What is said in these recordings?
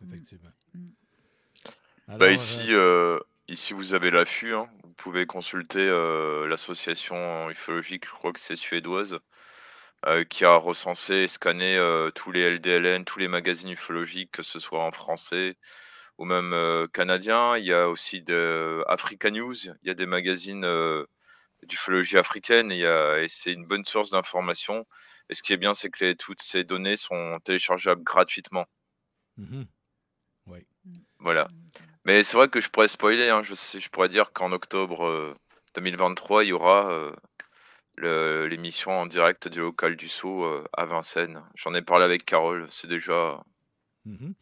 effectivement. Bah Alors, ici, vous avez l'affût, hein. Vous pouvez consulter l'association ufologique, je crois que c'est suédoise, qui a recensé et scanné tous les LDLN, tous les magazines ufologiques, que ce soit en français ou même canadien. Il y a aussi de Africa News, il y a des magazines d'ufologie africaine et c'est une bonne source d'information. Et ce qui est bien, c'est que toutes ces données sont téléchargeables gratuitement. mhm, oui. Voilà. Mais c'est vrai que je pourrais spoiler, hein, je pourrais dire qu'en octobre 2023, il y aura l'émission en direct du local du Sceau à Vincennes. J'en ai parlé avec Carole, c'est déjà. Mhm.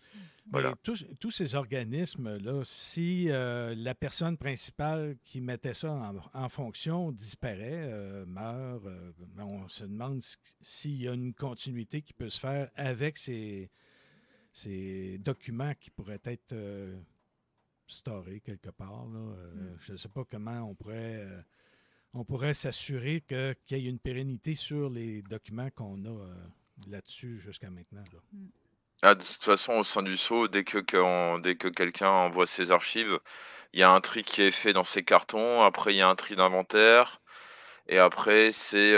Voilà. Mais tous ces organismes-là, si la personne principale qui mettait ça en fonction disparaît, meurt, ben, on se demande s'il y a une continuité qui peut se faire avec ces documents qui pourraient être storés quelque part. Là. Je ne sais pas comment on pourrait s'assurer qu'il y ait une pérennité sur les documents qu'on a là-dessus jusqu'à maintenant. Là. Ah, de toute façon, au sein du Sceau, dès que quelqu'un envoie ses archives, il y a un tri qui est fait dans ses cartons. Après, il y a un tri d'inventaire. Et après, c'est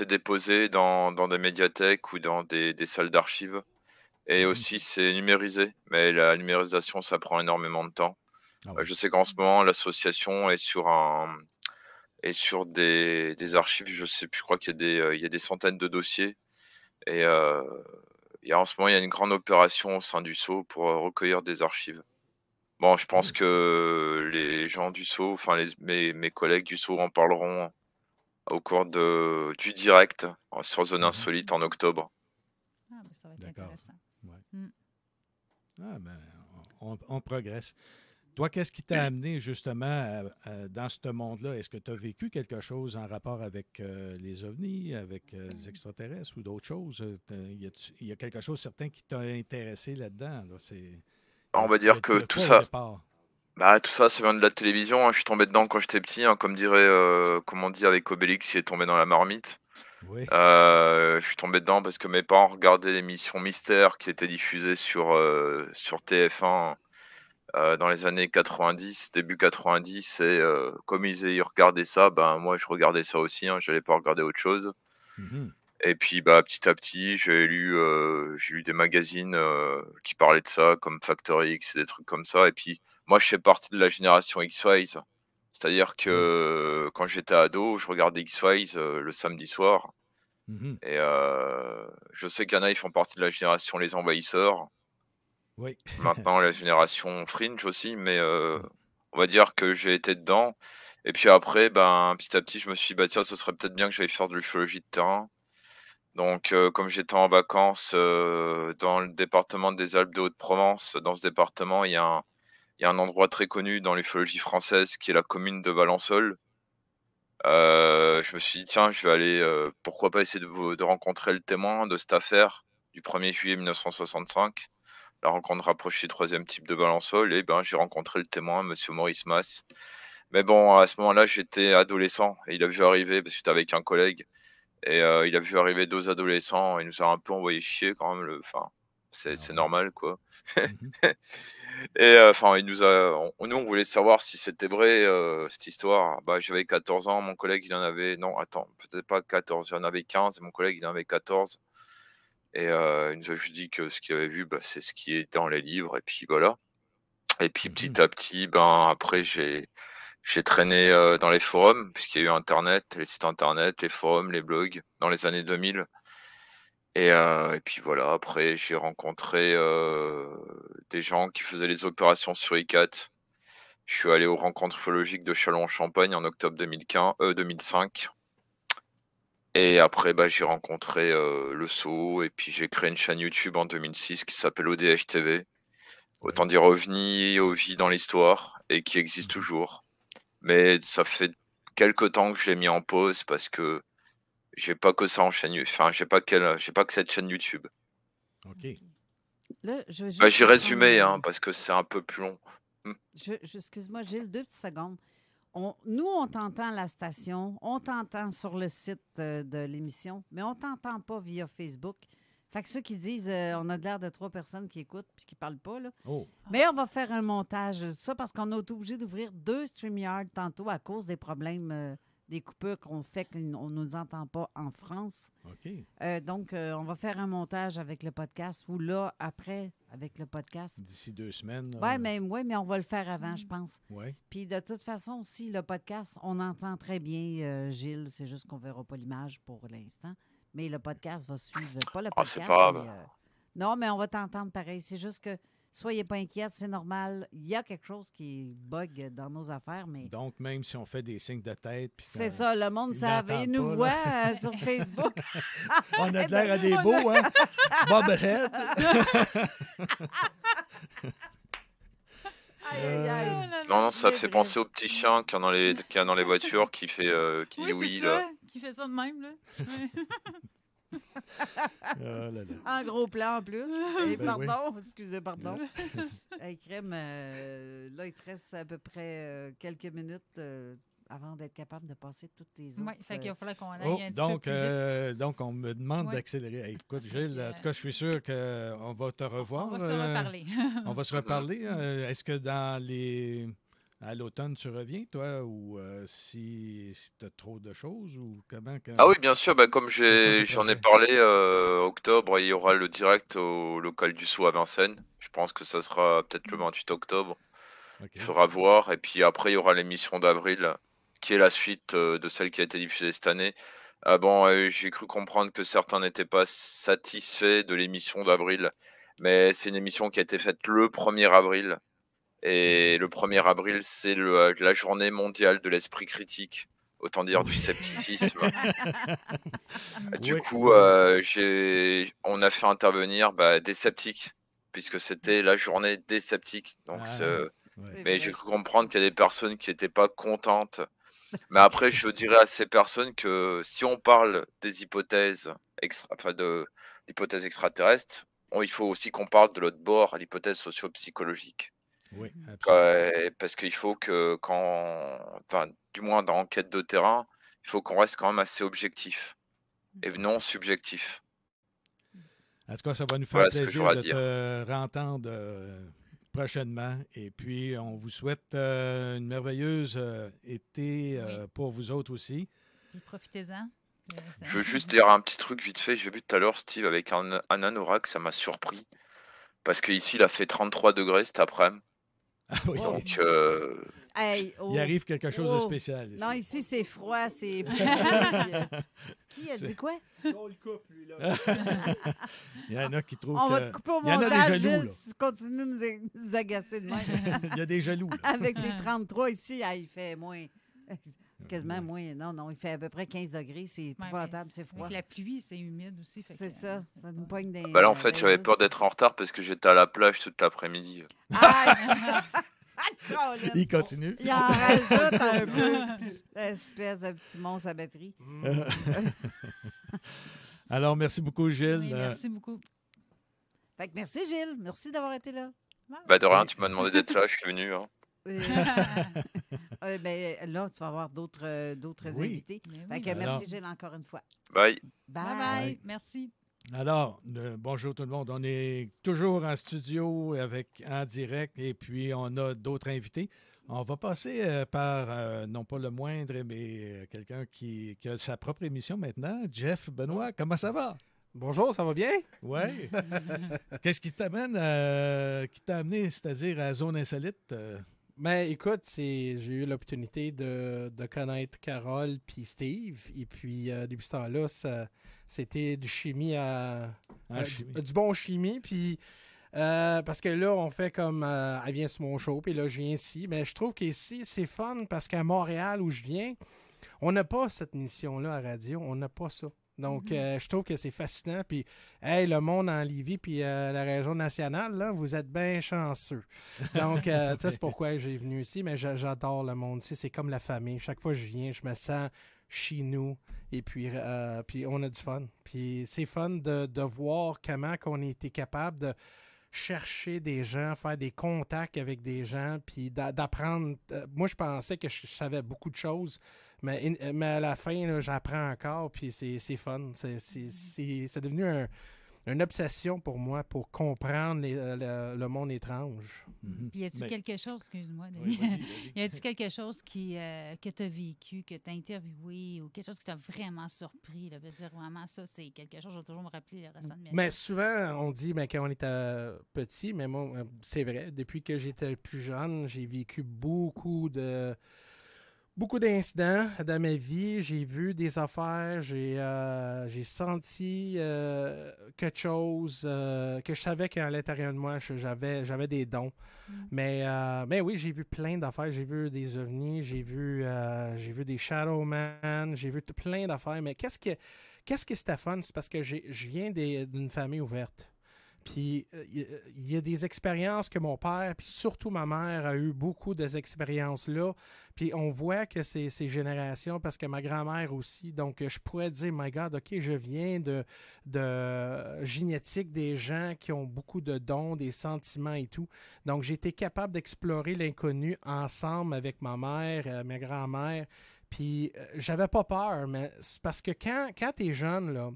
déposé dans des médiathèques ou dans des salles d'archives. Et Mhm. aussi, c'est numérisé. Mais la numérisation, ça prend énormément de temps. Ah oui. Je sais qu'en ce moment, l'association est sur des archives, je sais plus, je crois qu'il y a il y a des centaines de dossiers. Et en ce moment, il y a une grande opération au sein du Sceau pour recueillir des archives. Bon, je pense Oui. que les gens du Sceau, enfin mes collègues du Sceau en parleront au cours du direct sur Zone Mhm. Insolite en octobre. Ah, ben, ça va être D'accord. intéressant. Ouais. Mm. Ah, ben, on progresse. Toi, qu'est-ce qui t'a amené justement dans ce monde-là? Est-ce que tu as vécu quelque chose en rapport avec les ovnis, avec les extraterrestres ou d'autres choses? Il y a quelque chose certain qui t'a intéressé là-dedans? Là? On va Il y a dire que de quoi au départ? tout ça, ça vient de la télévision, hein. Je suis tombé dedans quand j'étais petit, hein, comme dirait, comme on dit avec Obélix, il est tombé dans la marmite. Oui. Je suis tombé dedans parce que mes parents regardaient l'émission Mystère qui était diffusée sur TF1, dans les années 90, début 90 et comme ils regardaient ça, ben, moi je regardais ça aussi, hein, j'allais pas regarder autre chose Mhm. et puis, bah, petit à petit, j'ai lu des magazines, qui parlaient de ça comme Factor X et des trucs comme ça et puis moi je fais partie de la génération X-Files. C'est-à-dire Oui. que quand j'étais ado, je regardais X-Files, le samedi soir Mhm. et je sais qu'il y en a, ils font partie de la génération Les Envahisseurs. Oui. Maintenant la génération Fringe aussi, mais on va dire que j'ai été dedans et puis après, ben, petit à petit, je me suis dit: «Bah, tiens, ça serait peut-être bien que j'aille faire de l'ufologie de terrain». Donc comme j'étais en vacances, dans le département des Alpes de Haute-Provence, dans ce département, il y a un endroit très connu dans l'ufologie française qui est la commune de Valençol. Je me suis dit: «Tiens, je vais aller, pourquoi pas essayer de rencontrer le témoin de cette affaire du 1er juillet 1965». La rencontre rapprochée du 3e type de Valençol et ben, j'ai rencontré le témoin, monsieur Maurice Masse. Mais bon, à ce moment-là, j'étais adolescent et il a vu arriver parce que j'étais avec un collègue et il a vu arriver 2 adolescents, il nous a un peu envoyé chier quand même Ah c'est oui. normal quoi. Mhm. Et enfin, il nous a on nous, on voulait savoir si c'était vrai, cette histoire. Bah, j'avais 14 ans, mon collègue, il en avait non, attends, peut-être pas 14, il en avait 15 et mon collègue, il en avait 14 et il nous a juste dit que ce qu'il avait vu, bah, c'est ce qui est dans les livres et puis voilà. Et puis Mhm. petit à petit, ben, après j'ai traîné, dans les forums puisqu'il y a eu internet, les sites internet, les forums, les blogs dans les années 2000 et puis voilà, après j'ai rencontré, des gens qui faisaient les opérations sur ICAT. Je suis allé aux rencontres ufologiques de Châlons-en-Champagne en octobre 2005 et après, bah, j'ai rencontré, le Sceau et puis j'ai créé une chaîne YouTube en 2006 qui s'appelle ODH TV. Autant Oui. dire OVNI, OVI dans l'histoire et qui existe Mhm. toujours. Mais ça fait quelque temps que je l'ai mis en pause parce que j'ai pas que ça en chaîne You enfin, j'ai pas que cette chaîne YouTube. OK. OK. Là, je vais Bah, juste j'ai te prendre. résumé, hein, parce que c'est un peu plus long. Mmh. Excuse-moi, Gilles, 2 petites secondes. Nous, on t'entend à la station, on t'entend sur le site de l'émission, mais on t'entend pas via Facebook. Fait que ceux qui disent on a de l'air de 3 personnes qui écoutent puis qui parlent pas, là. Oh, Mais on va faire un montage de tout ça parce qu'on a été obligé d'ouvrir 2 StreamYard tantôt à cause des problèmes, des coupures qu'on fait qu'on ne nous entend pas en France. OK. Donc, on va faire un montage avec le podcast ou là, après, avec le podcast. D'ici 2 semaines. Oui, mais on va le faire avant, je pense. Ouais. Puis de toute façon aussi, le podcast, on entend très bien Gilles. C'est juste qu'on ne verra pas l'image pour l'instant. Mais le podcast va suivre. Pas le Ah, podcast. c'est pas grave. mais, non, mais on va t'entendre pareil. C'est juste que soyez pas inquiètes, c'est normal. Il y a quelque chose qui bug dans nos affaires, mais Donc, même si on fait des signes de tête. puis c'est qu'on- ça. Le monde ils savent. Ils nous l'entendent voient pas, sur Facebook. On a de l'air à des beaux, hein? Bobblehead. Aïe, aïe, aïe. Non, ça Mais fait bref. penser au petit chien qu'il y a dans les voitures qui fait qui dit Oui, oui c'est là. ça, qui fait ça de même, là. Ouais. Oh là là. En gros plan en plus. Et Ben oui. pardon, excusez, pardon. Hey, crème, là, il te reste à peu près quelques minutes avant d'être capable de passer toutes tes autres. Ouais, fait qu'il va falloir qu'on aille Oh, un petit donc, peu plus vite. donc, on me demande Ouais. d'accélérer. Hey, écoute, Gilles, Fait que, en tout cas, je suis sûr qu'on va te revoir. On va se reparler. On va se reparler. Est-ce que à l'automne, tu reviens, toi, ou si tu as trop de choses, ou comment? Ah oui, bien sûr, bah, comme C'est ça, tes j'en ai projets. parlé octobre, il y aura le direct au local du Sceau à Vincennes. Je pense que ça sera peut-être le 28 octobre. OK. Il faudra voir. Et puis après, il y aura l'émission d'avril, qui est la suite de celle qui a été diffusée cette année. Ah bon, j'ai cru comprendre que certains n'étaient pas satisfaits de l'émission d'avril, mais c'est une émission qui a été faite le 1er avril. Et le 1er avril, c'est la journée mondiale de l'esprit critique, autant dire du scepticisme. Du Oui. coup, on a fait intervenir des sceptiques, puisque c'était la journée des sceptiques. Donc, Ah, ouais. C'est mais vrai. j'ai cru comprendre qu'il y a des personnes qui n'étaient pas contentes. Mais après, je dirais à ces personnes que si on parle des hypothèses, de l'hypothèse extraterrestre, il faut aussi qu'on parle de l'autre bord, à l'hypothèse socio-psychologique. Oui, absolument. Parce qu'il faut que du moins dans enquête de terrain, il faut qu'on reste quand même assez objectif et non subjectif. En tout cas, ça va nous faire Voilà ce que plaisir j'aurais à de dire. te réentendre prochainement. Et puis, on vous souhaite une merveilleuse été Oui. pour vous autres aussi. Puis profitez-en. Je veux juste dire un petit truc vite fait. J'ai vu tout à l'heure Steve avec un anorak, ça m'a surpris. Parce qu'ici, il a fait 33 degrés cet après-midi. Ah oui, Oh. Donc, Hey, oh. il arrive quelque chose de Oh. spécial ici. Non, ici, c'est froid, c'est... Qui a dit quoi? On le coupe, lui, là. Il y en a qui trouvent On va que... te couper au Il y en a des montage, jaloux, Gilles, là. si tu continues de nous agacer de même. Il y a des jaloux. Là. Avec des 33 ici, il fait moins... Quasiment moins. Non, il fait à peu près 15 degrés. C'est épouvantable, c'est froid. Avec la pluie, c'est humide aussi. fait C'est que, ça. Ça nous pogne des... là, en fait, j'avais peur d'être en retard parce que j'étais à la plage toute l'après-midi. Il continue. Il en rajoute un peu. Espèce de petit monstre à batterie. Alors, merci beaucoup, Gilles. Oui, merci beaucoup. Fait que merci, Gilles. Merci d'avoir été là. De rien, tu m'as demandé d'être là, je suis venu. Hein. Là, tu vas avoir d'autres Oui. invités. Mais Fait oui. que Alors- merci, Gilles, encore une fois. Bye. Bye. Bye bye. Merci. Alors, bonjour tout le monde. On est toujours en studio en direct et puis on a d'autres invités. On va passer par, non pas le moindre, mais quelqu'un qui a sa propre émission maintenant. Jeff Benoît, comment ça va? Bonjour, ça va bien? Oui. Qu'est-ce qui t'amène, qui t'a amené, c'est-à-dire à Zone Insolite? Ben écoute, j'ai eu l'opportunité de connaître Carole puis Steve. Et puis, depuis ce temps-là, c'était du chimie du bon chimie. Puis, parce que là, on fait comme, elle vient sur mon show, puis là, je viens ici. Mais je trouve qu'ici, c'est fun parce qu'à Montréal, où je viens, on n'a pas cette mission-là à radio. On n'a pas ça. Donc, je trouve que c'est fascinant. Puis, hey, le monde en Lévis, puis la région nationale, là, vous êtes bien chanceux. Donc, tu sais, c'est pourquoi j'ai venu ici. Mais j'adore le monde ici. C'est comme la famille. Chaque fois que je viens, je me sens chez nous. Et puis on a du fun. Puis, c'est fun de voir comment on a été capable de chercher des gens, faire des contacts avec des gens, puis d'apprendre. Moi, je pensais que je savais beaucoup de choses. Mais à la fin, là, j'apprends encore, puis c'est fun. C'est devenu une obsession pour moi pour comprendre le monde étrange. Puis y a-tu Mais- quelque chose, excuse-moi, Oui, Denis, vas-y. y a-tu quelque chose que tu as vécu, que tu as interviewé ou quelque chose qui t'a vraiment surpris, là, de dire vraiment ça, c'est quelque chose, je vais toujours me rappeler le restant de ma vie. Mais souvent, on dit quand on était petit, mais moi, c'est vrai, depuis que j'étais plus jeune, j'ai vécu beaucoup d'incidents dans ma vie. J'ai vu des affaires, j'ai senti quelque chose que je savais qu'à l'intérieur de moi, j'avais des dons. Mais oui, j'ai vu plein d'affaires. J'ai vu des ovnis, j'ai vu des shadow man, j'ai vu plein d'affaires. Mais qu'est-ce que c'était fun? C'est parce que je viens d'une famille ouverte. Puis il y a des expériences que mon père, puis surtout ma mère, a eu beaucoup des expériences-là. Puis on voit que c'est ces générations, parce que ma grand-mère aussi. Donc je pourrais dire, my God, OK, je viens de génétique des gens qui ont beaucoup de dons, des sentiments et tout. Donc j'ai été capable d'explorer l'inconnu ensemble avec ma mère, ma grand-mère. Puis j'avais pas peur, mais c'est parce que quand tu es jeune, là,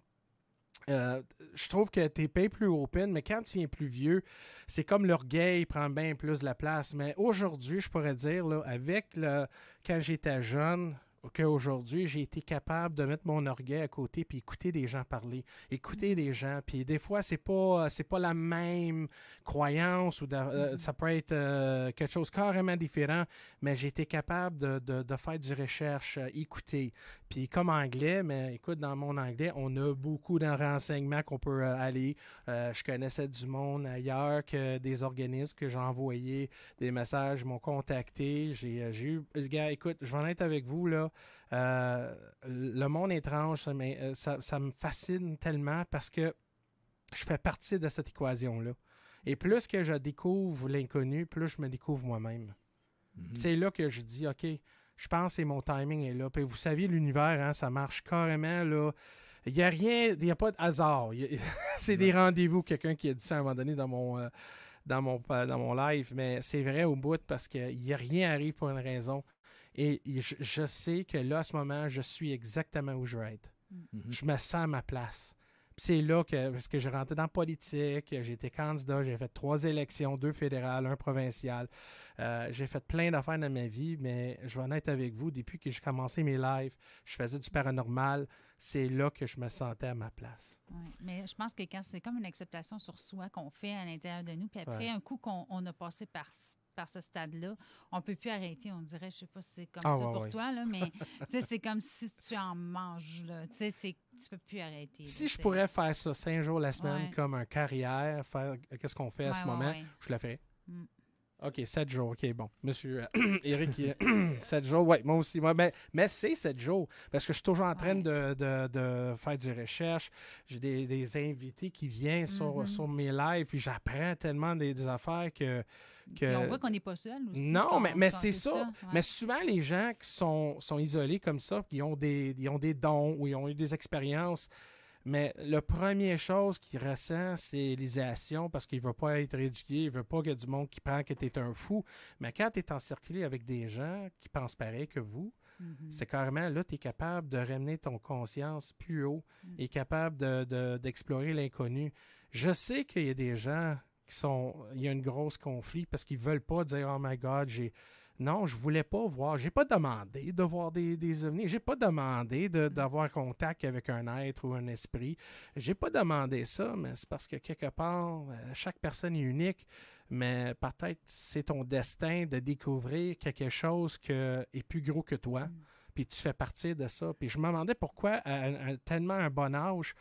je trouve que t'es bien plus open, mais quand tu viens plus vieux, c'est comme l'orgueil prend bien plus de la place. Mais aujourd'hui, je pourrais dire, là, quand j'étais jeune, qu'aujourd'hui, j'ai été capable de mettre mon orgueil à côté puis écouter des gens parler, écouter des gens. Puis des fois, c'est pas la même croyance ou ça peut être quelque chose carrément différent, mais j'ai été capable de faire du recherche, écouter. Puis comme anglais, mais écoute, dans mon anglais, on a beaucoup de renseignements qu'on peut aller. Je connaissais du monde ailleurs, que des organismes que j'ai envoyé des messages, m'ont contacté. J'ai eu... Gars, écoute, je vais en être avec vous, là. Le monde étrange, ça me fascine tellement parce que je fais partie de cette équation-là. Et plus que je découvre l'inconnu, plus je me découvre moi-même. C'est là que je dis, OK, je pense que mon timing est là. Puis vous savez, l'univers, hein, ça marche carrément, là. Il n'y a rien, il n'y a pas de hasard. C'est des rendez-vous. Quelqu'un qui a dit ça à un moment donné dans mon live, mais c'est vrai au bout parce que rien arrive pour une raison. Et je sais que là, à ce moment, je suis exactement où je veux être. Je me sens à ma place. Puis c'est là parce que j'ai rentré dans la politique, j'ai été candidat, j'ai fait 3 élections, 2 fédérales, 1 provincial. J'ai fait plein d'affaires dans ma vie, mais je vais en être avec vous, depuis que j'ai commencé mes lives, je faisais du paranormal, c'est là que je me sentais à ma place. Oui, mais je pense que quand c'est comme une acceptation sur soi qu'on fait à l'intérieur de nous, puis après, un coup qu'on a passé par ce stade-là, on ne peut plus arrêter. On dirait, je ne sais pas si c'est comme ça pour toi, là, mais c'est comme si tu en manges. Là, tu ne peux plus arrêter. Si je pourrais faire ça 5 jours la semaine comme un carrière, faire qu'est-ce qu'on fait à ce moment, je le ferais. OK, 7 jours. OK, bon. Monsieur Éric, 7 jours. Oui, moi aussi. Ouais, mais c'est 7 jours. Parce que je suis toujours en train de faire du recherche. J'ai des invités qui viennent sur mes lives. Puis j'apprends tellement des affaires que... Et on voit qu'on n'est pas seul aussi. Non, mais c'est ça. Ouais. Mais souvent, les gens qui sont isolés comme ça, qui ont des dons ou ils ont eu des expériences, mais la première chose qu'il ressent, c'est l'isation parce qu'il ne veut pas être éduqué, il ne veut pas qu'il y ait du monde qui pense que tu es un fou. Mais quand tu es encerclé avec des gens qui pensent pareil que vous, c'est carrément là, tu es capable de ramener ton conscience plus haut et capable d'explorer l'inconnu. Je sais qu'il y a des gens il y a une grosse conflit parce qu'ils ne veulent pas dire « Oh my God, non, je voulais pas voir. J'ai pas demandé de voir des ovnis. J'ai pas demandé d'avoir contact avec un être ou un esprit. J'ai pas demandé ça, mais c'est parce que quelque part, chaque personne est unique. Mais peut-être c'est ton destin de découvrir quelque chose qui est plus gros que toi. Puis tu fais partie de ça. Puis je me demandais pourquoi, à tellement un bon âge,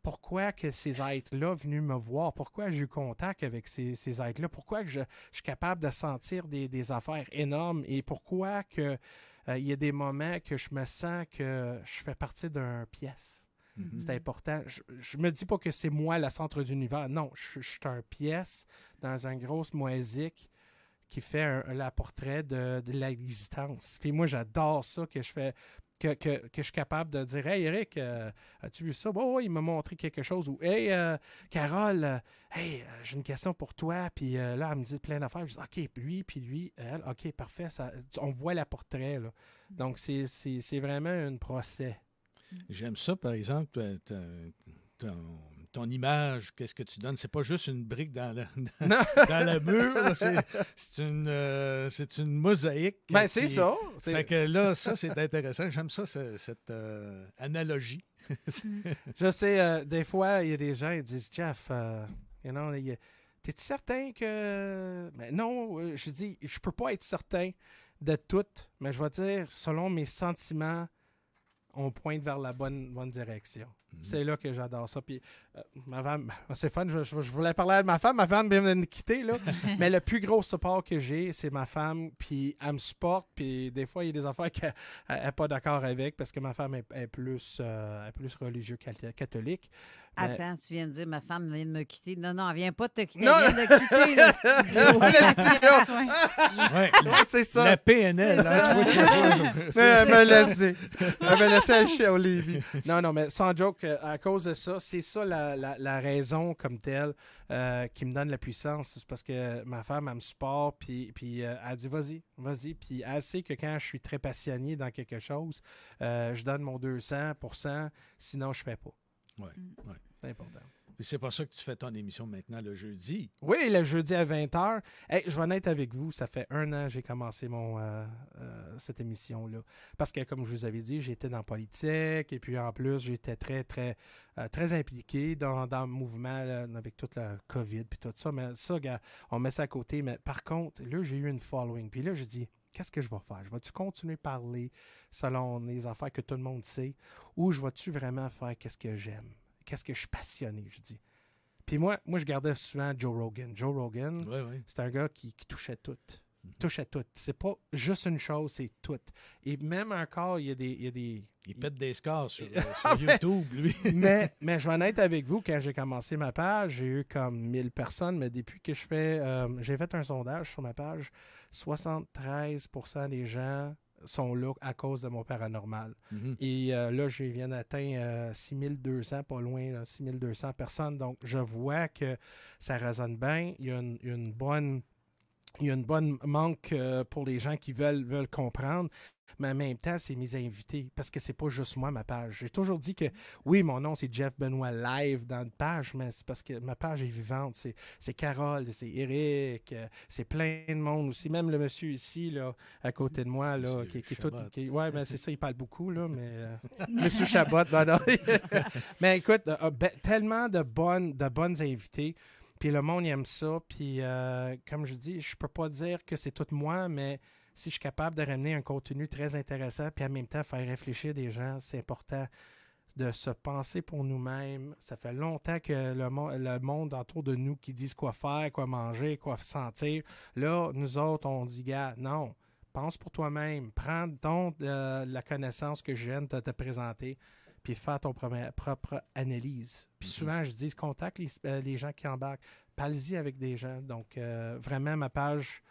pourquoi que ces êtres-là venus me voir, pourquoi j'ai eu contact avec ces êtres-là, pourquoi que je suis capable de sentir des affaires énormes et pourquoi que il y a des moments que je me sens que je fais partie d'une pièce. C'est important. Je me dis pas que c'est moi le centre de l'univers. Non, je suis une pièce dans une grosse mosaïque qui fait le portrait de l'existence. Puis moi, j'adore ça que je fais... Que je suis capable de dire « Hey, Eric, as-tu vu ça? » Oh, il m'a montré quelque chose. Ou « Hey, Carole, j'ai une question pour toi. » Puis là, elle me dit plein d'affaires. Je dis « OK, puis lui, elle. OK, parfait. » On voit le portrait. Là. Donc, c'est vraiment un procès. J'aime ça, par exemple, ton image, qu'est-ce que tu donnes. C'est pas juste une brique dans le mur. C'est une mosaïque. Ben, c'est ça. Fait que là, ça, c'est intéressant. J'aime ça, cette analogie. Je sais, des fois, il y a des gens qui disent, Jeff, t'es-tu certain que... Mais non, je dis, je peux pas être certain de tout, mais je vais dire, selon mes sentiments, on pointe vers la bonne direction. C'est là que j'adore ça. Puis, ma femme, c'est fun, je voulais parler à ma femme vient de me quitter, là. Mais le plus gros support que j'ai, c'est ma femme, puis elle me supporte, puis des fois, il y a des affaires qu'elle n'est pas d'accord avec, parce que ma femme est plus religieuse catholique. Attends, tu viens de dire, ma femme vient de me quitter. Non, elle vient pas de te quitter, elle vient de quitter le studio. C'est ça. La PNL, Elle m'a laissé un chien au Lévis. Non, mais sans joke, à cause de ça, c'est ça la raison comme telle qui me donne la puissance. C'est parce que ma femme, elle me supporte, puis elle dit vas-y. Puis elle sait que quand je suis très passionné dans quelque chose, je donne mon 200%, sinon je fais pas. Oui. C'est important. Puis c'est pour ça que tu fais ton émission maintenant le jeudi. Oui, le jeudi à 20h. Hey, je vais en être avec vous. Ça fait 1 an que j'ai commencé cette émission-là. Parce que, comme je vous avais dit, j'étais dans la politique et puis en plus, j'étais très, très, très impliqué dans le mouvement là, avec toute la COVID puis tout ça. Mais ça, gars, on met ça à côté. Mais par contre, là, j'ai eu une following. Puis là, je dis, qu'est-ce que je vais faire? Je vais-tu continuer à parler selon les affaires que tout le monde sait ou je vais-tu vraiment faire qu'est-ce que j'aime? Qu'est-ce que je suis passionné, je dis. Puis moi, je gardais souvent Joe Rogan. Joe Rogan, c'est un gars qui touchait tout. Touchait tout. C'est pas juste une chose, c'est tout. Et même encore, il y a des... Il pète des scores sur YouTube, lui. mais je vais en être avec vous. Quand j'ai commencé ma page, j'ai eu comme 1000 personnes, mais depuis que j'ai fait un sondage sur ma page, 73% des gens sont là à cause de mon paranormal. Et là, je viens d'atteindre 6200, pas loin, 6200 personnes. Donc, je vois que ça résonne bien. Il y a une bonne manque pour les gens qui veulent comprendre. Mais en même temps, c'est mes invités. Parce que c'est pas juste moi, ma page. J'ai toujours dit que, oui, mon nom, c'est Jeff Benoit Live dans une page, mais c'est parce que ma page est vivante. C'est Carole, c'est Eric, c'est plein de monde aussi. Même le monsieur ici, là, à côté de moi, là, qui est tout... Oui, ben, c'est ça, il parle beaucoup, là, mais... monsieur Chabot, non. Mais écoute, tellement de bonnes invités. Puis le monde aime ça. Puis comme je dis, je peux pas dire que c'est tout moi, mais si je suis capable de ramener un contenu très intéressant puis en même temps faire réfléchir des gens, c'est important de se penser pour nous-mêmes. Ça fait longtemps que le monde autour de nous qui disent quoi faire, quoi manger, quoi sentir. Là, nous autres, on dit, gars, non, pense pour toi-même. Prends donc la connaissance que je viens de te présenter puis faire ton propre analyse. Puis souvent, je dis, contacte les gens qui embarquent. Parle-y avec des gens. Donc, vraiment, ma page,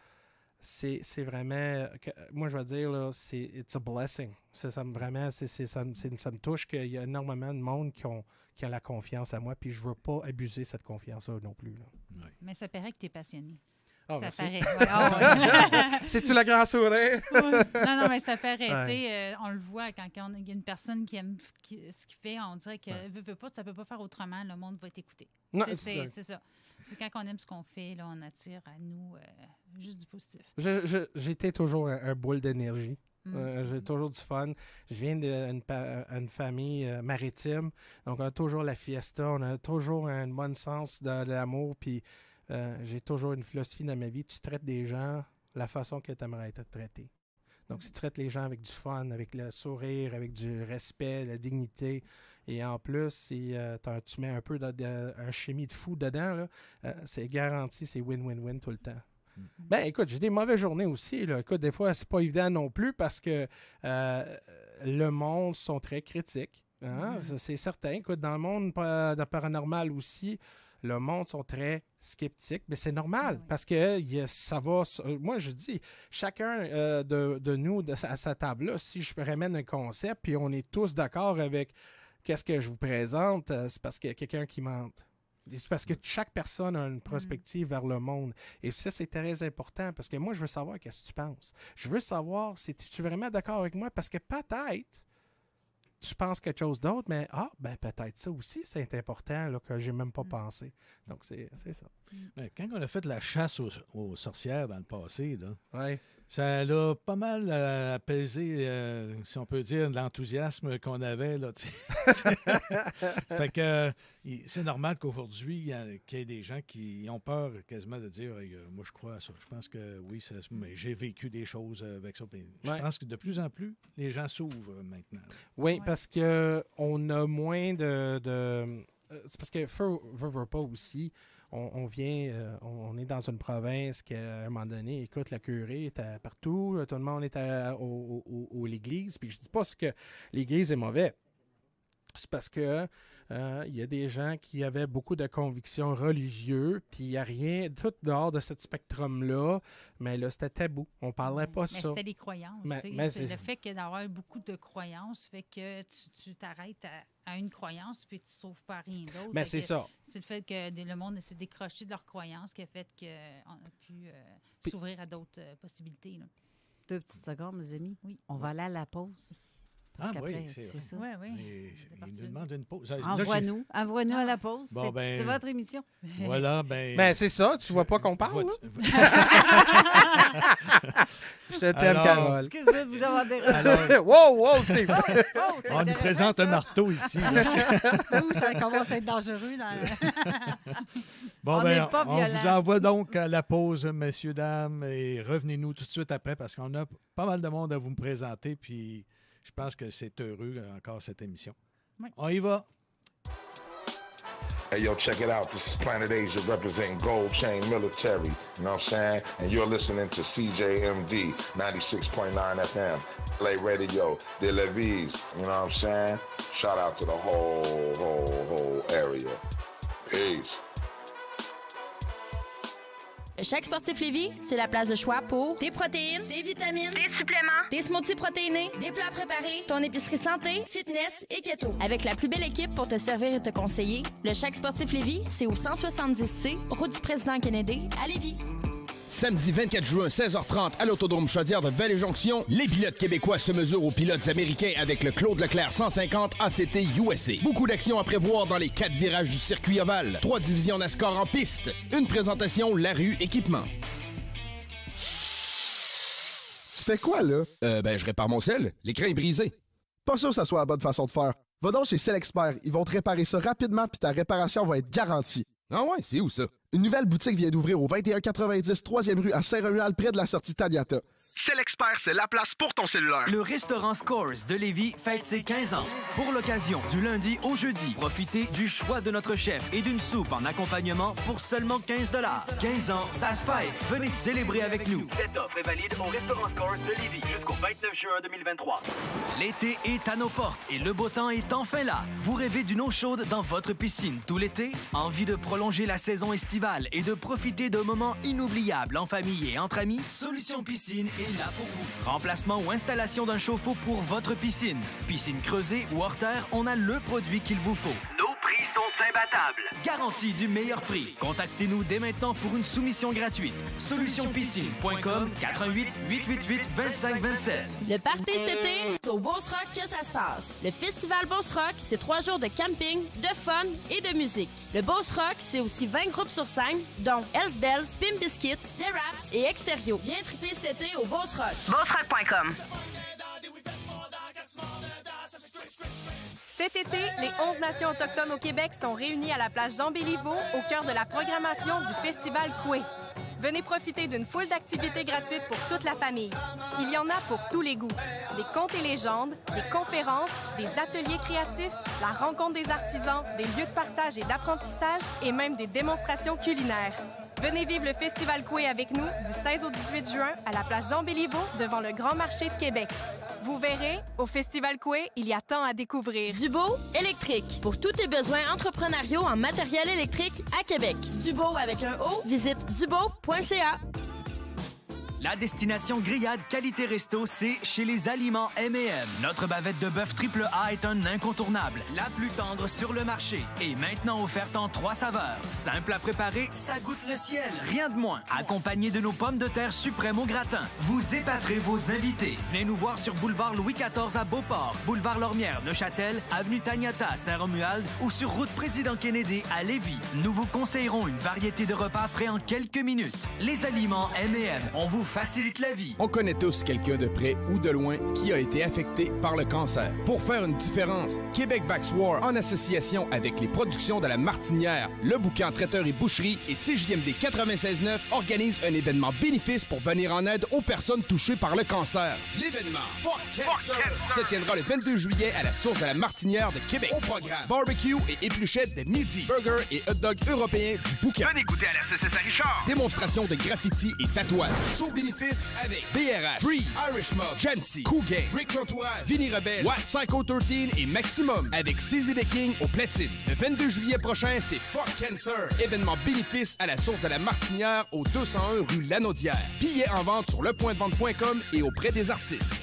c'est vraiment... moi, je vais dire, là, it's a blessing. Ça me touche qu'il y a énormément de monde qui ont la confiance à moi, puis je ne veux pas abuser cette confiance-là non plus. Là. Ouais. Mais ça paraît que tu es passionné. Oh, ça merci. paraît. C'est-tu le grand sourire? Non, mais ça paraît. On le voit quand il y a une personne qui aime ce qu'il fait, on dirait que veut pas, ça ne peut pas faire autrement, le monde va t'écouter. C'est ça. C'est quand on aime ce qu'on fait, là, on attire à nous juste du positif. J'étais toujours un boule d'énergie. J'ai toujours du fun. Je viens d'une famille maritime, donc on a toujours la fiesta, on a toujours un bon sens de l'amour, puis j'ai toujours une philosophie dans ma vie. Tu traites des gens la façon que tu aimerais être traité. Donc, si tu traites les gens avec du fun, avec le sourire, avec du respect, la dignité, et en plus, si tu mets un peu un chimie de fou dedans, là, c'est garanti, c'est win-win-win tout le temps. Ben, écoute, j'ai des mauvaises journées aussi. Là. Écoute, des fois, c'est pas évident non plus parce que le monde sont très critiques. Hein? C'est certain. Écoute, dans le monde paranormal aussi, le monde sont très sceptiques, mais c'est normal parce que ça va... Moi, je dis, chacun de nous, à sa table-là, si je ramène un concept puis on est tous d'accord avec qu'est-ce que je vous présente, c'est parce qu'il y a quelqu'un qui mente. C'est parce que chaque personne a une perspective vers le monde. Et ça, c'est très important parce que moi, je veux savoir qu'est-ce que tu penses. Je veux savoir si tu es vraiment d'accord avec moi parce que peut-être tu penses quelque chose d'autre, mais peut-être ça aussi, c'est important là, que j'ai même pas pensé. Donc, c'est ça. Quand on a fait la chasse aux sorcières dans le passé, là, ouais. Ça l'a pas mal apaisé, si on peut dire, l'enthousiasme qu'on avait. Là, fait que c'est normal qu'aujourd'hui, qu'il y ait des gens qui ont peur quasiment de dire moi, je crois à ça. Je pense que oui, mais j'ai vécu des choses avec ça. Je pense que de plus en plus, les gens s'ouvrent maintenant. Oui, parce qu'on a moins de c'est parce que veut pas aussi. On est dans une province qu'à un moment donné, écoute, le curé était partout, tout le monde était à l'église. Puis je dis pas que l'église est mauvais. C'est parce que il y a des gens qui avaient beaucoup de convictions religieuses, puis il n'y a rien, tout dehors de ce spectrum-là, mais là, c'était tabou. On ne parlait pas de ça. C'était des croyances. C'est le fait que d'avoir beaucoup de croyances fait que tu t'arrêtes à une croyance, puis tu ne trouves pas rien d'autre. Mais c'est ça. C'est le fait que le monde s'est décroché de leurs croyances qui a fait qu'on a pu s'ouvrir à d'autres possibilités. Là. 2 petites secondes, mes amis. Oui. On va aller à la pause. Parce oui, c'est ça. Oui. Il nous demande une pause. Envoie-nous à la pause. C'est votre émission. Voilà, c'est ça, tu vois pas qu'on parle, Je t'aime, Carole. Excuse-moi de vous avoir dérangé. Wow, Steve! On nous présente un marteau ici. Ça commence à être dangereux. Là. On vous envoie donc à la pause, messieurs, dames, et revenez-nous tout de suite après parce qu'on a pas mal de monde à vous me présenter, puis je pense que c'est heureux encore cette émission. Oui. On y va. Hey, yo, check it out. This is Planet Asia representing Gold Chain Military. You know what I'm saying? And you're listening to CJMD 96.9 FM. LA Radio, De La Vise. You know what I'm saying? Shout out to the whole area. Peace. Le Chèque Sportif Lévis, c'est la place de choix pour des protéines, des vitamines, des suppléments, des smoothies protéinés, des plats préparés, ton épicerie santé, fitness et keto. Avec la plus belle équipe pour te servir et te conseiller, le Chèque Sportif Lévis, c'est au 170C, route du Président Kennedy, à Lévis. Samedi 24 juin, 16h30, à l'Autodrome Chaudière de Vallée-Jonction, les pilotes québécois se mesurent aux pilotes américains avec le Claude Leclerc 150 ACT USA. Beaucoup d'actions à prévoir dans les 4 virages du circuit ovale. 3 divisions NASCAR en piste. Une présentation Larue Équipement. Tu fais quoi, là? Je répare mon sel. L'écran est brisé. Pas sûr que ça soit la bonne façon de faire. Va donc chez Selexpert. Ils vont te réparer ça rapidement puis ta réparation va être garantie. Ah ouais, c'est où ça? Une nouvelle boutique vient d'ouvrir au 2190 3e rue à Saint-Romuald, près de la sortie Taniata. Selexpert, c'est la place pour ton cellulaire. Le restaurant Scores de Lévis fête ses 15 ans. Pour l'occasion, du lundi au jeudi, profitez du choix de notre chef et d'une soupe en accompagnement pour seulement 15 $. 15 ans, ça se fête. Venez célébrer avec nous. Cette offre est valide au restaurant Scores de Lévis jusqu'au 29 juin 2023. L'été est à nos portes et le beau temps est enfin là. Vous rêvez d'une eau chaude dans votre piscine tout l'été? Envie de prolonger la saison estivale et de profiter de moments inoubliables en famille et entre amis? Solution Piscine est là pour vous. Remplacement ou installation d'un chauffe-eau pour votre piscine. Piscine creusée ou hors terre, on a le produit qu'il vous faut. Nos prix sont imbattables. Garantie du meilleur prix. Contactez-nous dès maintenant pour une soumission gratuite. Solutionpiscine.com 88 888 2527. Le party cet été, c'est au Beauce Rock que ça se passe. Le Festival Beauce Rock, c'est 3 jours de camping, de fun et de musique. Le Beauce Rock, c'est aussi 20 groupes sur scène, dont Hells Bells, Pimp Biscuits, The Raps et Extérieur. Viens triper cet été au Beauce Rock. BeauceRock.com. Cet été, les 11 nations autochtones au Québec sont réunies à la place Jean-Béliveau au cœur de la programmation du Festival Coué. Venez profiter d'une foule d'activités gratuites pour toute la famille. Il y en a pour tous les goûts. Des contes et légendes, des conférences, des ateliers créatifs, la rencontre des artisans, des lieux de partage et d'apprentissage et même des démonstrations culinaires. Venez vivre le Festival Coué avec nous du 16 au 18 juin à la place Jean-Béliveau devant le Grand Marché de Québec. Vous verrez, au Festival Coué, il y a tant à découvrir. Dubo électrique. Pour tous tes besoins entrepreneuriaux en matériel électrique à Québec. Dubo avec un O, visite dubo.ca. La destination grillade qualité resto, c'est chez les Aliments M&M. Notre bavette de bœuf triple A est un incontournable, la plus tendre sur le marché. Et maintenant offerte en 3 saveurs. Simple à préparer, ça goûte le ciel. Rien de moins. Accompagné de nos pommes de terre suprêmes au gratin. Vous épaterez vos invités. Venez nous voir sur boulevard Louis XIV à Beauport, boulevard Lormière, Neuchâtel, avenue Taniata à Saint-Romuald ou sur route Président Kennedy à Lévis. Nous vous conseillerons une variété de repas prêts en quelques minutes. Les Aliments M&M, on vous facilite la vie. On connaît tous quelqu'un de près ou de loin qui a été affecté par le cancer. Pour faire une différence, Québec Backs War, en association avec les productions de La Martinière, Le Boucan Traiteur et Boucherie et CJMD 96.9, organise un événement bénéfice pour venir en aide aux personnes touchées par le cancer. L'événement Fuck Cancer se tiendra le 22 juillet à la source de La Martinière de Québec. Au programme, barbecue et épluchettes de midi, burger et hot dog européens du Boucan. Venez goûter à la saucisse à Richard. Démonstration de graffiti et tatouage. Show bénéfice avec BRH, Free, Irish Mob, Jancy, Cool Gang, Rick L'Entourage, Vinny Rebelle, Watt, Psycho 13 et Maximum avec CZ the King au platine. Le 22 juillet prochain, c'est Fuck Cancer. Événement bénéfice à la source de La Martinière au 201 rue Lanaudière. Billets en vente sur lepointdevente.com et auprès des artistes.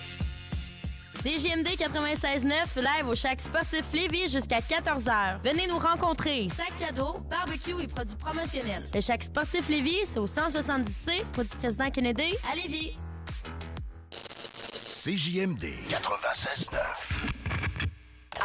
CJMD 96.9 live au Shack Sportif Lévis jusqu'à 14h. Venez nous rencontrer. Sac cadeau, barbecue et produits promotionnels. Le Shack Sportif Lévis, c'est au 170C, route du Président Kennedy, à Lévis. CJMD 96.9.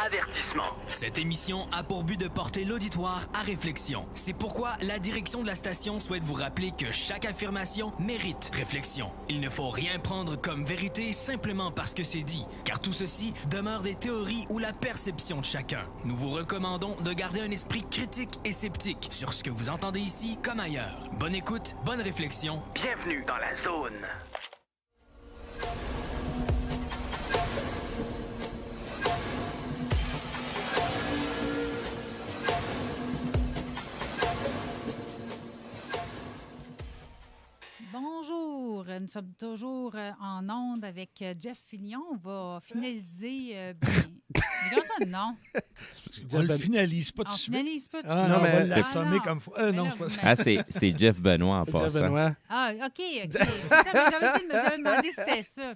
Avertissement. Cette émission a pour but de porter l'auditoire à réflexion. C'est pourquoi la direction de la station souhaite vous rappeler que chaque affirmation mérite réflexion. Il ne faut rien prendre comme vérité simplement parce que c'est dit, car tout ceci demeure des théories ou la perception de chacun. Nous vous recommandons de garder un esprit critique et sceptique sur ce que vous entendez ici comme ailleurs. Bonne écoute, bonne réflexion. Bienvenue dans la zone. Bonjour, nous sommes toujours en onde avec Jeff Fillion. On va finaliser. Ça, non. On le finalise pas tout de On suite. finalise pas tout de Ah, suite. non, mais- on va l'assommer comme faut. Non, c'est pas ça. Ah, c'est Jeff Benoît en Jeff passant. Benoît. Ah, OK. C'est ça, mais j'avais dit de me demander si c'était ça.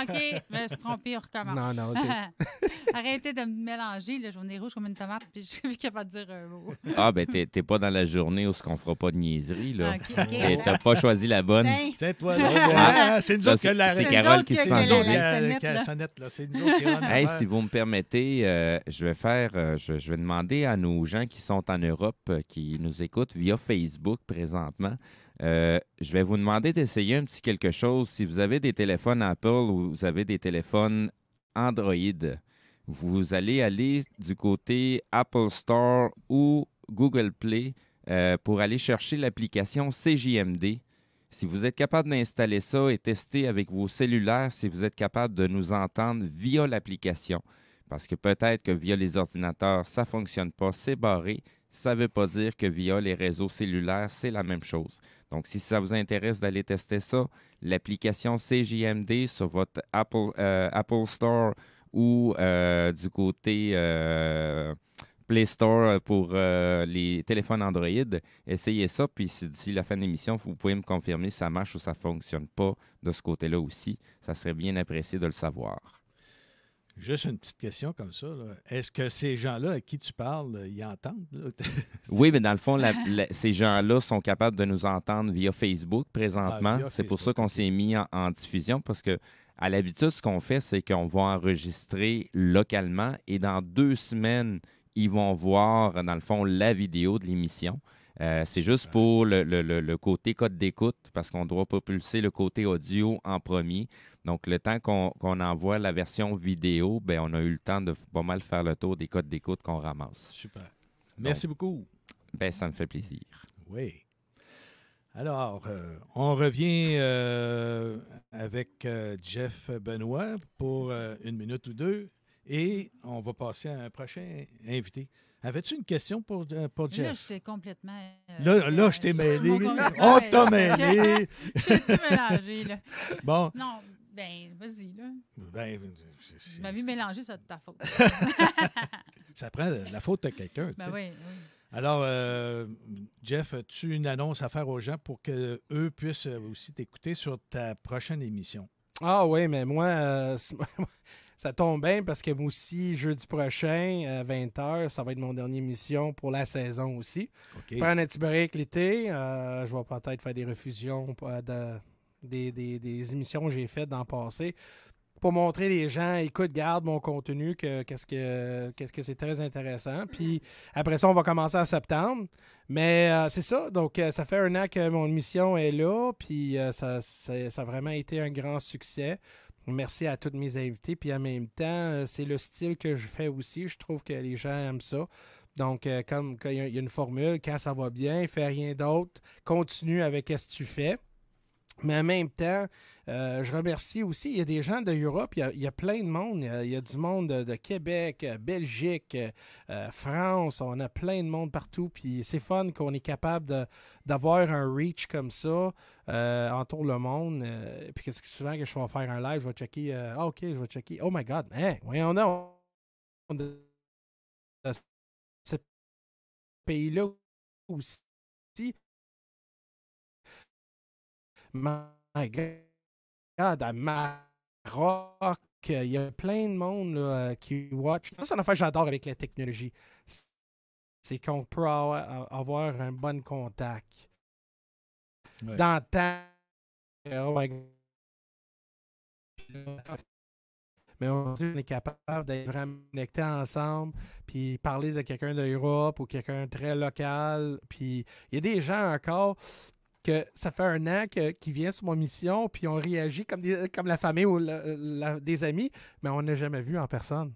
OK, je me suis trompée, on recommence. Non, non, c'est... Arrêtez de me mélanger. Là, j'en ai rouge comme une tomate, puis je suis capable de dire un mot. Ah, ben t'es pas dans la journée où on fera pas de niaiserie, là. OK. Et t'as pas choisi la bonne. Ben, C'est toi, là. C'est nous Ça, autres qui a la c'est nous Carole autres qui qui a se C'est nous sent autres gênée. qui a la sonnette, là. C'est nous autres qui a Hey, si vous me permettez, je vais demander à nos gens qui sont en Europe, qui nous écoutent via Facebook présentement, je vais vous demander d'essayer un petit quelque chose. Si vous avez des téléphones Apple ou vous avez des téléphones Android, vous allez aller du côté Apple Store ou Google Play pour aller chercher l'application CJMD. Si vous êtes capable d'installer ça et tester avec vos cellulaires, si vous êtes capable de nous entendre via l'application, parce que peut-être que via les ordinateurs, ça ne fonctionne pas, c'est barré, ça ne veut pas dire que via les réseaux cellulaires, c'est la même chose. Donc, si ça vous intéresse d'aller tester ça, l'application CJMD sur votre Apple Store ou du côté Play Store pour les téléphones Android, essayez ça, puis d'ici la fin de l'émission, vous pouvez me confirmer si ça marche ou ça ne fonctionne pas de ce côté-là aussi. Ça serait bien apprécié de le savoir. Juste une petite question comme ça. Là. Est-ce que ces gens-là à qui tu parles, ils entendent? Là? Oui, mais dans le fond, ces gens-là sont capables de nous entendre via Facebook présentement. Via C'est pour ça Facebook, qu'on s'est mis en diffusion, parce que à l'habitude, ce qu'on fait, c'est qu'on va enregistrer localement et dans 2 semaines, ils vont voir, dans le fond, la vidéo de l'émission. C'est juste pour le côté code d'écoute, parce qu'on doit propulser le côté audio en premier. Donc, le temps qu'on envoie la version vidéo, ben, on a eu le temps de pas mal faire le tour des codes d'écoute qu'on ramasse. Super. Merci beaucoup. Ben, ça me fait plaisir. Oui. Alors, on revient avec Jeff Benoît pour 1 minute ou 2 et on va passer à un prochain invité. Avais-tu une question pour Jeff? Là, je t'ai complètement... Là, je t'ai mêlé. On t'a mêlé. J'ai tout mélangé, là. Bon. Non, ben, vas-y, là. Ben, Ma vie mélangée, c'est de ta faute. Ça prend la faute de quelqu'un, tu ben sais. oui. Alors, Jeff, as-tu une annonce à faire aux gens pour qu'eux puissent aussi t'écouter sur ta prochaine émission? Ah oui, mais moi, ça tombe bien parce que moi aussi, jeudi prochain, à 20h, ça va être mon dernière émission pour la saison aussi. Okay. Prendre un petit break l'été. Je vais peut-être faire des refusions des émissions que j'ai faites dans le passé pour montrer les gens, écoute, garde mon contenu, qu'est-ce que c'est très intéressant. Puis après ça, on va commencer en septembre. Mais c'est ça, donc ça fait 1 an que mon émission est là, puis ça a vraiment été un grand succès. Merci à tous mes invités, puis en même temps, c'est le style que je fais aussi. Je trouve que les gens aiment ça. Donc, comme quand il y a une formule, quand ça va bien, fais rien d'autre, continue avec ce que tu fais. Mais en même temps, je remercie aussi, il y a des gens d'Europe, il y a plein de monde. Il y a du monde de Québec, Belgique, France, on a plein de monde partout. Puis c'est fun qu'on est capable d'avoir un reach comme ça entour le monde. Puis qu'est-ce que souvent que je vais faire un live, je vais checker, OK, je vais checker. Oh my God, voyons donc. Ce pays-là aussi. My God, à Maroc, il y a plein de monde là, qui watch. Ça, c'est une affaire que j'adore avec la technologie. C'est qu'on peut avoir un bon contact. Ouais. Dans le temps, oh my God. Mais aujourd'hui, on est capable d'être vraiment connectés ensemble, puis parler de quelqu'un d'Europe ou quelqu'un très local. Puis il y a des gens encore que ça fait 1 an qu'ils viennent sur mon émission, puis on réagit comme la famille ou des amis, mais on n'a jamais vu en personne.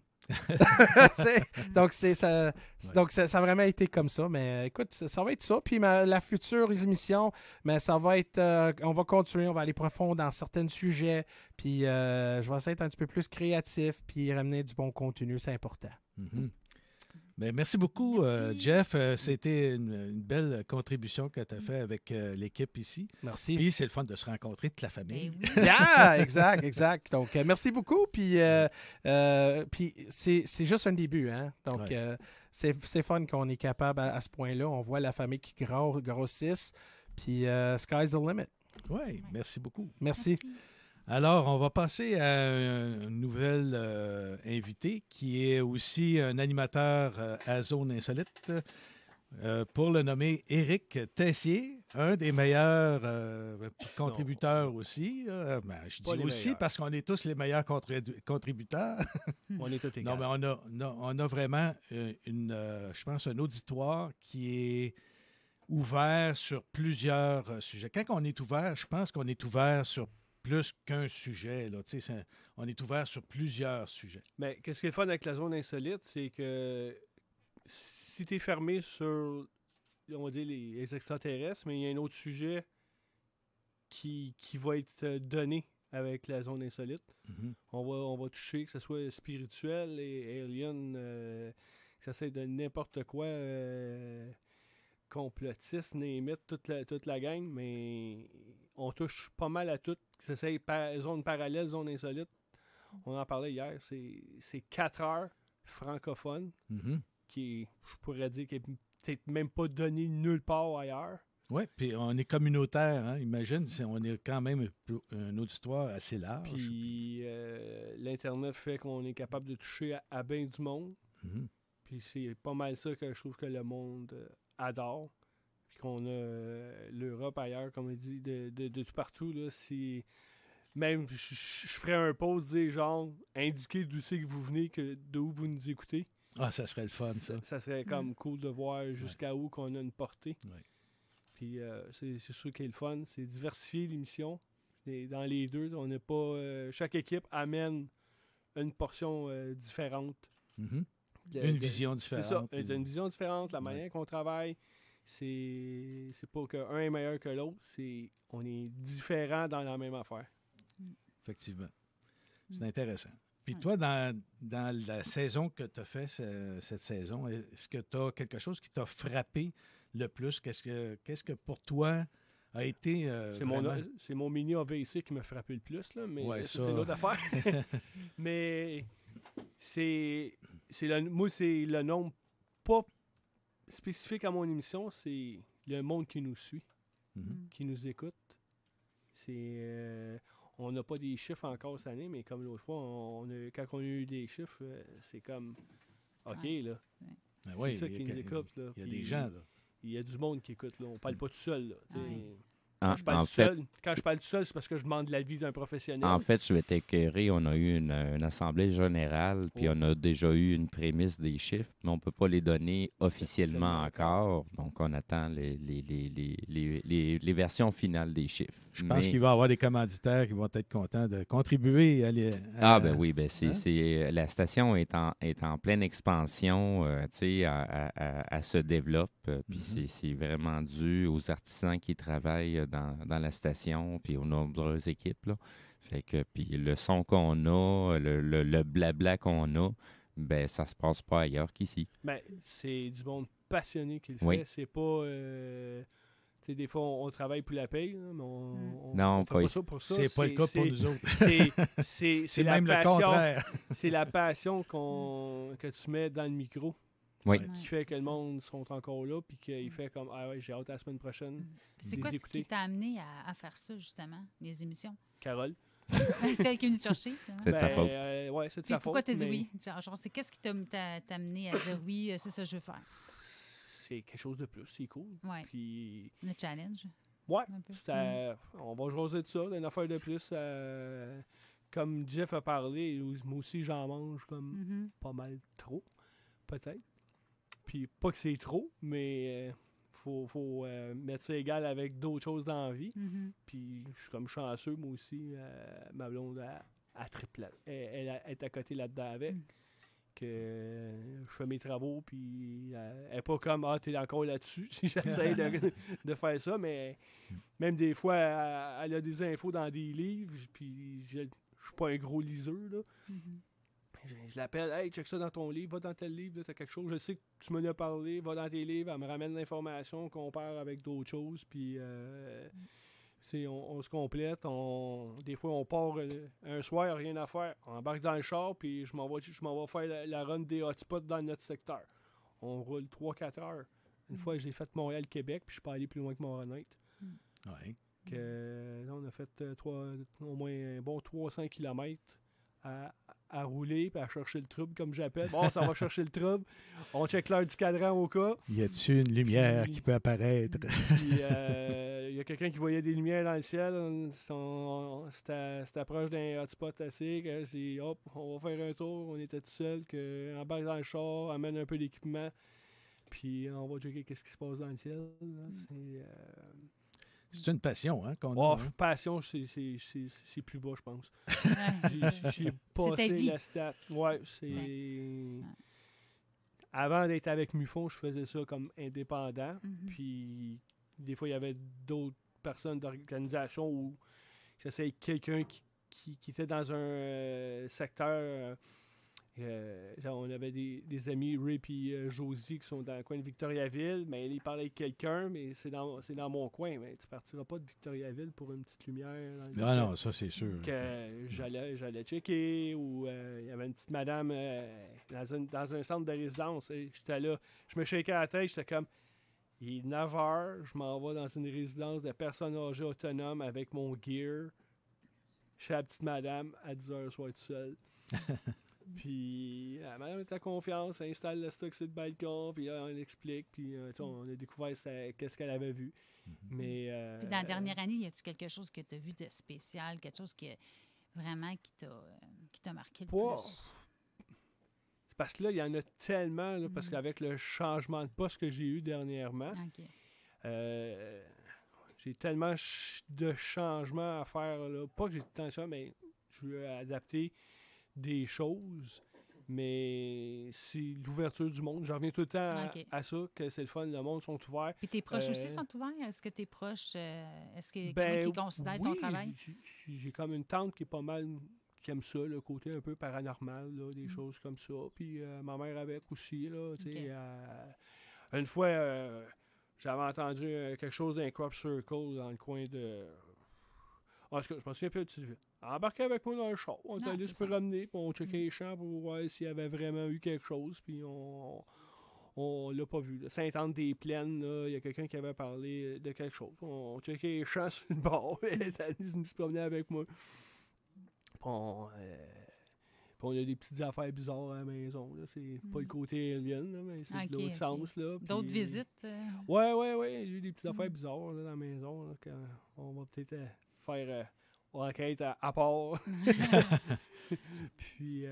Donc, ça a vraiment été comme ça. Mais écoute, ça va être ça. Puis la future émission, mais ça va être... on va continuer, on va aller profond dans certains sujets. Puis je vais essayer d'être un petit peu plus créatif, puis ramener du bon contenu, c'est important. Mm-hmm. Bien, merci beaucoup, Jeff. C'était une belle contribution que tu as fait avec l'équipe ici. Merci. Puis c'est le fun de se rencontrer, toute la famille. Yeah, exact. Donc, merci beaucoup. Puis, c'est juste un début. Hein? Donc, c'est fun qu'on est capable à ce point-là. On voit la famille qui grossisse. Puis, sky's the limit. Oui, merci beaucoup. Merci. Alors, on va passer à un nouvel invité qui est aussi un animateur à Zone Insolite. Pour le nommer Éric Tessier, un des meilleurs contributeurs aussi. Je dis aussi meilleurs. Parce qu'on est tous les meilleurs contributeurs. On est tous égaux. Non, mais on a vraiment je pense, un auditoire qui est ouvert sur plusieurs sujets. Quand on est ouvert, je pense qu'on est ouvert sur plus qu'un sujet. Là. On est ouvert sur plusieurs sujets. Mais qu'est-ce qui est le fun avec la zone insolite, c'est que si tu es fermé sur, on va dire, les extraterrestres, mais il y a un autre sujet qui va être donné avec la zone insolite. Mm-hmm. On va toucher, que ce soit spirituel et alien, que ça soit de n'importe quoi, complotiste, name it, toute la gang, mais on touche pas mal à tout. Que ce soit zone parallèle, zone insolite. On en parlait hier. C'est 4 heures francophones qui, je pourrais dire, qui n'est peut-être même pas donné nulle part ailleurs. Oui, puis on est communautaire, hein? Imagine, on est quand même un auditoire assez large. Puis l'Internet fait qu'on est capable de toucher à bien du monde. Mm-hmm. Puis c'est pas mal ça que je trouve que le monde adore. Puis qu'on a l'Europe ailleurs, comme on dit, de tout partout. Là, c'est... Même, je ferais un post, dire genre, indiquer d'où c'est que vous venez, d'où vous nous écoutez. Ah, ça serait le fun, ça. Ça serait comme cool de voir jusqu'à où qu'on a une portée. Ouais. Puis c'est sûr qu'il est le fun. C'est diversifier l'émission. Et dans les deux, on n'est pas... chaque équipe amène une portion différente. Mm-hmm. Une vision différente. C'est ça, une vision différente. La manière qu'on travaille, c'est pas qu'un est meilleur que l'autre. On est différents dans la même affaire. Effectivement. C'est intéressant. Puis toi, dans la saison que tu as fait, cette saison, est-ce que tu as quelque chose qui t'a frappé le plus? Qu'est-ce que pour toi a été c'est mon mini AVC qui m'a frappé le plus, là, mais ça, c'est l'autre affaire. Mais moi, c'est le nombre, pas spécifique à mon émission, c'est le monde qui nous suit, qui nous écoute. On n'a pas des chiffres encore cette année, mais comme l'autre fois, quand on a eu des chiffres, c'est comme OK, là. Ben c'est ça qui nous écoute. Là. Il y a des gens, là. Il y a du monde qui écoute, là. On parle pas tout seul, là. Quand je parle tout seul, c'est parce que je demande l'avis d'un professionnel. En fait, je vais t'écœurer. On a eu une assemblée générale, puis on a déjà eu une prémisse des chiffres, mais on ne peut pas les donner officiellement encore. Donc, on attend les versions finales des chiffres. Je pense qu'il va y avoir des commanditaires qui vont être contents de contribuer à ben oui, la station est en pleine expansion, elle se développe, puis c'est vraiment dû aux artisans qui travaillent dans la station, puis aux nombreuses équipes, là. Fait que, puis le son qu'on a, le blabla qu'on a, ben ça se passe pas ailleurs qu'ici. Ben, c'est du monde passionné qui le fait. C'est pas... des fois, on travaille pour la paye, là, mais on fait pas ça pour ça. C'est pas le cas pour nous autres. C'est même le contraire. C'est la passion que tu mets dans le micro. Qui fait que le monde sont encore là, puis qu'il fait comme « Ah ouais, j'ai hâte à la semaine prochaine. C'est quoi qui t'a amené à faire ça, justement, les émissions? Carole. C'est elle qui est venue te chercher. C'est de sa faute. Oui, c'est de sa faute. Pourquoi t'as dit oui? Genre, c'est qu'est-ce qui t'a amené à dire oui, c'est ça que je veux faire? C'est quelque chose de plus, c'est cool. Ouais. Puis... Le challenge. Ouais. On va jaser de ça, d'une affaire de plus. Comme Jeff a parlé, moi aussi, j'en mange comme pas mal trop, peut-être. Puis pas que c'est trop, mais faut mettre ça égal avec d'autres choses dans la vie. Puis je suis comme chanceux, moi aussi. Ma blonde a triple. Elle est à côté là-dedans avec. Que je fais mes travaux, puis elle n'est pas comme « Ah, t'es encore là-dessus ». J'essaie de faire ça, mais même des fois, elle a des infos dans des livres, puis je suis pas un gros liseur, là. Je l'appelle, « Hey, check ça dans ton livre, va dans tel livre, t'as quelque chose, je sais que tu m'en as parlé, va dans tes livres, elle me ramène l'information, on compare avec d'autres choses, puis on se complète, des fois on part un soir, rien à faire, on embarque dans le char, puis je m'en vais faire la run des hotspots dans notre secteur. On roule 3-4 heures. Une fois, j'ai fait Montréal-Québec, puis je suis pas allé plus loin que Montréal-Nette. On a fait au moins un bon 300 km à rouler et à chercher le trouble, comme j'appelle. Bon, ça va chercher le trouble. On check l'heure du cadran au cas. Y a-t-il une lumière qui peut apparaître? Puis, y a quelqu'un qui voyait des lumières dans le ciel. C'était proche d'un hotspot assez. Que hop, on va faire un tour. On était tout seul. Embarque dans le char, amène un peu d'équipement. Puis on va checker qu'est-ce qui se passe dans le ciel. C'est une passion, hein, qu'on a. Hein? Passion, c'est plus bas, je pense. J'ai passé la stat. Ouais, c'est... Avant d'être avec MUFON, je faisais ça comme indépendant. Puis, des fois, il y avait d'autres personnes d'organisation où c'était quelqu'un qui était dans un secteur... on avait des amis, Ray et Josie, qui sont dans le coin de Victoriaville, mais ils parlaient avec quelqu'un, mais c'est dans mon coin. Mais tu partiras pas de Victoriaville pour une petite lumière. Non, ça c'est sûr. J'allais checker, ou il y avait une petite madame dans un centre de résidence. J'étais là, je me shakeais la tête, j'étais comme, il est 9 h, je m'en vais dans une résidence de personnes âgées autonomes avec mon gear. Chez la petite madame, à 10 h le soir tout seul. Puis, la madame est à confiance, elle installe le stock sur le balcon, puis là, on explique, puis on a découvert qu'est-ce qu'elle avait vu. Mais, puis dans la dernière année, y a-tu quelque chose que tu as vu de spécial, quelque chose qui t'a marqué le plus? C'est parce que là, il y en a tellement, là, parce qu'avec le changement de poste que j'ai eu dernièrement, j'ai tellement de changements à faire, là. Pas que j'ai tant ça, mais je veux adapter des choses, mais c'est l'ouverture du monde. J'en reviens tout le temps à ça, que c'est le fun, le monde sont ouverts. Puis tes proches aussi sont ouverts? Est-ce que tes proches, comment ils considèrent ton travail? J'ai comme une tante qui est pas mal, qui aime ça, le côté un peu paranormal, là, des choses comme ça. Puis ma mère avec aussi, là, tu sais. Une fois, j'avais entendu quelque chose d'un crop circle dans le coin de... En tout cas, je me souviens plus de Sylvie. Embarqué avec moi dans le char. On est allé se promener, puis on checkait les champs pour voir s'il y avait vraiment eu quelque chose. Puis on On l'a pas vu. Sainte-Anne-des-Plaines, il y a quelqu'un qui avait parlé de quelque chose. On checkait les champs sur le bord. Elle est allée se promener avec moi. Puis on a des petites affaires bizarres à la maison. Là. C'est pas le côté alien, là, mais c'est de l'autre sens. Là. Puis, d'autres visites? Ouais. J'ai eu des petites affaires bizarres là, dans la maison. Là, on va peut-être faire enquête à part. Puis...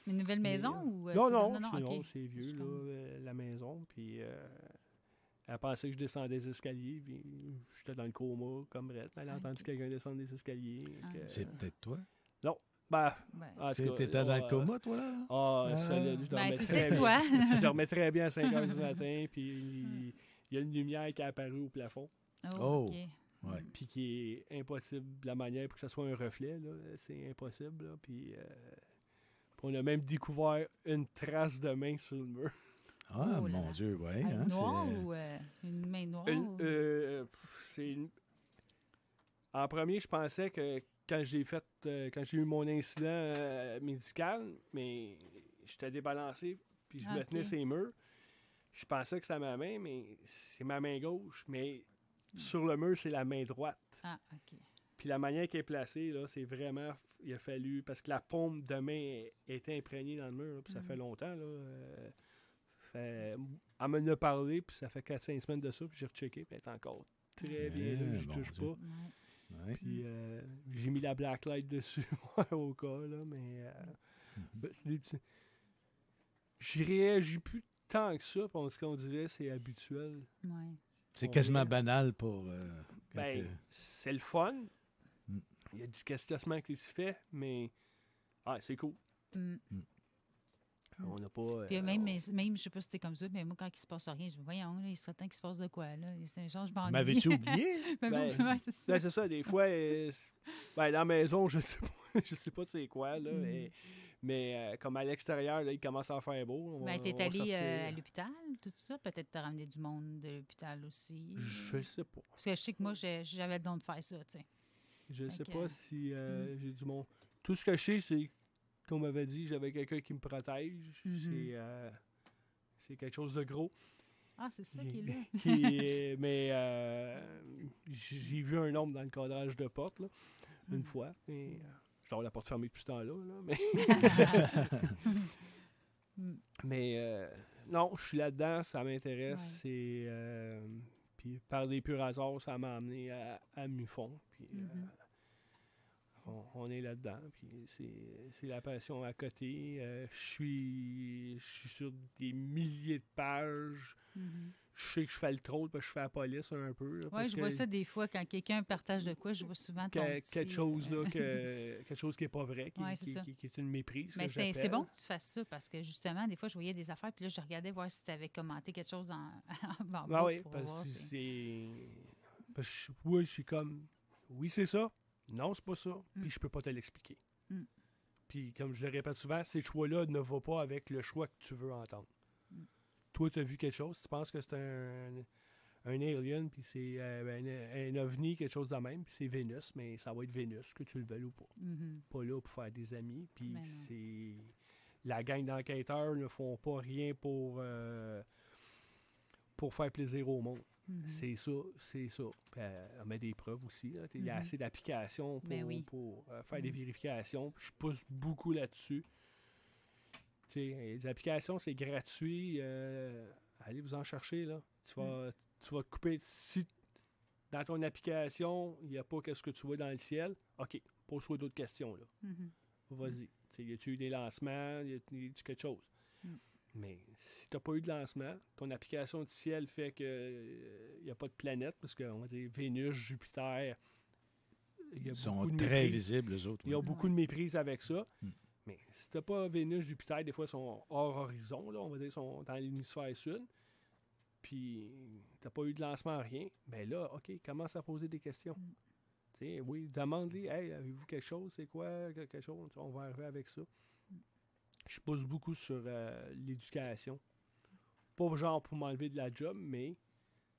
Une nouvelle maison ou non, c'est vieux, là, la maison. Puis elle pensait que je descendais des escaliers, puis j'étais dans le coma, comme Brett. Elle a entendu quelqu'un descendre des escaliers. C'est peut-être toi? Non. T'étais dans le coma, toi, là? Je dormais très bien à 5 h du matin, puis il y a une lumière qui est apparue au plafond. Oh! Ouais. Puis qui est impossible de la manière pour que ça soit un reflet, là. C'est impossible, là. Puis... on a même découvert une trace de main sur le mur. Ah, mon Dieu, oui. Hein, noire ou une main noire? En premier, je pensais que quand j'ai eu mon incident médical, mais j'étais débalancé, puis je me tenais ses murs. Je pensais que c'était ma main, mais c'est ma main gauche. Mais sur le mur, c'est la main droite. Ah, OK. Puis la manière qu'elle est placée, là, c'est vraiment... Il a fallu... Parce que la paume de main était imprégnée dans le mur, là, puis ça fait longtemps. Là, elle m'en a parlé, puis ça fait 4-5 semaines de ça, puis j'ai rechecké, puis elle est encore très bien, là, je touche pas. Ouais. Puis j'ai mis la blacklight dessus au cas, là, mais... c'est des petits... J'y réagis plus tant que ça, parce qu'on dirait c'est habituel. Ouais. C'est quasiment banal pour... c'est le fun. Il y a du questionnement qui se fait, mais c'est cool. On n'a pas... Puis même, je sais pas si c'était comme ça, mais moi, quand il se passe rien, je me dis, voyons, là, il serait temps qu'il se passe de quoi, là? C'est genre, je m'ennuie. M'avais-tu oublié? C'est ça, des fois, dans la maison, je sais pas c'est quoi, là, mais comme à l'extérieur, là, il commence à faire beau. T'es allé à l'hôpital, tout ça? Peut-être t'as ramené du monde de l'hôpital aussi? Je sais pas. Parce que je sais que moi, j'avais le don de faire ça, tu sais. Je sais pas si j'ai du monde. Tout ce que je sais, c'est qu'on m'avait dit, j'avais quelqu'un qui me protège. C'est quelque chose de gros. Ah, c'est ça qui est là. Mais j'ai vu un homme dans le cadrage de porte, là, une fois. Mais je dois la porte fermée depuis ce temps-là. Mais non, je suis là-dedans, ça m'intéresse. Puis par des purs hasards, ça m'a amené à Mufon. Puis on est là-dedans. Puis c'est la passion à côté. Je suis sur des milliers de pages. Je sais que je fais le troll parce que je fais la police un peu. Oui, je vois ça des fois quand quelqu'un partage de quoi, je vois souvent quelque chose là, quelque chose qui n'est pas vrai, qui est une méprise. Mais c'est bon que tu fasses ça parce que justement, des fois, je voyais des affaires puis là, je regardais voir si tu avais commenté quelque chose en oui, parce que je suis comme oui, c'est ça. Non, c'est pas ça. Puis je peux pas te l'expliquer. Puis comme je le répète souvent, ces choix-là ne vont pas avec le choix que tu veux entendre. Toi, tu as vu quelque chose, tu penses que c'est un alien, puis c'est un ovni, quelque chose de même, puis c'est Vénus, mais ça va être Vénus, que tu le veuilles ou pas. Pas là pour faire des amis, puis c'est... La gang d'enquêteurs ne font pas rien pour faire plaisir au monde. C'est ça. Puis on met des preuves aussi. Il y a assez d'applications pour faire des vérifications. Je pousse beaucoup là-dessus. Les applications, c'est gratuit. Allez vous en chercher. Là. Tu vas couper. Si dans ton application, il n'y a pas ce que tu vois dans le ciel, OK, pose-toi d'autres questions. Là. Vas-y. Y a-tu eu des lancements? Y a-tu quelque chose? Mais si tu n'as pas eu de lancement, ton application du ciel fait qu'il n'y a pas de planète, parce qu'on va dire Vénus, Jupiter, ils sont très visibles, les autres. Ils ont beaucoup de méprise avec ça. Mais si tu n'as pas Vénus, Jupiter, des fois, ils sont hors horizon, là, on va dire, ils sont dans l'hémisphère sud, puis tu n'as pas eu de lancement, rien, bien là, OK, commence à poser des questions. Oui, demande-les, hey, avez-vous quelque chose, c'est quoi, quelque chose, on va arriver avec ça. Je pousse beaucoup sur l'éducation. Pas genre pour m'enlever de la job, mais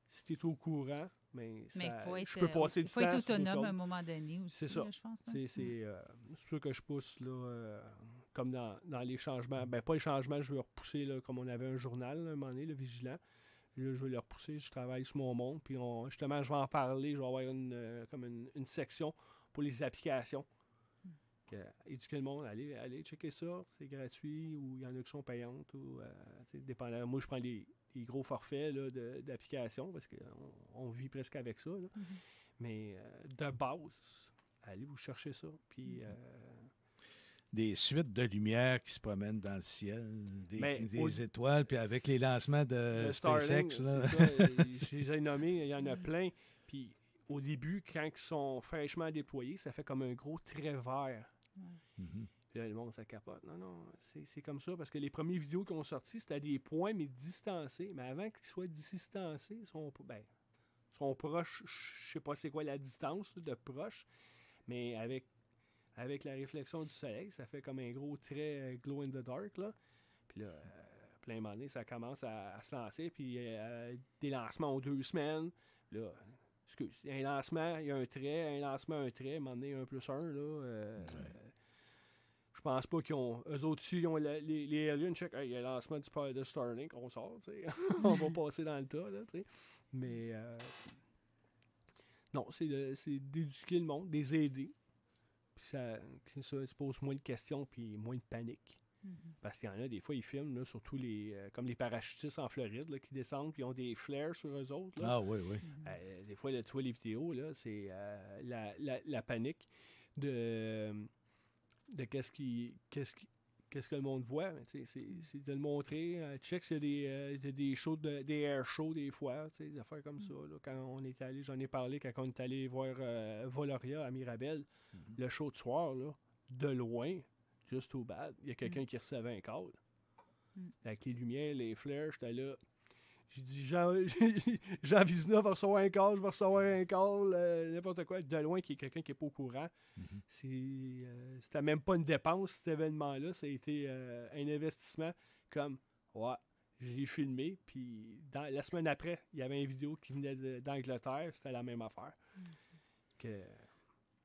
si tu es au courant, je peux passer du temps. Il faut être autonome à un moment donné aussi, c'est ça. Là, je pense. C'est ça que je pousse. Là, comme dans les changements. Ben, pas les changements, je veux repousser, là, comme on avait un journal, là, à un moment donné, le Vigilant. Là, je vais le repousser, je travaille sur mon monde. Puis justement, je vais en parler. Je vais avoir une section pour les applications. Éduquer le monde, allez checker ça, c'est gratuit ou il y en a qui sont payantes. Ou, dépendant. Moi, je prends les gros forfaits là, d'applications parce qu'on vit presque avec ça. Là. Mais de base, allez vous chercher ça. Puis, des suites de lumière qui se promènent dans le ciel, des étoiles, puis avec les lancements de SpaceX. Là. C'est ça, je les ai nommés, il y en a plein. Puis au début, quand ils sont fraîchement déployés, ça fait comme un gros trait vert. Puis là, le monde, ça capote. Non, c'est comme ça, parce que les premières vidéos qui ont sorti, c'était à des points, mais distancés. Mais avant qu'ils soient distancés, ils sont proches. Je sais pas c'est quoi la distance de proche, mais avec la réflexion du soleil, ça fait comme un gros trait glow in the dark. Là. Puis là, plein moment donné, ça commence à se lancer. Puis des lancements en 2 semaines. Là, un lancement, il y a un trait. Un lancement, un trait. À un moment donné, 1+1. Là, je pense pas qu'ils ont... Eux autres, ils ont les aliens, check, il y a le lancement de Starlink, on sort, tu sais. On va passer dans le tas, là, tu sais. Mais non, c'est d'éduquer le monde, des aider. Puis ça se pose moins de questions puis moins de panique. Parce qu'il y en a, des fois, ils filment, là, surtout comme les parachutistes en Floride là, qui descendent puis ils ont des flares sur eux autres. Là. Ah oui. Des fois, là, tu vois les vidéos, là, c'est la panique de qu'est-ce que le monde voit. C'est de le montrer. Check s'il y a des shows, des air shows des fois, des affaires comme ça. Là, quand on est allé, j'en ai parlé quand on est allé voir Voloria à Mirabel, le show de soir, là, de loin, just too bad, il y a quelqu'un qui recevait un call. Avec les lumières, les flares, j'étais là. J'ai dit, Jean Vizina va recevoir un call, je vais recevoir un call, n'importe quoi. De loin, qu'il y ait quelqu'un qui n'est pas au courant. C'était même pas une dépense, cet événement-là. Ça a été un investissement comme, je l'ai filmé. Puis la semaine après, il y avait une vidéo qui venait d'Angleterre. C'était la même affaire.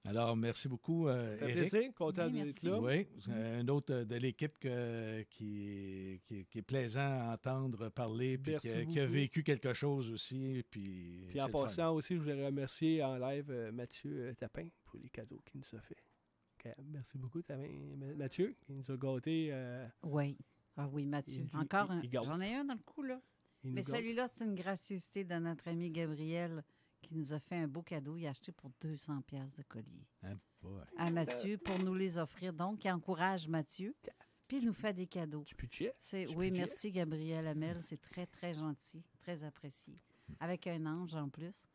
Alors, merci beaucoup, Éric. Plaisir, content d'être là. Oui, un autre de l'équipe qui est plaisant à entendre parler, puis qui a vécu quelque chose aussi. Puis en passant aussi, je voulais remercier en live Mathieu Tapin pour les cadeaux qu'il nous a fait. Merci beaucoup, Mathieu, qui nous a gâtés. Oui. Ah oui, Mathieu. Encore j'en ai un dans le coup, là. Mais celui-là, c'est une gracieuseté de notre ami Gabriel, qui nous a fait un beau cadeau. Il a acheté pour 200$ de collier à Mathieu pour nous les offrir. Donc, il encourage Mathieu, puis il nous fait des cadeaux. Du budget. Oui, merci Gabriel Hamel. C'est très, très gentil, très apprécié. Avec un ange en plus.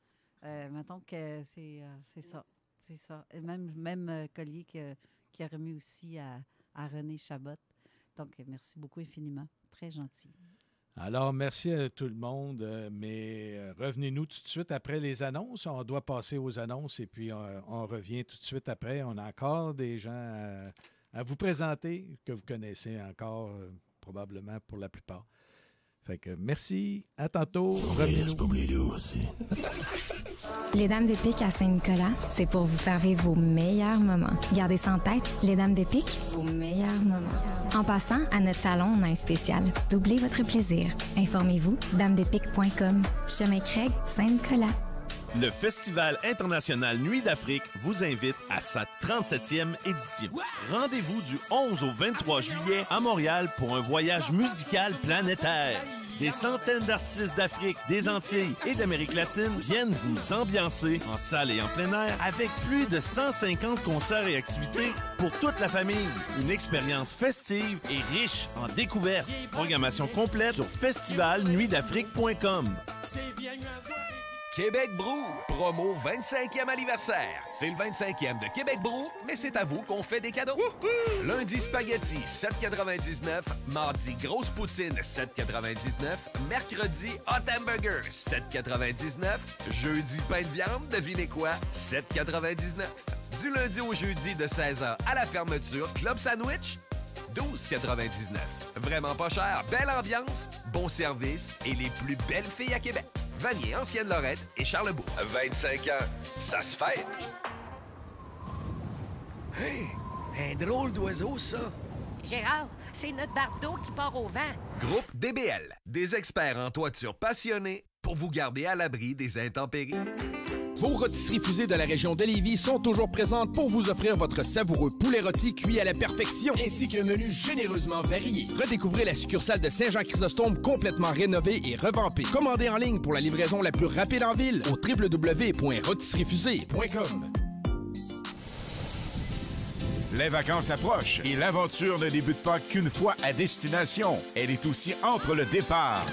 Mettons que c'est ça. C'est ça. Et même collier qui a remis aussi à René Chabot. Donc, merci beaucoup infiniment. Très gentil. Alors, merci à tout le monde, mais revenez-nous tout de suite après les annonces. On doit passer aux annonces et puis on revient tout de suite après. On a encore des gens à vous présenter que vous connaissez encore, probablement pour la plupart. Fait que merci, à tantôt. Revenez-nous aussi. Les Dames de Pique à Saint-Nicolas, c'est pour vous faire vivre vos meilleurs moments. Gardez ça en tête, les Dames de Pique, vos meilleurs moments. En passant, à notre salon, on a un spécial. Doublez votre plaisir. Informez-vous, damedepique.com. Chemin Craig, Saint-Nicolas. Le Festival international Nuit d'Afrique vous invite à sa 37e édition. Rendez-vous du 11 au 23 juillet à Montréal pour un voyage musical planétaire. Des centaines d'artistes d'Afrique, des Antilles et d'Amérique latine viennent vous ambiancer en salle et en plein air avec plus de 150 concerts et activités pour toute la famille. Une expérience festive et riche en découvertes. Programmation complète sur festivalnuitdafrique.com. Québec Brou, promo 25e anniversaire. C'est le 25e de Québec Brou, mais c'est à vous qu'on fait des cadeaux. Wouhou! Lundi, spaghetti, 7,99. Mardi, grosse poutine, 7,99. Mercredi, hot hamburger, 7,99. Jeudi, pain de viande, devinez quoi? 7,99. Du lundi au jeudi, de 16h à la fermeture, club sandwich, 12,99. Vraiment pas cher, belle ambiance, bon service et les plus belles filles à Québec. Vanier, Ancienne-Lorette et Charlebourg. 25 ans, ça se fête. Hey, un drôle d'oiseau, ça. Gérard, c'est notre barre d'eau qui part au vent. Groupe DBL, des experts en toiture passionnés pour vous garder à l'abri des intempéries. Vos rôtisseries fusées de la région de Lévis sont toujours présentes pour vous offrir votre savoureux poulet rôti cuit à la perfection, ainsi qu'un menu généreusement varié. Redécouvrez la succursale de Saint-Jean-Chrysostome complètement rénovée et revampée. Commandez en ligne pour la livraison la plus rapide en ville au www.rôtisseriefusée.com. Les vacances approchent et l'aventure ne débute pas qu'une fois à destination. Elle est aussi entre le départ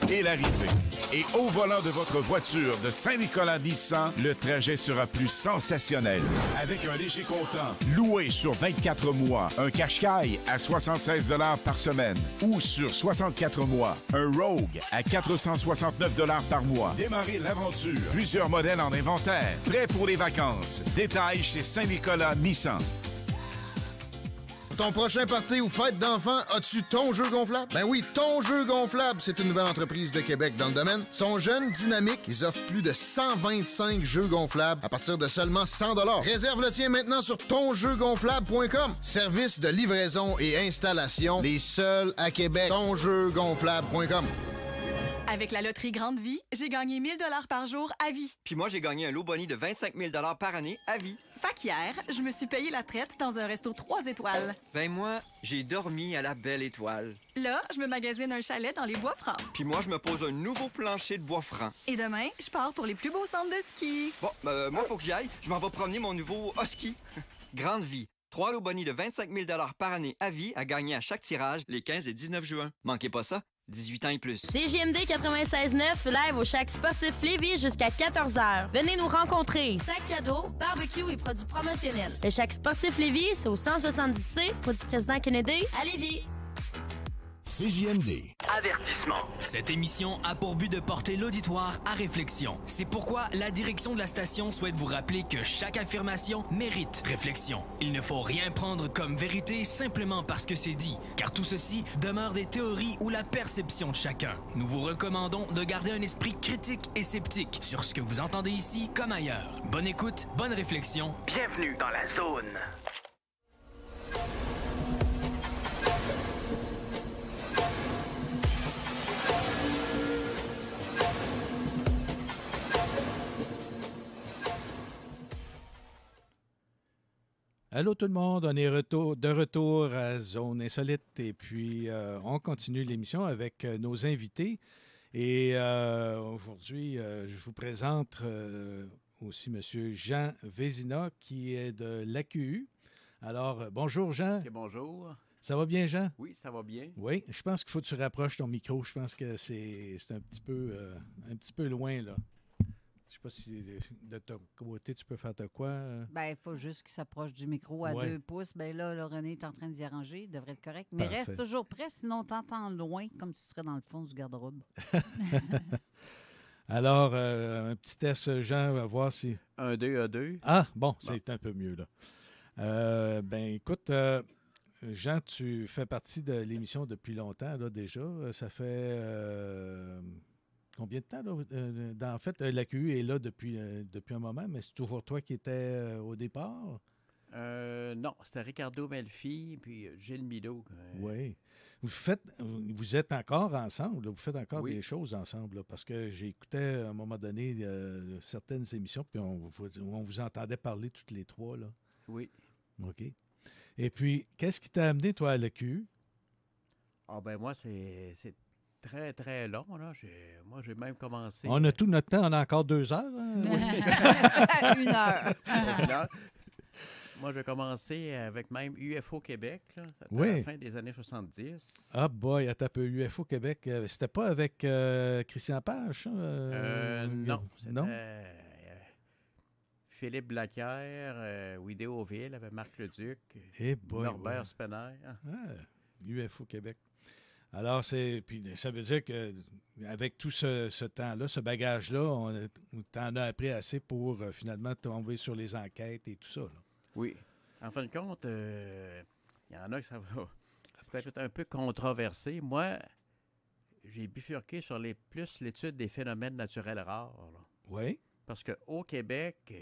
et l'arrivée. Et au volant de votre voiture de Saint-Nicolas-Nissan, le trajet sera plus sensationnel. Avec un léger comptant, loué sur 24 mois, un Qashqai à 76 $ par semaine ou sur 64 mois, un Rogue à 469 $ par mois. Démarrez l'aventure. Plusieurs modèles en inventaire. Prêts pour les vacances. Détails chez Saint-Nicolas-Nissan. Ton prochain party ou fête d'enfants, as-tu ton jeu gonflable? Ben oui, ton jeu gonflable, c'est une nouvelle entreprise de Québec dans le domaine. Ils sont jeunes, dynamiques, ils offrent plus de 125 jeux gonflables à partir de seulement 100 $. Réserve le tien maintenant sur tonjeugonflable.com. Service de livraison et installation, les seuls à Québec. Tonjeugonflable.com. Avec la loterie Grande Vie, j'ai gagné 1 000 $ par jour à vie. Puis moi, j'ai gagné un lot boni de 25 000 $ par année à vie. Fait qu'hier, je me suis payé la traite dans un resto 3 étoiles. Ben moi, j'ai dormi à la Belle Étoile. Là, je me magasine un chalet dans les Bois-Francs. Puis moi, je me pose un nouveau plancher de bois franc. Et demain, je pars pour les plus beaux centres de ski. Bon, moi, faut que j'y aille. Je m'en vais promener mon nouveau husky. Grande Vie. 3 lots boni de 25 000 $ par année à vie à gagner à chaque tirage les 15 et 19 juin. Manquez pas ça. 18 ans et plus. CJMD 96.9 live au Chac Sportif Lévis jusqu'à 14h. Venez nous rencontrer. Sac cadeau, barbecue et produits promotionnels. Le Chac Sportif Lévis, c'est au 170C, rue du Président Kennedy, à Lévis. CJMD. Avertissement. Cette émission a pour but de porter l'auditoire à réflexion. C'est pourquoi la direction de la station souhaite vous rappeler que chaque affirmation mérite réflexion. Il ne faut rien prendre comme vérité simplement parce que c'est dit, car tout ceci demeure des théories ou la perception de chacun. Nous vous recommandons de garder un esprit critique et sceptique sur ce que vous entendez ici comme ailleurs. Bonne écoute, bonne réflexion. Bienvenue dans la zone. Allô tout le monde, on est de retour à Zone Insolite et puis on continue l'émission avec nos invités. Et aujourd'hui, je vous présente aussi M. Jean Vézina qui est de l'AQU. Alors, bonjour Jean. Okay, bonjour. Ça va bien Jean? Oui, ça va bien. Oui, je pense qu'il faut que tu rapproches ton micro. Je pense que c'est un petit peu loin là. Je ne sais pas si de ton côté, tu peux faire de quoi. Ben, il faut juste qu'il s'approche du micro à 2 pouces. Ben là, René est en train d'y arranger. Il devrait être correct. Mais Parfait. Reste toujours prêt, sinon t'entends loin, comme tu serais dans le fond du garde-robe. Alors, un petit test, Jean, on va voir si... 1, 2, 1, 2. Ah, bon, c'est un peu mieux, là. Ben, écoute, Jean, tu fais partie de l'émission depuis longtemps, là, déjà. Ça fait... combien de temps, là? En fait, l'AQU est là depuis un moment, mais c'est toujours toi qui étais au départ? Non, c'était Ricardo Melfi puis Gilles Milo. Oui. Vous êtes encore ensemble, là, vous faites encore des choses ensemble, là, parce que j'ai écouté à un moment donné certaines émissions, puis on vous entendait parler toutes les trois, là. Oui. OK. Et puis, qu'est-ce qui t'a amené, toi, à l'AQU? Ah ben moi, c'est très, très long, là. Moi, j'ai même commencé... On a tout notre temps, on a encore 2 heures. Hein? Oui. 1 heure. 1 heure. Moi, j'ai commencé avec même UFO Québec, là. C'était à la fin des années 70. Ah boy, attends un peu, UFO Québec. C'était pas avec Christian Page, ça? Non, c'était Philippe Blaquière, Vidéoville, avec Marc Leduc, Norbert Spener. UFO Québec. Alors, puis ça veut dire qu'avec tout ce temps-là, ce bagage-là, t'en as appris assez pour finalement tomber sur les enquêtes et tout ça, là. Oui. En fin de compte, il y en a que ça va... C'était peut-être un peu controversé. Moi, j'ai bifurqué sur l'étude des phénomènes naturels rares. Là. Oui. Parce qu'au Québec,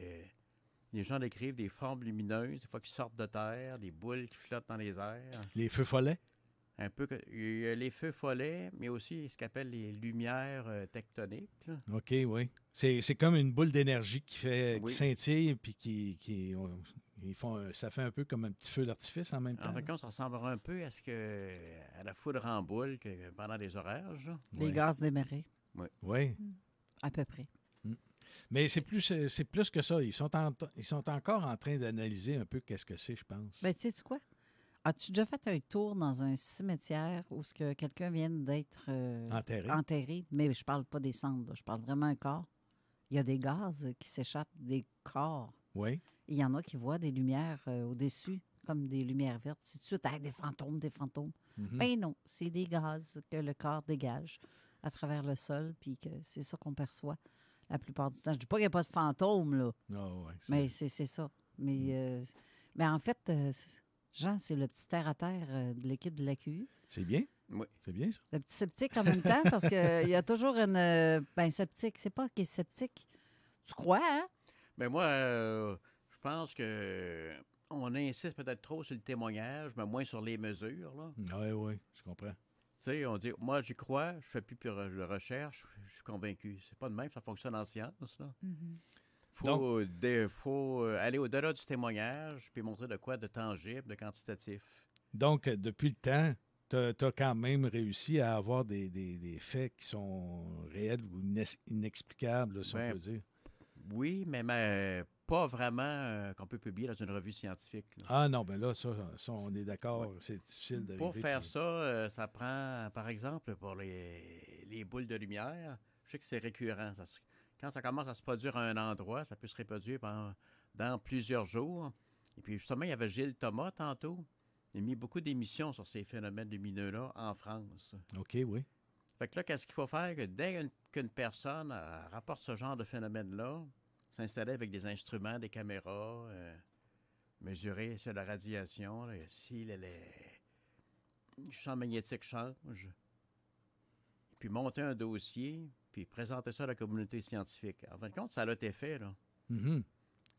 il Les gens décrivent des formes lumineuses, des fois qui sortent de terre, des boules qui flottent dans les airs. Les feux follets? Un peu, il y a les feux follets, mais aussi ce qu'on appelle les lumières tectoniques. Là. OK, oui. C'est comme une boule d'énergie qui scintille, puis ils font ça fait un peu comme un petit feu d'artifice en même temps. En fait, ça ressemblera un peu à la foudre en boule que pendant des orages. Là. Les gaz des marées. Oui. Oui. À peu près. Mais c'est plus que ça. Ils sont encore en train d'analyser un peu qu'est-ce que c'est, je pense. Ben, tu sais quoi? As-tu déjà fait un tour dans un cimetière où quelqu'un vient d'être enterré? Mais je parle pas des cendres, je parle vraiment un corps. Il y a des gaz qui s'échappent des corps. Oui. Il y en a qui voient des lumières au-dessus, comme des lumières vertes. C'est tout de suite des fantômes. Mm-hmm. Ben non, c'est des gaz que le corps dégage à travers le sol, puis que c'est ça qu'on perçoit la plupart du temps. Je dis pas qu'il n'y a pas de fantômes, là. Oh, ouais, mais c'est ça. Mais en fait... Jean, c'est le petit terre-à-terre de l'équipe de l'AQU. C'est bien. Oui. C'est bien, ça. Le petit sceptique en même temps, parce qu'il y a toujours une... sceptique, c'est pas qu'il est sceptique. Tu crois, hein? Mais moi, je pense que on insiste peut-être trop sur le témoignage, mais moins sur les mesures. Oui, je comprends. Tu sais, on dit, moi, j'y crois, je fais plus de recherche, je suis convaincu. C'est pas de même, ça fonctionne en science, là. Mm-hmm. Faut aller au-delà du témoignage puis montrer de quoi de tangible, de quantitatif. Donc, depuis le temps, tu as quand même réussi à avoir des faits qui sont réels ou inexplicables, si on peut dire. Oui, mais pas vraiment qu'on peut publier dans une revue scientifique. Là. Ah non, ben là, ça on est d'accord, c'est difficile d'arriver. Pour faire ça, ça prend, par exemple, pour les boules de lumière, je sais que c'est récurrent. Quand ça commence à se produire à un endroit, ça peut se reproduire dans plusieurs jours. Et puis justement, il y avait Gilles Thomas tantôt. Il a mis beaucoup d'émissions sur ces phénomènes lumineux-là en France. OK, oui. Fait que là, qu'est-ce qu'il faut faire? Que dès qu'une personne rapporte ce genre de phénomène-là, s'installer avec des instruments, des caméras, mesurer si la radiation, si le champ magnétique change, puis monter un dossier, puis présenter ça à la communauté scientifique. En fin de compte, ça a été fait, là. Mm-hmm.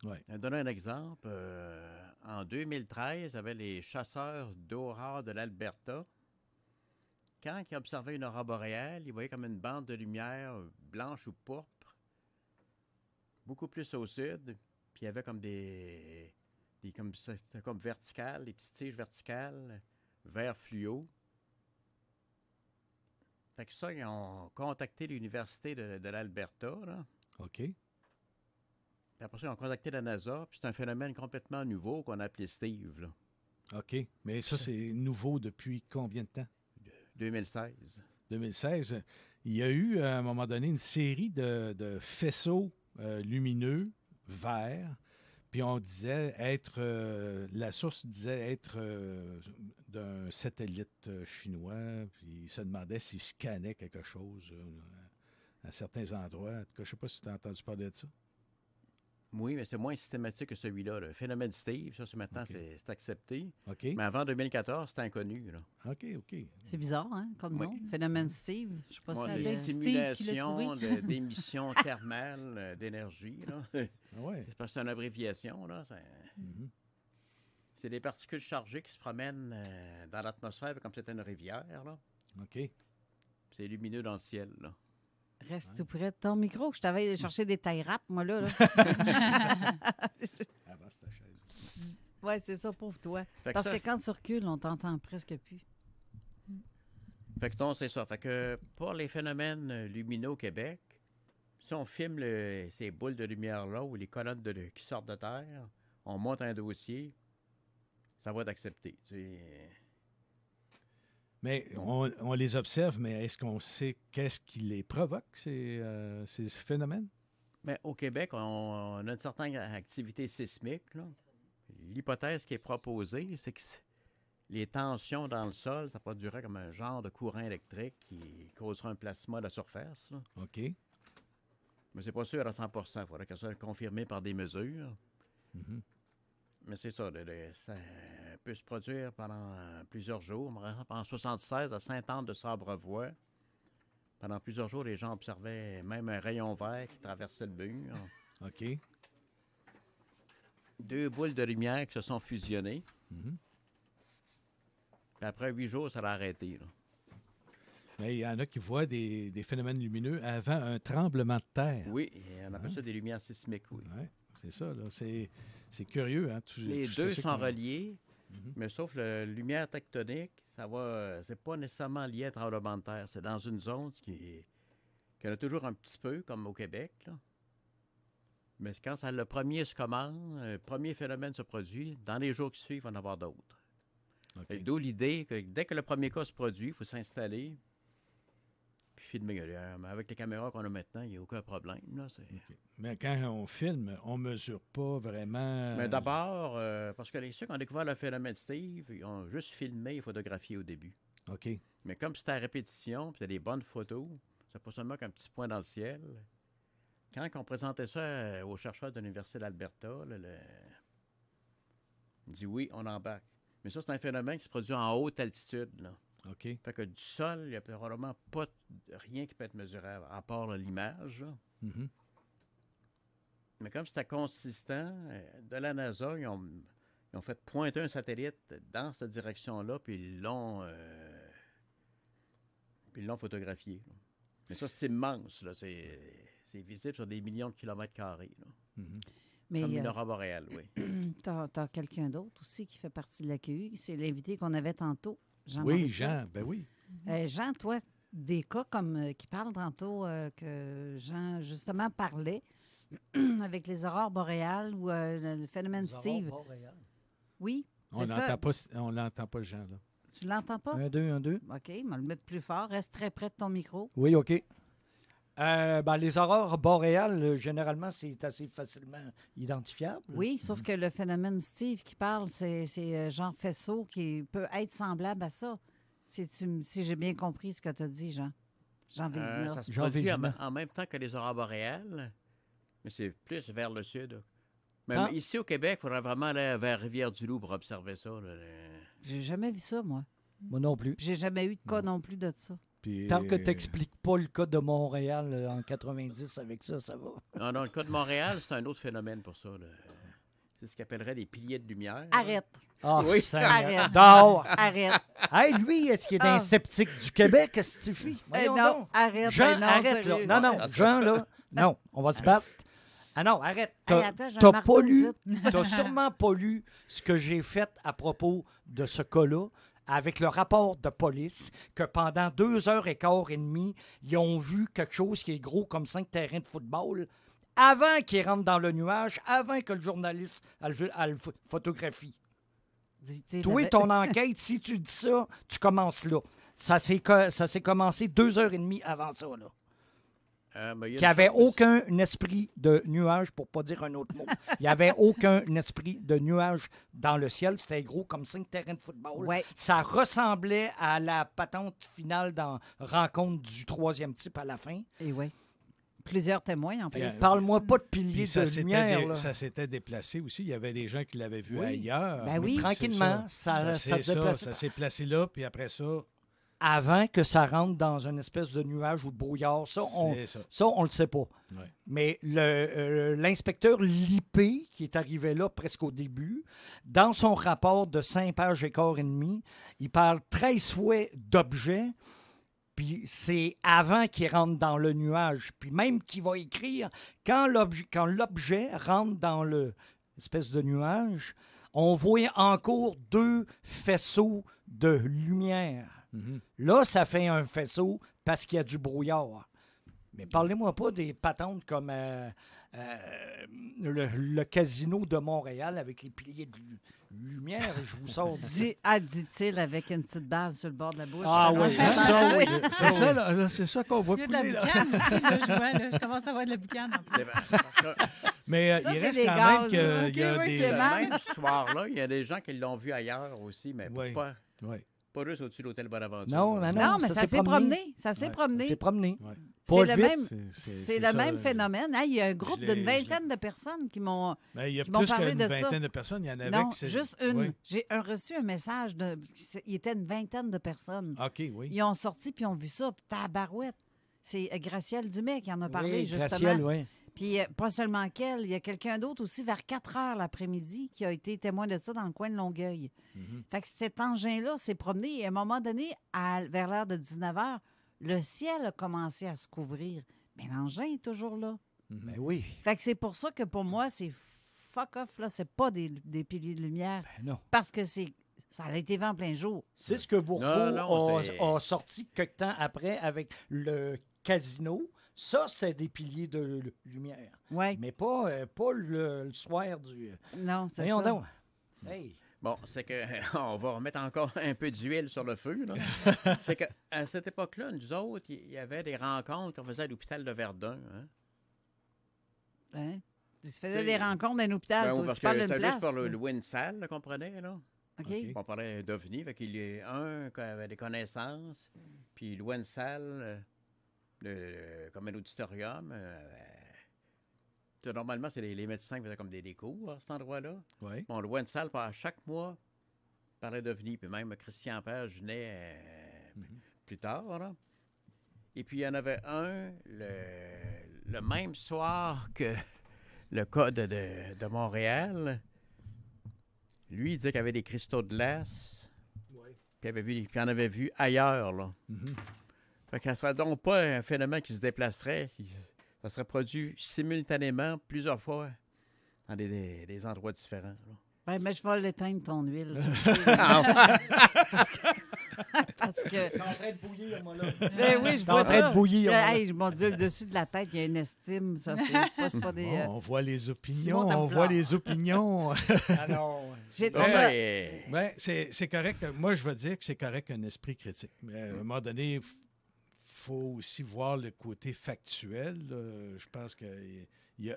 Ouais. Je vais donner un exemple. En 2013, il y avait les chasseurs d'aurore de l'Alberta. Quand ils observaient une aurore boréale, ils voyaient comme une bande de lumière blanche ou pourpre, beaucoup plus au sud, puis il y avait comme comme verticales, des petites tiges verticales, vert fluo. Fait que ça, ils ont contacté l'Université de l'Alberta, là. OK. Puis après ça, ils ont contacté la NASA, puis c'est un phénomène complètement nouveau qu'on a appelé Steve, là. OK. Mais ça, c'est nouveau depuis combien de temps? 2016. 2016. Il y a eu, à un moment donné, une série de faisceaux lumineux, verts, puis on disait être... la source disait être d'un satellite chinois, puis il se demandait s'il scannait quelque chose à certains endroits. En tout cas, je ne sais pas si tu as entendu parler de ça. Oui, mais c'est moins systématique que celui-là. Le phénomène Steve, ça, maintenant, okay. c'est accepté. Okay. Mais avant 2014, c'était inconnu, là. OK. C'est bizarre, hein, comme nom. Phénomène Steve. Je sais pas si c'est une stimulation d'émissions thermales d'énergie, là. C'est parce que c'est une abréviation, là. C'est des particules chargées qui se promènent dans l'atmosphère comme si c'était une rivière, là. OK. C'est lumineux dans le ciel, là. Reste tout près de ton micro. Je t'avais cherché des tailles rap, moi, là. Avant, c'était chaise. Oui, c'est ça, pauvre toi. Parce que quand tu recules, on t'entend presque plus. Fait que non, c'est ça. Fait que pour les phénomènes lumineux au Québec, si on filme ces boules de lumière-là ou les colonnes qui sortent de terre, on monte un dossier, ça va être accepté. Mais on les observe, mais est-ce qu'on sait qu'est-ce qui les provoque, ces phénomènes? Mais au Québec, on a une certaine activité sismique, là. L'hypothèse qui est proposée, c'est que les tensions dans le sol, ça produirait comme un genre de courant électrique qui causera un plasma de la surface, là. OK. Mais c'est pas sûr à 100%. Il faudrait que ça soit confirmé par des mesures. Mm-hmm. Mais c'est ça, ça peut se produire pendant plusieurs jours. En 1976, à Sainte-Anne-de-Sabrevoix, pendant plusieurs jours, les gens observaient même un rayon vert qui traversait le mur. OK. 2 boules de lumière qui se sont fusionnées. Mhm. Puis après 8 jours, ça a arrêté. Là. Mais il y en a qui voient des phénomènes lumineux avant un tremblement de terre. Oui, on appelle ça des lumières sismiques, oui. Oui, c'est ça. Là. C'est curieux. Hein, Les deux sont reliés, mais sauf la lumière tectonique, c'est pas nécessairement lié à tremblement de terre. C'est dans une zone qui en a toujours un petit peu, comme au Québec. Là. Mais quand le premier se commence, le premier phénomène se produit, dans les jours qui suivent, il va en avoir d'autres. Okay. D'où l'idée que dès que le premier cas se produit, il faut s'installer puis filmer. Avec les caméras qu'on a maintenant, il n'y a aucun problème. Là, okay. Mais quand on filme, on ne mesure pas vraiment... Mais d'abord, parce que ceux qui ont découvert le phénomène Steve, ils ont juste filmé et photographié au début. OK. Mais comme c'était à répétition, puis tu as des bonnes photos, c'est pas seulement qu'un petit point dans le ciel. Quand on présentait ça aux chercheurs de l'Université d'Alberta, ils disent oui, on embarque. Mais ça, c'est un phénomène qui se produit en haute altitude. Là. OK. Fait que du sol, il n'y a probablement pas rien qui peut être mesurable, à part l'image. Mm-hmm. Mais comme c'était consistant, de la NASA, ils ont fait pointer un satellite dans cette direction-là, puis ils l'ont photographié. Là. Mais ça, c'est immense. Là. C'est visible sur des millions de kilomètres carrés. Là. Mm-hmm. Mais, comme une aurore boréale, oui. Tu as quelqu'un d'autre aussi qui fait partie de l'AQU. C'est l'invité qu'on avait tantôt, Jean. Oui, Jean, ben oui. Jean, toi, des cas comme qui parlent tantôt que Jean, justement, parlait avec les aurores boréales ou le phénomène les Steve. Oui. On n'entend pas Jean, là. Tu l'entends pas? 1, 2, 1, 2. OK, on va le mettre plus fort. Reste très près de ton micro. Oui, OK. Les aurores boréales, généralement, c'est assez facilement identifiable. Oui, sauf que le phénomène Steve qui parle, c'est genre faisceau qui peut être semblable à ça. Si j'ai bien compris ce que tu as dit, Jean. Jean Vézina. Ça se produit en même temps que les aurores boréales, mais c'est plus vers le sud. Même ici au Québec, il faudrait vraiment aller vers Rivière-du-Loup pour observer ça. J'ai jamais vu ça, moi. Moi non plus. J'ai jamais eu de cas non plus de ça. Puis, tant que tu n'expliques pas le cas de Montréal en 90 avec ça, ça va. Non, le cas de Montréal, c'est un autre phénomène pour ça. Là. C'est ce qu'on appellerait des piliers de lumière. Arrête. Ah, oui. Arrête. Dehors. Arrête. Hey, lui, est-ce qu'il est un sceptique du Québec, qu'est-ce que tu fais? Non, arrête. Jean, non, arrête, sérieux. là. Non, Jean, là. Non, on va se battre. Ah non, arrête. Attends, T'as pas lu, t'as sûrement pas lu ce que j'ai fait à propos de ce cas-là, avec le rapport de police, que pendant 2h15, ils ont vu quelque chose qui est gros comme 5 terrains de football, avant qu'ils rentrent dans le nuage, avant que le journaliste le photographie. Toi, ton enquête, si tu dis ça, tu commences là. Ça s'est commencé 2h30 avant ça, là. Il n'y avait aucun esprit de nuage, pour ne pas dire un autre mot. Il n'y avait aucun esprit de nuage dans le ciel. C'était gros comme 5 terrains de football. Ouais. Ça ressemblait à la patente finale dans Rencontre du troisième type à la fin. Et oui. Plusieurs témoins, en plus. Parle-moi pas de piliers de lumière. Ça s'était déplacé aussi. Il y avait des gens qui l'avaient vu ailleurs. Ben oui. Tranquillement, ça s'est placé là, puis après ça... Avant que ça rentre dans une espèce de nuage ou de brouillard. Ça, on le sait pas. Ouais. Mais l'inspecteur Lippé, qui est arrivé là presque au début, dans son rapport de 5 pages et quart et demi, il parle 13 fois d'objets, puis c'est avant qu'il rentre dans le nuage. Puis même qu'il va écrire, quand l'objet rentre dans l'espèce de nuage, on voit encore 2 faisceaux de lumière. Mm-hmm. Là, ça fait un faisceau parce qu'il y a du brouillard. Mais parlez-moi pas des patentes comme le casino de Montréal avec les piliers de lumière. Je vous sors dit-il avec une petite bave sur le bord de la bouche. Ah oui, ça, oui. C'est ça, là, c'est ça qu'on voit couler. Il y a de la boucane aussi, là, je vois. Là, je commence à voir de la boucane. Mais ça, il reste quand gaz, même qu'il y a des... Même ce soir-là, il y a des gens qui l'ont vu ailleurs aussi, mais pas... Oui. Pas juste au-dessus de l'hôtel Bonaventure. Non, mais ça s'est promené. Ça s'est promené. C'est promené. C'est le même phénomène. Il y a un groupe d'une vingtaine de personnes qui m'ont il y a plus qu'une vingtaine de personnes. Il y en avait non, juste une. Oui. J'ai reçu un message. Il était une vingtaine de personnes. OK, oui. Ils ont sorti puis ont vu ça. Tabarouette. C'est Gracielle Dumais qui en a parlé, justement. Gracielle, oui. Puis pas seulement qu'elle, il y a quelqu'un d'autre aussi vers 4 heures l'après-midi qui a été témoin de ça dans le coin de Longueuil. Fait que cet engin-là s'est promené et à un moment donné, vers l'heure de 19 heures, le ciel a commencé à se couvrir. Mais l'engin est toujours là. Ben oui. Fait que c'est pour ça que pour moi, c'est fuck off, là. C'est pas des piliers de lumière. Ben non. Parce que ça a été vu en plein jour. C'est ce que Bourbeau a sorti quelque temps après avec le casino. Ça, c'était des piliers de lumière. Oui. Mais pas le soir du... Non, c'est Voyons ça. donc. Hey. Bon, c'est que on va remettre encore un peu d'huile sur le feu. C'est qu'à cette époque-là, nous autres, il y avait des rencontres qu'on faisait à l'hôpital de Verdun. Hein? Tu faisais des rencontres dans un hôpital. Ben, parce tu parles que d'une c'était juste place. pour louer une salle, qu'on prenait, là. OK. On parlait d'OVNI, fait qu'il y a un qui avait des connaissances, puis il louait une salle comme un auditorium. Normalement, c'est les médecins qui faisaient comme des cours à cet endroit-là. Oui. On louait une salle chaque mois, on parlait d'OVNI, puis même Christian Page venait plus tard, là. Et puis, il y en avait un, le même soir que le cas de Montréal. Lui, il disait qu'il y avait des cristaux de glace. Oui. Puis il en avait vu ailleurs, là. Fait que ça serait donc pas un phénomène qui se déplacerait. Ça serait produit simultanément plusieurs fois dans des endroits différents. Ben, mais je vais l'éteindre, ton huile. Parce que... T'es en train de bouillir, moi, là. Ben oui, je vois ça. T'es en train de bouillir, moi, là. Hey, mon Dieu, le dessus de la tête, il y a une estime. Ça, c'est pas des... On voit les opinions, Ah non. C'est correct. Moi, je veux dire que c'est correct un esprit critique. Mais à un moment donné, il faut aussi voir le côté factuel. Je pense que...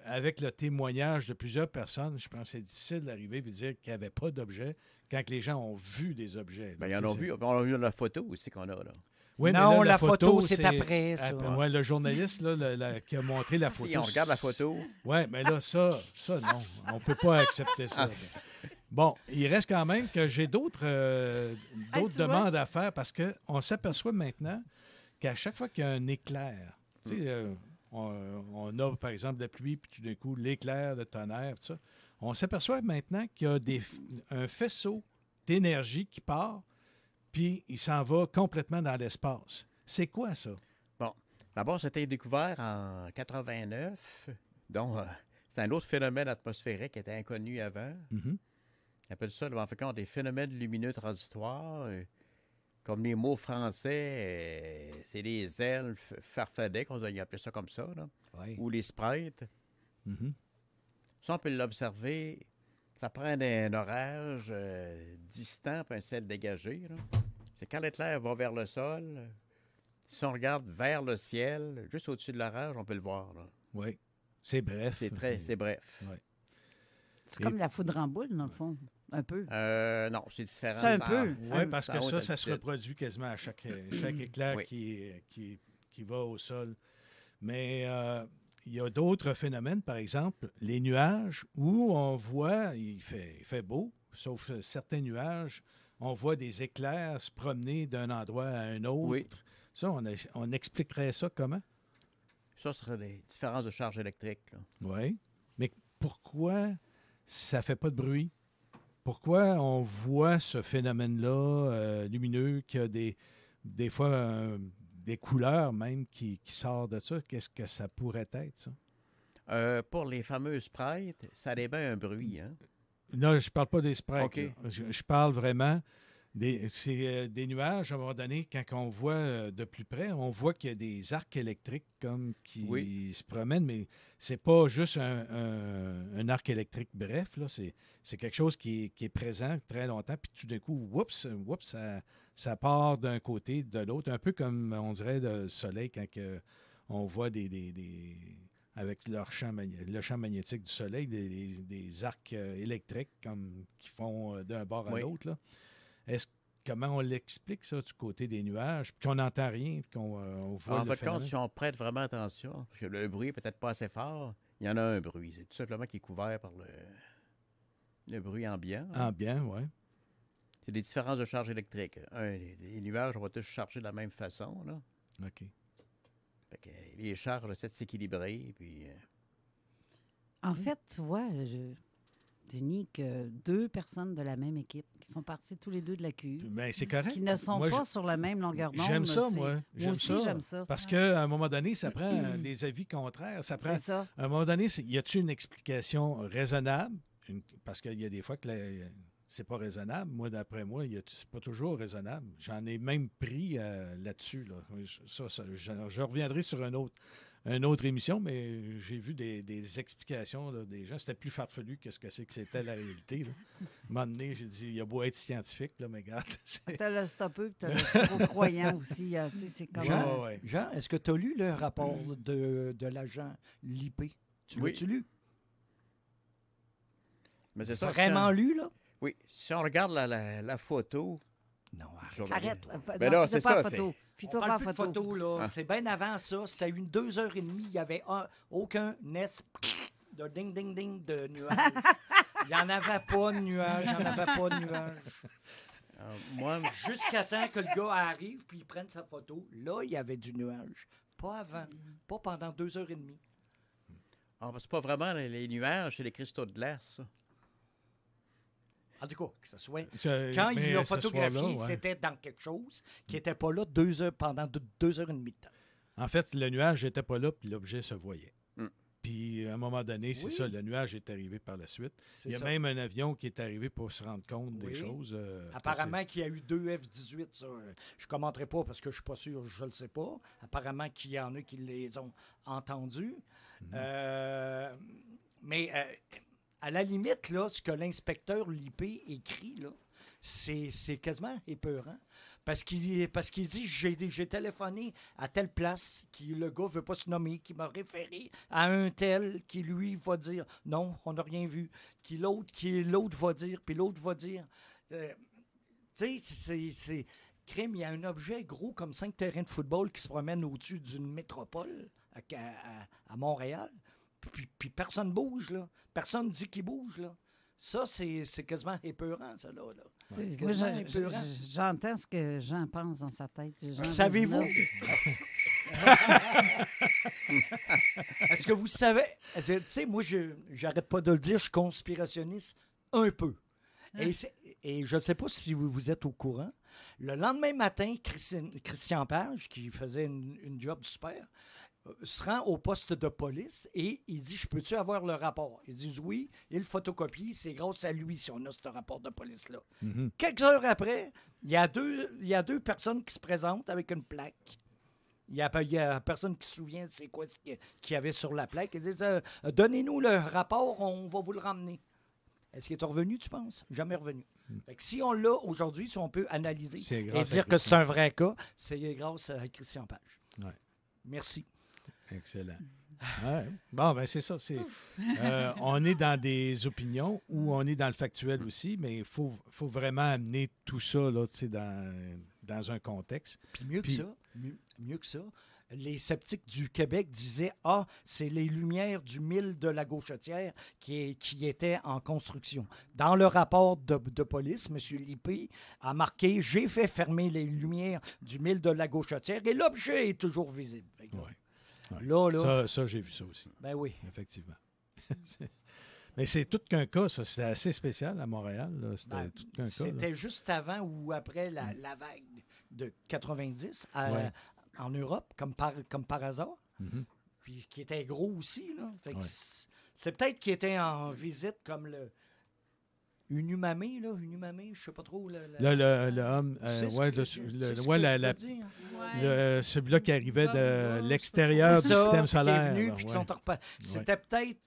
avec le témoignage de plusieurs personnes, je pense que c'est difficile d'arriver et de dire qu'il n'y avait pas d'objet quand les gens ont vu des objets. Bien, ils en ont vu. On a vu la photo aussi qu'on a, là. Oui, non, la photo, c'est après, ça. Ouais, le journaliste qui a montré la photo. Si on regarde la photo... Oui, mais là, ça, non. On ne peut pas accepter ça. Bon, il reste quand même que j'ai d'autres demandes à faire parce qu'on s'aperçoit maintenant qu'à chaque fois qu'il y a un éclair, tu sais... on a, par exemple, de la pluie, puis tout d'un coup, l'éclair, le tonnerre, tout ça. On s'aperçoit maintenant qu'il y a un faisceau d'énergie qui part, puis il s'en va complètement dans l'espace. C'est quoi ça? Bon, d'abord, c'était découvert en 89. Donc, c'est un autre phénomène atmosphérique qui était inconnu avant. On appelle ça, en fait, des phénomènes lumineux transitoires. Comme les mots français, c'est les elfes farfadets, qu'on doit appeler ça comme ça, là. Oui. Ou les sprites. Ça, on peut l'observer. Ça prend un orage distant puis un ciel dégagé. C'est quand l'éclair va vers le sol, si on regarde vers le ciel, juste au-dessus de l'orage, on peut le voir. Oui. C'est bref. C'est bref. Oui. C'est comme la foudre en boule, dans le fond. Un peu. Non, c'est différent. C'est un peu. Oui, parce que ça se reproduit quasiment à chaque éclair qui va au sol. Mais il y a d'autres phénomènes, par exemple, les nuages, où on voit, il fait beau, sauf certains nuages, on voit des éclairs se promener d'un endroit à un autre. Oui. Ça, on expliquerait ça comment? Ça serait des différences de charge électrique. Oui. Mais pourquoi ça ne fait pas de bruit? Pourquoi on voit ce phénomène-là lumineux qui a des fois des couleurs même qui sortent de ça? Qu'est-ce que ça pourrait être, ça? Pour les fameux sprites, ça émet un bruit. Hein? Non, je ne parle pas des sprites. Okay. Je parle vraiment c'est des nuages, à un moment donné, quand on voit de plus près, on voit qu'il y a des arcs électriques comme qui se promènent, mais c'est pas juste un arc électrique bref, là, c'est quelque chose qui est présent très longtemps, puis tout d'un coup, ça part d'un côté, de l'autre, un peu comme, on dirait, le soleil, quand on voit avec le champ magnétique du soleil, des arcs électriques qui font d'un bord à l'autre, là. Comment on l'explique, ça, du côté des nuages, puis qu'on n'entend rien, puis qu'on voit en fait, compte, si on prête vraiment attention, parce que le bruit n'est peut-être pas assez fort, il y en a un bruit. C'est tout simplement qui est couvert par le bruit ambiant. Ambiant, oui. C'est des différences de charge électrique. Les nuages, on va tous charger de la même façon, là. OK. Fait que les charges essaient de s'équilibrer, puis En fait, tu vois, Denis, que 2 personnes de la même équipe qui font partie tous les 2 de la QU, ben, c'est correct. qui ne sont pas sur la même longueur d'onde. J'aime ça, moi. Moi aussi, j'aime ça. Parce qu'à un moment donné, ça prend des avis contraires. Ça prend, c'est ça. À un moment donné, y a-t-il une explication raisonnable? Parce qu'il y a des fois que c'est pas raisonnable. Moi, d'après moi, c'est pas toujours raisonnable. J'en ai même pris là-dessus. Là. Je reviendrai sur une autre émission, mais j'ai vu des explications là, des gens. C'était plus farfelu que ce que c'était la réalité. Là. À un moment donné, j'ai dit, il y a beau être scientifique, là, mais regarde. T'as le stoppeux et t'as le trop croyant aussi. C'est comme Jean, est-ce que tu as lu le rapport de l'agent Lippé? L'as-tu lu? Mais c'est ça. Vraiment lu, là? Oui. Si on regarde la photo... Non, arrête. Mais là, c'est ça. On parle plus de photo, là. Ah. C'est bien avant ça. C'était 2h30. Il n'y avait aucun nest de ding-ding-ding de nuages. Il n'y en avait pas de nuages. Jusqu'à temps que le gars arrive puis il prenne sa photo, là, il y avait du nuage. Pas avant. Pas pendant 2h30. Ah, c'est pas vraiment les nuages, c'est les cristaux de glace, ça. En tout cas, que ce soit. Quand il l'a photographié, c'était dans quelque chose qui n'était pas là pendant 2h30 de temps. En fait, le nuage n'était pas là, puis l'objet se voyait. Puis, à un moment donné, c'est ça, le nuage est arrivé par la suite. Il y a même un avion qui est arrivé pour se rendre compte des choses. Apparemment qu'il y a eu 2 F-18, ça. Je ne commenterai pas parce que je ne suis pas sûr, je ne le sais pas. Apparemment qu'il y en a qui les ont entendus. Mais... à la limite, là, ce que l'inspecteur Lippé écrit, là, c'est quasiment épeurant. Parce qu'il dit, j'ai téléphoné à telle place, le gars ne veut pas se nommer, qui m'a référé à un tel, qui lui va dire, non, on n'a rien vu. L'autre va dire, puis l'autre va dire. Tu sais, c'est crime, il y a un objet gros comme 5 terrains de football qui se promène au-dessus d'une métropole à Montréal. Puis personne ne bouge, là. Personne ne dit qu'il bouge, là. Ça, c'est quasiment épeurant, ça, là. Moi, j'entends ce que Jean pense dans sa tête. Savez-vous? Est-ce que vous savez? Tu sais, moi, j'arrête pas de le dire, je suis conspirationniste un peu. Et je ne sais pas si vous êtes au courant. Le lendemain matin, Christian Page, qui faisait une job super, se rend au poste de police et il dit, je peux-tu avoir le rapport? Ils disent oui, il le photocopie, c'est grâce à lui si on a ce rapport de police-là. Quelques heures après, il y a deux personnes qui se présentent avec une plaque. Il y a personne qui se souvient de c'est quoi qu'il y avait sur la plaque. Ils disent, donnez-nous le rapport, on va vous le ramener. Est-ce qu'il est revenu, tu penses? Jamais revenu. Fait que si on l'a aujourd'hui, si on peut analyser et dire que c'est un vrai cas, c'est grâce à Christian Page. Ouais. Merci. Excellent. Ouais. Bon, ben c'est ça. On est dans des opinions ou on est dans le factuel aussi, mais il faut vraiment amener tout ça là, dans un contexte. Puis mieux que ça, les sceptiques du Québec disaient c'est les lumières du mille de la Gauchetière qui étaient en construction. Dans le rapport de police, M. Lippé a marqué « J'ai fait fermer les lumières du mille de la Gauchetière et l'objet est toujours visible. » Là. Ça, j'ai vu ça aussi. Ben oui. Effectivement. Mais c'est tout qu'un cas, ça. C'était assez spécial à Montréal. C'était tout qu'un cas. C'était juste avant ou après la vague de 90 en Europe, comme par hasard. Puis qui était gros aussi. Là. Fait que c'est peut-être qu'il était en visite comme le Unumamé, là. Unumamé, je sais pas trop. Le homme. Celui-là qui arrivait de l'extérieur du système solaire. Qui est venu, c'était peut-être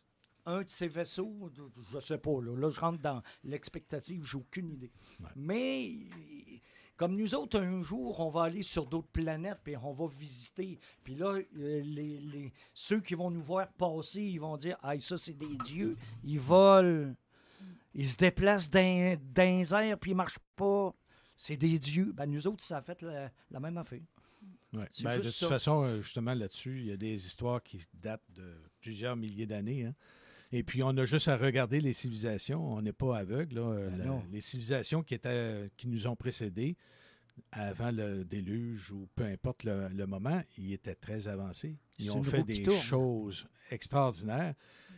un de ces vaisseaux, je sais pas. Là, je rentre dans l'expectative, j'ai aucune idée. Ouais. Mais comme nous autres, un jour, on va aller sur d'autres planètes, puis on va visiter. Puis là, ceux qui vont nous voir passer, ils vont dire « Ah, ça, c'est des dieux. Ils volent. Ils se déplacent dans les airs, puis ils marchent pas. C'est des dieux. » Ben, nous autres, ça a fait la même affaire. Ouais. Ben, de toute façon, justement, là-dessus, il y a des histoires qui datent de plusieurs milliers d'années. Hein. Et puis, on a juste à regarder les civilisations. On n'est pas aveugle. Les civilisations qui nous ont précédés avant le déluge ou peu importe le moment, ils étaient très avancés. Ils ont fait des choses extraordinaires.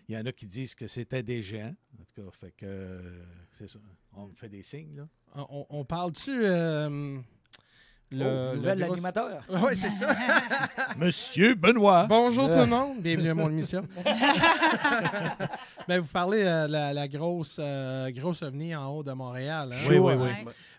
Il y en a qui disent que c'était des géants. En tout cas, fait que c'est ça. On me fait des signes, là. On parle-tu... nouvel animateur. Oui, c'est ça. Monsieur Benoît. Bonjour tout le monde. Bienvenue à mon émission. Ben, vous parlez de la grosse ovni en haut de Montréal. Hein? Oui.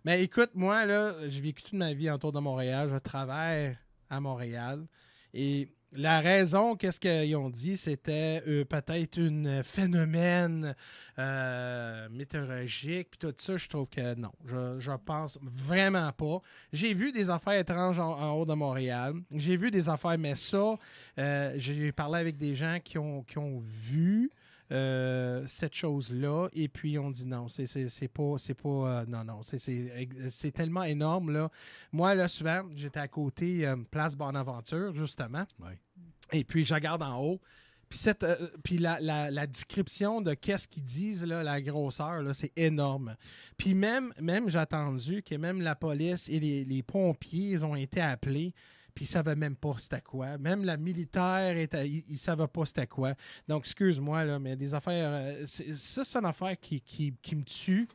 Mais écoute, moi, là, j'ai vécu toute ma vie autour de Montréal. Je travaille à Montréal. Et la raison, qu'est-ce qu'ils ont dit, c'était peut-être un phénomène météorologique, puis tout ça, je trouve que non. Je pense vraiment pas. J'ai vu des affaires étranges en haut de Montréal. J'ai vu des affaires, mais ça, j'ai parlé avec des gens qui ont vu cette chose-là, et puis on dit non, c'est pas non, c'est tellement énorme, là. Moi, là, souvent, j'étais à côté Place Bonaventure, justement, et puis je regarde en haut, puis la description de qu'est-ce qu'ils disent, là, la grosseur, là, c'est énorme. Puis même j'ai entendu que même la police et les pompiers, ils ont été appelés, puis ils ne savaient même pas c'était quoi. Même la militaire, ils ne savaient pas c'était quoi. Donc, excuse-moi, là, mais des affaires... c'est une affaire qui me tue.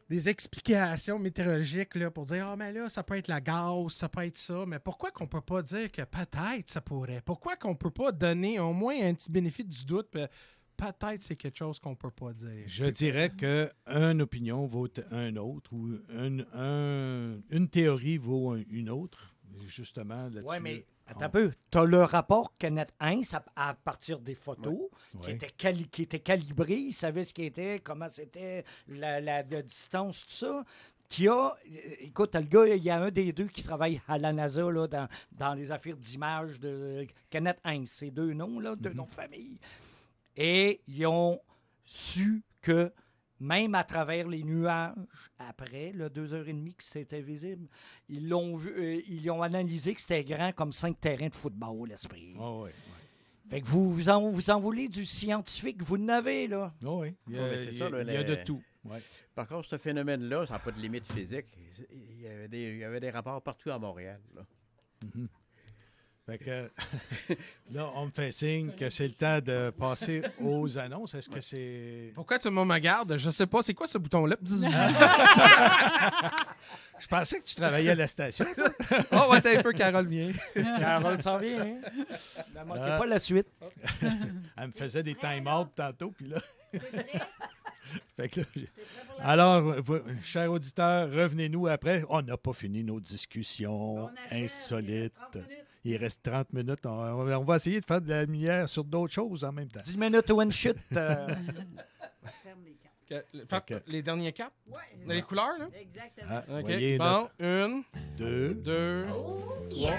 Des explications météorologiques là, pour dire « Ah, mais là, ça peut être la gaz, ça peut être ça. » Mais pourquoi qu'on ne peut pas dire que peut-être ça pourrait? Pourquoi qu'on ne peut pas donner au moins un petit bénéfice du doute? Peut-être c'est quelque chose qu'on ne peut pas dire. Je dirais qu'une opinion vaut une autre, ou une théorie vaut une autre. Justement, là-dessus. Oui, mais attends un peu. Tu as le rapport Kenneth Hines à partir des photos qui était calibré. Il savait ce qui était, comment c'était, la distance, tout ça. Écoute, le gars, il y a un des deux qui travaille à la NASA là, dans les affaires d'image de Kenneth Hines. C'est deux noms, là, deux noms de famille. Et ils ont su que même à travers les nuages, après 2h30 que c'était visible, ils ont analysé que c'était grand comme 5 terrains de football, l'esprit. Fait que vous en voulez du scientifique, vous en avez, là. Oui, il y a de tout. Ouais. Par contre, ce phénomène-là, ça n'a pas de limite physique. Il y avait des rapports partout à Montréal, là. Mm-hmm. Fait que, là, on me fait signe que c'est le temps de passer aux annonces. Est-ce que c'est... Pourquoi tout le monde me garde? Je sais pas. C'est quoi ce bouton-là? Je pensais que tu travaillais à la station. Oh, ouais, t'as un peu, Carole vient. Carole s'en vient, hein? Ne manquez pas la suite. Elle me faisait des time-out tantôt, puis là... Fait que là, alors, chers auditeurs, revenez-nous après. On n'a pas fini nos discussions insolites. Il reste 30 minutes. On va essayer de faire de la lumière sur d'autres choses en même temps. 10 minutes one shot. Les derniers quatre? Oui. Les couleurs, là? Exactement. OK. Voyez, bon, 1, 2, 3.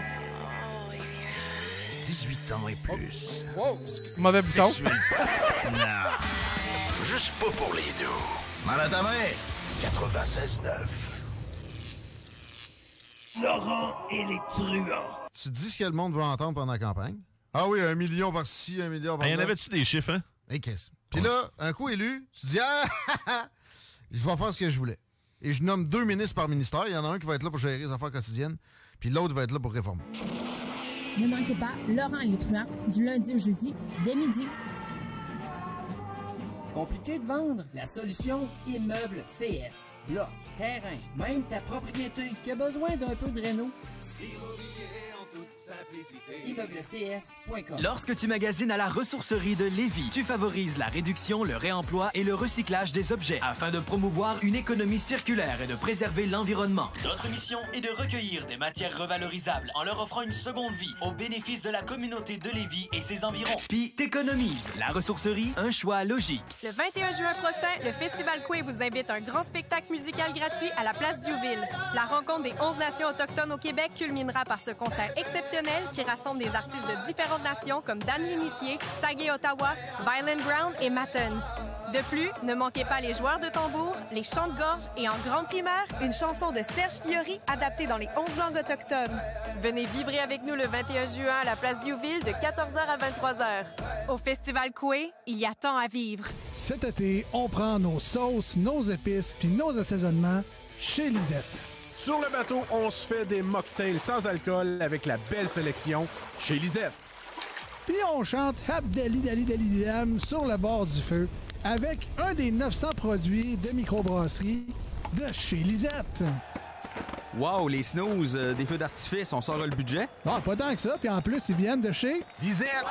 18 ans et plus. Wow. Mauvais bouton. Non. Juste pas pour les deux. Mal à ta main. 96.9. Laurent et les truands. Tu dis ce que le monde veut entendre pendant la campagne? Ah oui, 1 million par-ci, 1 million par-là. Y en avait-tu des chiffres, hein? Et qu'est-ce? Puis là, un coup élu, tu dis « Ah, je vais faire ce que je voulais. » Et je nomme 2 ministres par ministère. Il y en a un qui va être là pour gérer les affaires quotidiennes, puis l'autre va être là pour réformer. Ne manquez pas Laurent et les truands, du lundi au jeudi, dès midi. Compliqué de vendre? La solution Immeuble CS. Bloc, terrain, même ta propriété qui a besoin d'un peu de réno. ImmeubleCS.com. Lorsque tu magasines à la ressourcerie de Lévis, tu favorises la réduction, le réemploi et le recyclage des objets afin de promouvoir une économie circulaire et de préserver l'environnement. Notre mission est de recueillir des matières revalorisables en leur offrant une seconde vie au bénéfice de la communauté de Lévis et ses environs. Puis t'économises. La ressourcerie, un choix logique. Le 21 juin prochain, le Festival Coué vous invite à un grand spectacle musical gratuit à la place Diouville. La rencontre des 11 nations autochtones au Québec culminera par ce concert exceptionnel qui rassemble des artistes de différentes nations comme Dan l'Initié, Saguet Ottawa, Violent Ground et Matten. De plus, ne manquez pas les joueurs de tambour, les chants de gorge et en grande primaire, une chanson de Serge Fiori adaptée dans les 11 langues autochtones. Venez vibrer avec nous le 21 juin à la place Diouville de 14h à 23h. Au Festival Coué, il y a tant à vivre. Cet été, on prend nos sauces, nos épices puis nos assaisonnements chez Lisette. Sur le bateau, on se fait des mocktails sans alcool avec la belle sélection chez Lisette. puis on chante Abdali Dali Dali Dam sur le bord du feu avec un des 900 produits de microbrasserie de chez Lisette. Wow, les snooze, des feux d'artifice, on sort le budget? Ah, pas tant que ça, puis en plus, ils viennent de chez Lisette!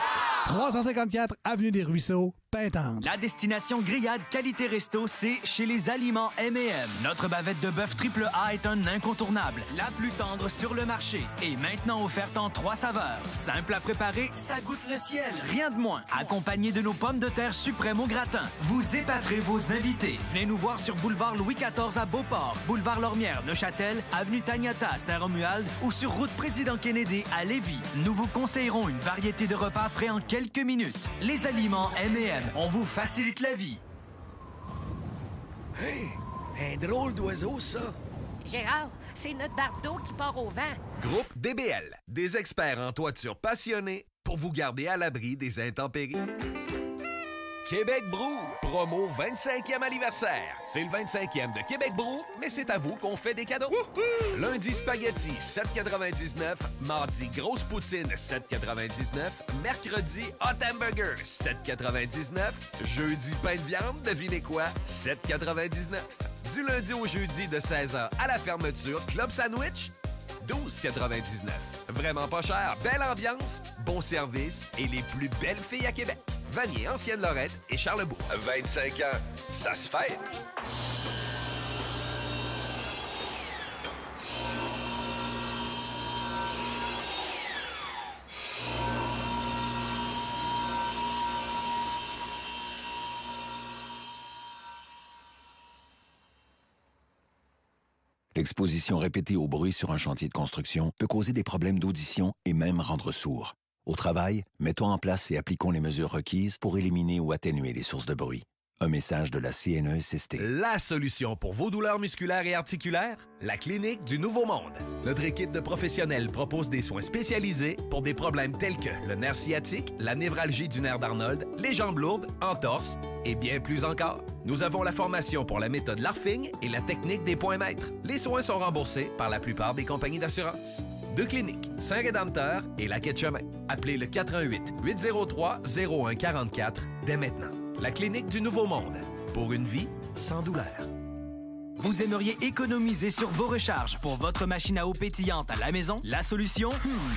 354 Avenue des Ruisseaux, Pintendre. La destination grillade qualité resto, c'est chez les Aliments M&M. Notre bavette de bœuf triple A est un incontournable, la plus tendre sur le marché. Et maintenant offerte en 3 saveurs. Simple à préparer, ça goûte le ciel, rien de moins. Accompagné de nos pommes de terre suprêmes au gratin. Vous épaterez vos invités. Venez nous voir sur boulevard Louis XIV à Beauport, boulevard Lormière, Neuchâtel, avenue Taniata à Saint-Romuald ou sur route Président Kennedy à Lévis. Nous vous conseillerons une variété de repas prêts en quelques minutes. Les Aliments M&M. On vous facilite la vie. Hey, un drôle d'oiseau, ça. Gérard, c'est notre bardeau qui part au vent. Groupe DBL, des experts en toiture passionnés pour vous garder à l'abri des intempéries. Québec Brou, promo 25e anniversaire. C'est le 25e de Québec Brou, mais c'est à vous qu'on fait des cadeaux. Lundi, spaghetti, 7,99. Mardi, grosse poutine, 7,99. Mercredi, hot hamburger, 7,99. Jeudi, pain de viande, devinez quoi? 7,99. Du lundi au jeudi de 16h à la fermeture, Club Sandwich, 12,99. Vraiment pas cher, belle ambiance, bon service et les plus belles filles à Québec. Vanier, Ancienne-Lorette et Charlebourg. 25 ans, ça se fête. L'exposition répétée au bruit sur un chantier de construction peut causer des problèmes d'audition et même rendre sourd. Au travail, mettons en place et appliquons les mesures requises pour éliminer ou atténuer les sources de bruit. Un message de la CNESST. La solution pour vos douleurs musculaires et articulaires? La Clinique du Nouveau Monde. Notre équipe de professionnels propose des soins spécialisés pour des problèmes tels que le nerf sciatique, la névralgie du nerf d'Arnold, les jambes lourdes, entorses et bien plus encore. Nous avons la formation pour la méthode Larfing et la technique des points maîtres. Les soins sont remboursés par la plupart des compagnies d'assurance. Deux cliniques, Saint-Rédempteur et la Quai-de-Chemin. Appelez le 418-803-0144 dès maintenant. La Clinique du Nouveau Monde. Pour une vie sans douleur. Vous aimeriez économiser sur vos recharges pour votre machine à eau pétillante à la maison? La solution?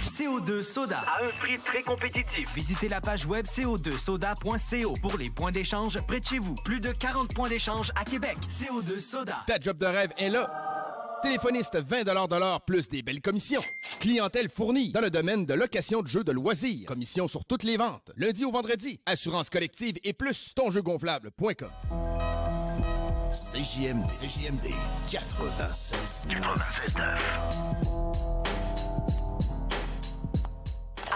CO2 Soda. À un prix très compétitif. Visitez la page web co2soda.co pour les points d'échange près de chez vous. Plus de 40 points d'échange à Québec. CO2 Soda. Ta job de rêve est là. Téléphoniste 20 $ de l'heure plus des belles commissions. Clientèle fournie dans le domaine de location de jeux de loisirs. Commission sur toutes les ventes. Lundi au vendredi. Assurance collective et plus tonjeugonflable.com. CJMD 96.9.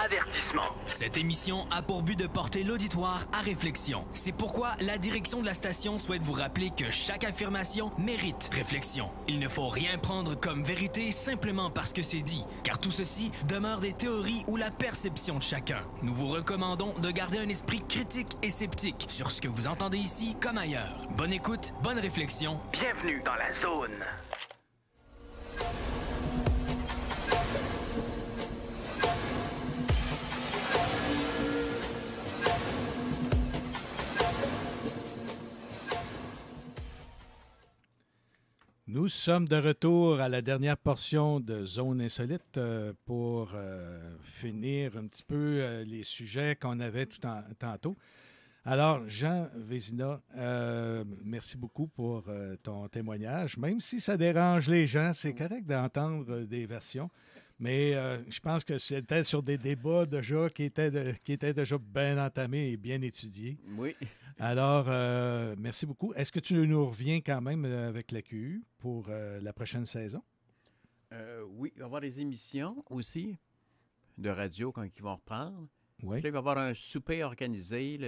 Avertissement. Cette émission a pour but de porter l'auditoire à réflexion. C'est pourquoi la direction de la station souhaite vous rappeler que chaque affirmation mérite réflexion. Il ne faut rien prendre comme vérité simplement parce que c'est dit, car tout ceci demeure des théories ou la perception de chacun. Nous vous recommandons de garder un esprit critique et sceptique sur ce que vous entendez ici comme ailleurs. Bonne écoute, bonne réflexion. Bienvenue dans la zone. Nous sommes de retour à la dernière portion de Zone Insolite pour finir un petit peu les sujets qu'on avait tantôt. Alors, Jean Vézina, merci beaucoup pour ton témoignage. Même si ça dérange les gens, c'est correct d'entendre des versions. Mais je pense que c'était sur des débats déjà qui étaient déjà bien entamés et bien étudiés. Oui. Alors, merci beaucoup. Est-ce que tu nous reviens quand même avec la QU pour la prochaine saison? Oui, il va y avoir des émissions aussi de radio quand ils vont reprendre. Oui. Puis là, il va y avoir un souper organisé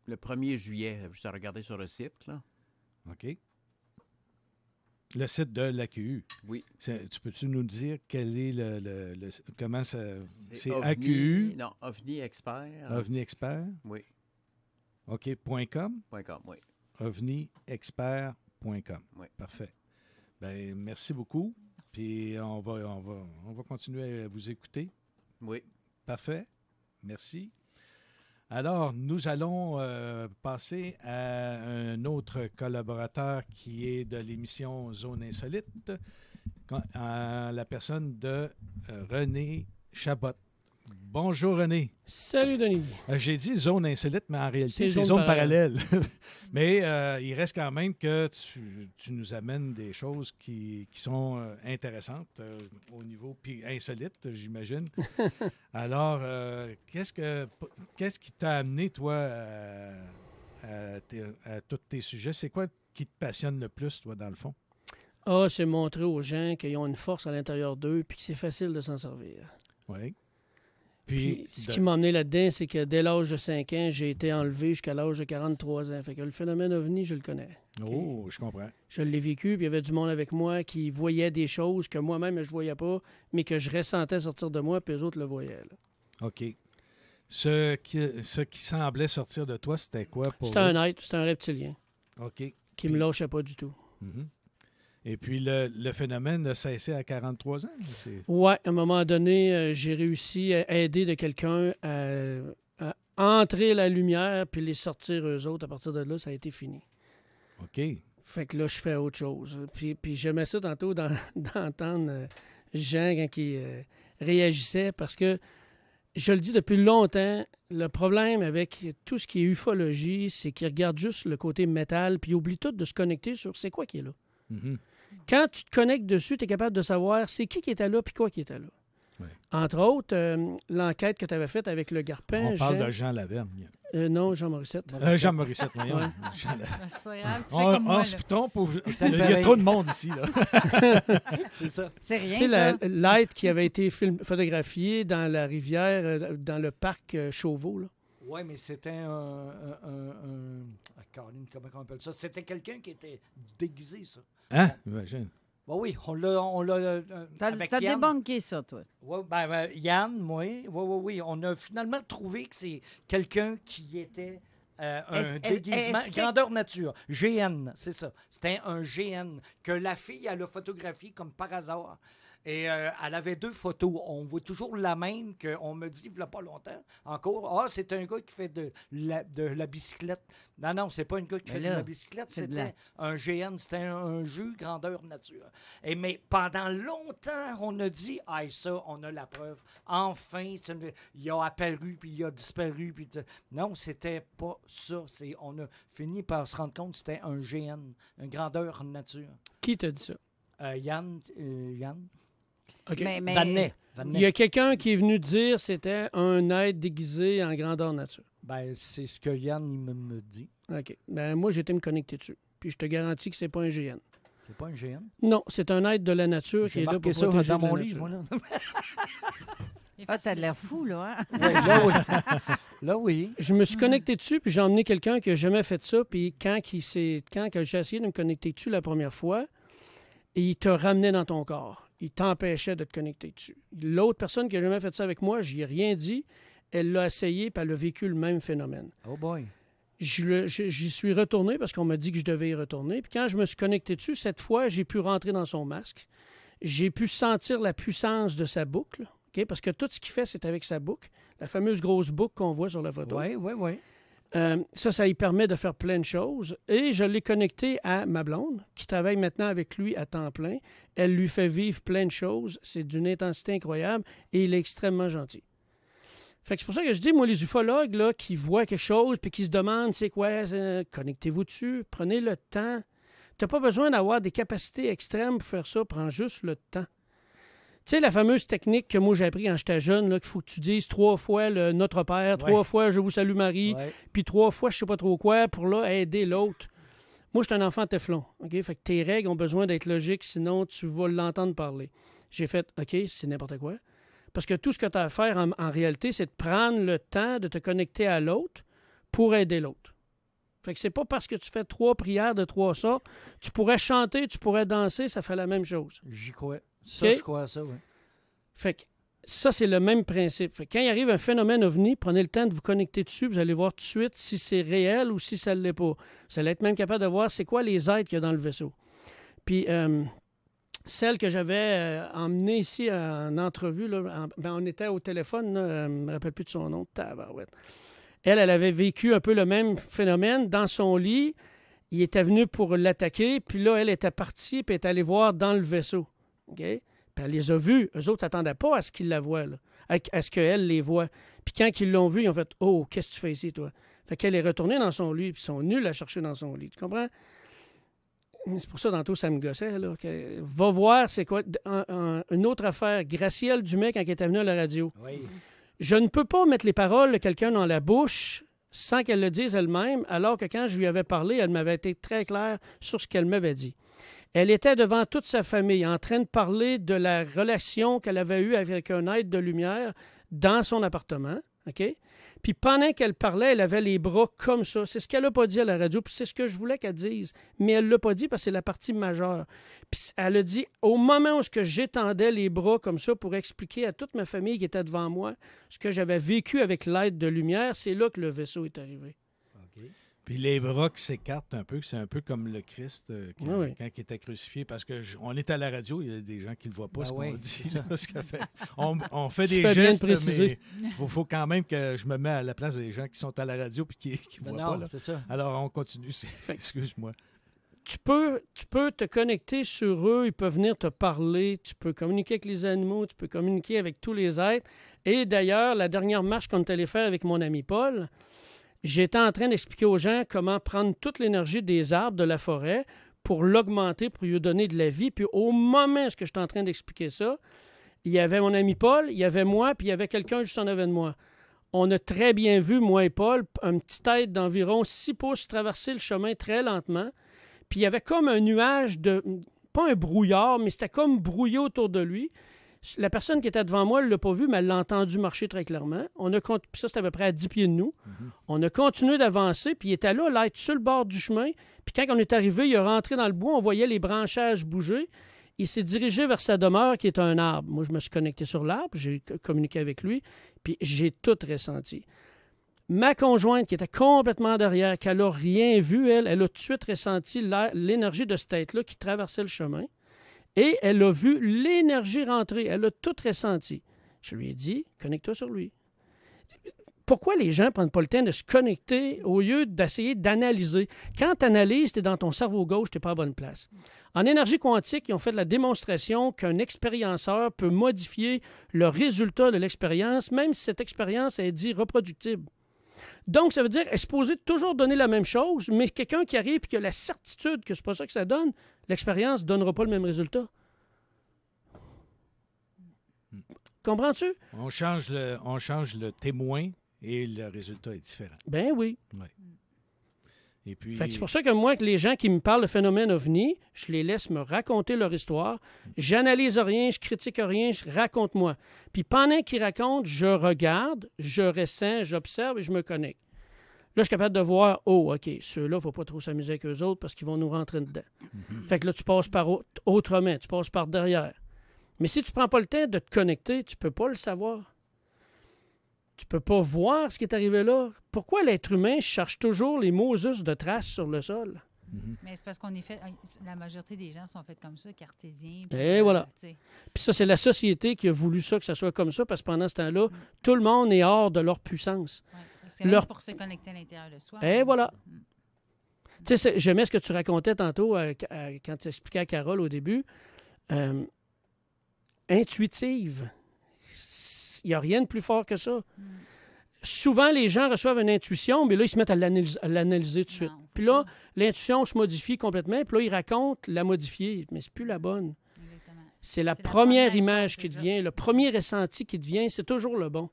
le 1er juillet. Juste à regarder sur le site. Là. OK. Le site de l'AQU. Oui. Tu peux-tu nous dire quel est comment ça... C'est OVNI, AQU? Non, OVNI Expert. OVNI Expert? Oui. OK, .com? .com, oui. OVNIexpert.com. Oui. Parfait. Bien, merci beaucoup. Puis on va continuer à vous écouter. Oui. Parfait. Merci. Alors, nous allons passer à un autre collaborateur qui est de l'émission Zone Insolite, la personne de René Chabot. Bonjour René. Salut Denis. J'ai dit zone insolite, mais en réalité, c'est zone parallèle. Mais il reste quand même que tu nous amènes des choses qui sont intéressantes au niveau, puis insolites, j'imagine. Alors, qu'est-ce qui t'a amené, toi, à tous tes sujets? C'est quoi qui te passionne le plus, toi, dans le fond? C'est montrer aux gens qu'ils ont une force à l'intérieur d'eux puis que c'est facile de s'en servir. Oui. Puis ce qui m'a amené là-dedans, c'est que dès l'âge de 5 ans, j'ai été enlevé jusqu'à l'âge de 43 ans. Fait que le phénomène OVNI, je le connais. Oh, je comprends. Je l'ai vécu, puis il y avait du monde avec moi qui voyait des choses que moi-même, je ne voyais pas, mais que je ressentais sortir de moi, puis eux autres le voyaient. Là. OK. Ce qui semblait sortir de toi, c'était quoi pour C'était un être, c'était un reptilien. OK. Qui ne me lâchait pas du tout. Mm-hmm. Et puis, le phénomène a cessé à 43 ans? Oui, à un moment donné, j'ai réussi à aider de quelqu'un à entrer la lumière puis les sortir eux autres. À partir de là, ça a été fini. OK. Fait que là, je fais autre chose. Puis j'aimais ça tantôt d'entendre Jean quand il réagissait parce que, je le dis depuis longtemps, le problème avec tout ce qui est ufologie, c'est qu'ils regardent juste le côté métal puis ils oublient tout de se connecter sur c'est quoi qui est là. Mm-hmm. Quand tu te connectes dessus, tu es capable de savoir c'est qui était là puis quoi qui était là. Oui. Entre autres, l'enquête que tu avais faite avec le Garpin. On parle de Jean Lavergne. Non, Jean Morissette. Jean Morissette, voyons. Ouais. C'est pas grave, tu fais comme moi. Il y a trop de monde ici. Là. C'est ça. C'est rien, tu sais, ça. l'être qui avait été photographié dans la rivière, dans le parc Chauveau, là. Oui, mais c'était Caroline, comment on appelle ça? C'était quelqu'un qui était déguisé, ça. Hein? Imagine. Bon, oui, on l'a T'as débunké ça, toi. Oui, Yann, moi, oui. On a finalement trouvé que c'est quelqu'un qui était un déguisement, grandeur nature. GN, c'est ça. C'était un GN que la fille, elle a photographié comme par hasard. Et elle avait 2 photos. On voit toujours la même qu'on me dit, il n'y a pas longtemps, encore. C'est un gars qui fait de la bicyclette. Non, c'est pas un gars qui fait de la bicyclette. C'était un GN, c'était un jeu grandeur nature. Mais pendant longtemps, on a dit, ça, on a la preuve. Enfin, il a apparu, puis il a disparu. Puis non, c'était pas ça. On a fini par se rendre compte que c'était un GN, une grandeur nature. Qui t'a dit ça? Yann. OK. Vanet. Il y a quelqu'un qui est venu dire que c'était un être déguisé en grandeur nature. C'est ce que Yann il me dit. OK. Moi, j'ai été me connecter dessus. Puis je te garantis que c'est pas un GN. C'est pas un GN? Non, c'est un être de la nature qui est là pour protéger ça dans mon la livre, nature. T'as l'air fou, là. Hein? Oui. Là, oui. Je me suis connecté dessus, puis j'ai emmené quelqu'un qui n'a jamais fait ça. Puis quand j'ai essayé de me connecter dessus la première fois, il te ramenait dans ton corps. Il t'empêchait de te connecter dessus. L'autre personne qui n'a jamais fait ça avec moi, je n'y ai rien dit. Elle l'a essayé, puis elle a vécu le même phénomène. Oh boy. J'y suis retourné parce qu'on m'a dit que je devais y retourner. Puis quand je me suis connecté dessus, cette fois, j'ai pu rentrer dans son masque. J'ai pu sentir la puissance de sa boucle. Okay? Parce que tout ce qu'il fait, c'est avec sa boucle. La fameuse grosse boucle qu'on voit sur la photo. Oui. Ça lui permet de faire plein de choses. Et je l'ai connecté à ma blonde, qui travaille maintenant avec lui à temps plein. Elle lui fait vivre plein de choses. C'est d'une intensité incroyable et il est extrêmement gentil. Fait que c'est pour ça que je dis, moi, les ufologues là, qui voient quelque chose puis qui se demandent, c'est quoi, connectez-vous dessus, prenez le temps. Tu n'as pas besoin d'avoir des capacités extrêmes pour faire ça, prends juste le temps. Tu sais, la fameuse technique que moi j'ai appris quand j'étais jeune, qu'il faut que tu dises 3 fois le Notre Père, 3 fois Je vous salue Marie, puis 3 fois je sais pas trop quoi pour là aider l'autre. Moi, je suis un enfant Teflon. OK? Fait que tes règles ont besoin d'être logiques, sinon tu vas l'entendre parler. J'ai fait OK, c'est n'importe quoi. Parce que tout ce que tu as à faire en réalité, c'est de prendre le temps de te connecter à l'autre pour aider l'autre. Fait que c'est pas parce que tu fais 3 prières de 3 sortes, tu pourrais chanter, tu pourrais danser, ça fait la même chose. J'y crois. Ça, je crois à ça, oui. Fait que ça, c'est le même principe. Fait que quand il arrive un phénomène OVNI, prenez le temps de vous connecter dessus, vous allez voir tout de suite si c'est réel ou si ça ne l'est pas. Vous allez être même capable de voir c'est quoi les êtres qu'il y a dans le vaisseau. Puis, celle que j'avais emmenée ici en entrevue, là, on était au téléphone, là, je ne me rappelle plus de son nom, tabarouette. Elle avait vécu un peu le même phénomène dans son lit. Il était venu pour l'attaquer, puis là, elle était partie, puis elle est allée voir dans le vaisseau. OK? Puis elle les a vus. Eux autres ne s'attendaient pas à ce qu'ils la voient, là, à ce qu'elle les voit. Puis quand ils l'ont vue, ils ont fait « Oh, qu'est-ce que tu fais ici, toi? » Fait qu'elle est retournée dans son lit, puis ils sont venus la chercher dans son lit. Tu comprends? C'est pour ça, tantôt, ça me gossait. Là, va voir, c'est quoi. Une autre affaire. Gracielle Dumais, quand elle était venue à la radio. Oui. Je ne peux pas mettre les paroles de quelqu'un dans la bouche sans qu'elle le dise elle-même, alors que quand je lui avais parlé, elle m'avait été très claire sur ce qu'elle m'avait dit. Elle était devant toute sa famille en train de parler de la relation qu'elle avait eue avec un être de lumière dans son appartement. OK? Puis pendant qu'elle parlait, elle avait les bras comme ça. C'est ce qu'elle n'a pas dit à la radio, puis c'est ce que je voulais qu'elle dise. Mais elle ne l'a pas dit parce que c'est la partie majeure. Puis elle a dit, au moment où j'étendais les bras comme ça pour expliquer à toute ma famille qui était devant moi ce que j'avais vécu avec l'aide de lumière, c'est là que le vaisseau est arrivé. Okay. Puis les bras qui s'écartent un peu, c'est un peu comme le Christ quand il était crucifié, parce qu'on est à la radio, il y a des gens qui ne le voient pas, ce qu'on dit. Là, on fait des gestes, mais il faut quand même que je me mets à la place des gens qui sont à la radio et qui ne voient pas. Là. C'est ça. Alors, on continue. Excuse-moi. Tu peux te connecter sur eux, ils peuvent venir te parler, tu peux communiquer avec les animaux, tu peux communiquer avec tous les êtres. Et d'ailleurs, la dernière marche qu'on est allé faire avec mon ami Paul, j'étais en train d'expliquer aux gens comment prendre toute l'énergie des arbres, de la forêt, pour l'augmenter, pour lui donner de la vie. Puis au moment où j'étais en train d'expliquer ça, il y avait mon ami Paul, il y avait moi, puis il y avait quelqu'un juste en avant de moi. On a très bien vu, moi et Paul, un petit être d'environ 6 pouces traverser le chemin très lentement. Puis il y avait comme un nuage de... pas un brouillard, mais c'était comme brouillé autour de lui. La personne qui était devant moi, elle ne l'a pas vu, mais elle l'a entendu marcher très clairement. Puis ça, c'était à peu près à 10 pieds de nous. Mm-hmm. On a continué d'avancer, puis il était là, l'être sur le bord du chemin. Puis quand on est arrivé, il est rentré dans le bois, on voyait les branchages bouger. Il s'est dirigé vers sa demeure, qui est un arbre. Moi, je me suis connecté sur l'arbre, j'ai communiqué avec lui, puis j'ai tout ressenti. Ma conjointe, qui était complètement derrière, qu'elle n'a rien vu, elle a tout de suite ressenti l'énergie de cette tête-là qui traversait le chemin. Et elle a vu l'énergie rentrer. Elle a tout ressenti. Je lui ai dit, connecte-toi sur lui. Pourquoi les gens ne prennent pas le temps de se connecter au lieu d'essayer d'analyser? Quand tu analyses, tu es dans ton cerveau gauche, tu n'es pas à bonne place. En énergie quantique, ils ont fait la démonstration qu'un expérienceur peut modifier le résultat de l'expérience, même si cette expérience est dite reproductible. Donc, ça veut dire, elle est supposée toujours donner la même chose, mais quelqu'un qui arrive et qui a la certitude que c'est pas ça que ça donne, l'expérience ne donnera pas le même résultat. Comprends-tu? On change le témoin et le résultat est différent. Ben oui. Ouais. Et puis... C'est pour ça que moi, que les gens qui me parlent de phénomène OVNI, je les laisse me raconter leur histoire. J'analyse rien, je critique rien, raconte-moi. Puis pendant qu'ils racontent, je regarde, je ressens, j'observe et je me connecte. Là, je suis capable de voir, oh, OK, ceux-là, il ne faut pas trop s'amuser avec eux autres parce qu'ils vont nous rentrer dedans. Fait que là, tu passes par autrement, tu passes par derrière. Mais si tu ne prends pas le temps de te connecter, tu ne peux pas le savoir. Tu ne peux pas voir ce qui est arrivé là. Pourquoi l'être humain cherche toujours les Moses de traces sur le sol? Mais c'est parce qu'on est fait... La majorité des gens sont faits comme ça, cartésiens. Et voilà. Puis ça, c'est la société qui a voulu ça, que ça soit comme ça, parce que pendant ce temps-là, tout le monde est hors de leur puissance. Ouais, c'est même pour se connecter à l'intérieur de soi. Et voilà. Tu sais, j'aimais ce que tu racontais tantôt quand tu expliquais à Carole au début. Intuitive. Il n'y a rien de plus fort que ça. Souvent, les gens reçoivent une intuition, mais là, ils se mettent à l'analyser tout de suite. Puis là, l'intuition se modifie complètement, puis là, ils racontent la modifier, mais c'est plus la bonne. Exactement. C'est la première image qui devient, le premier ressenti qui devient, c'est toujours le bon.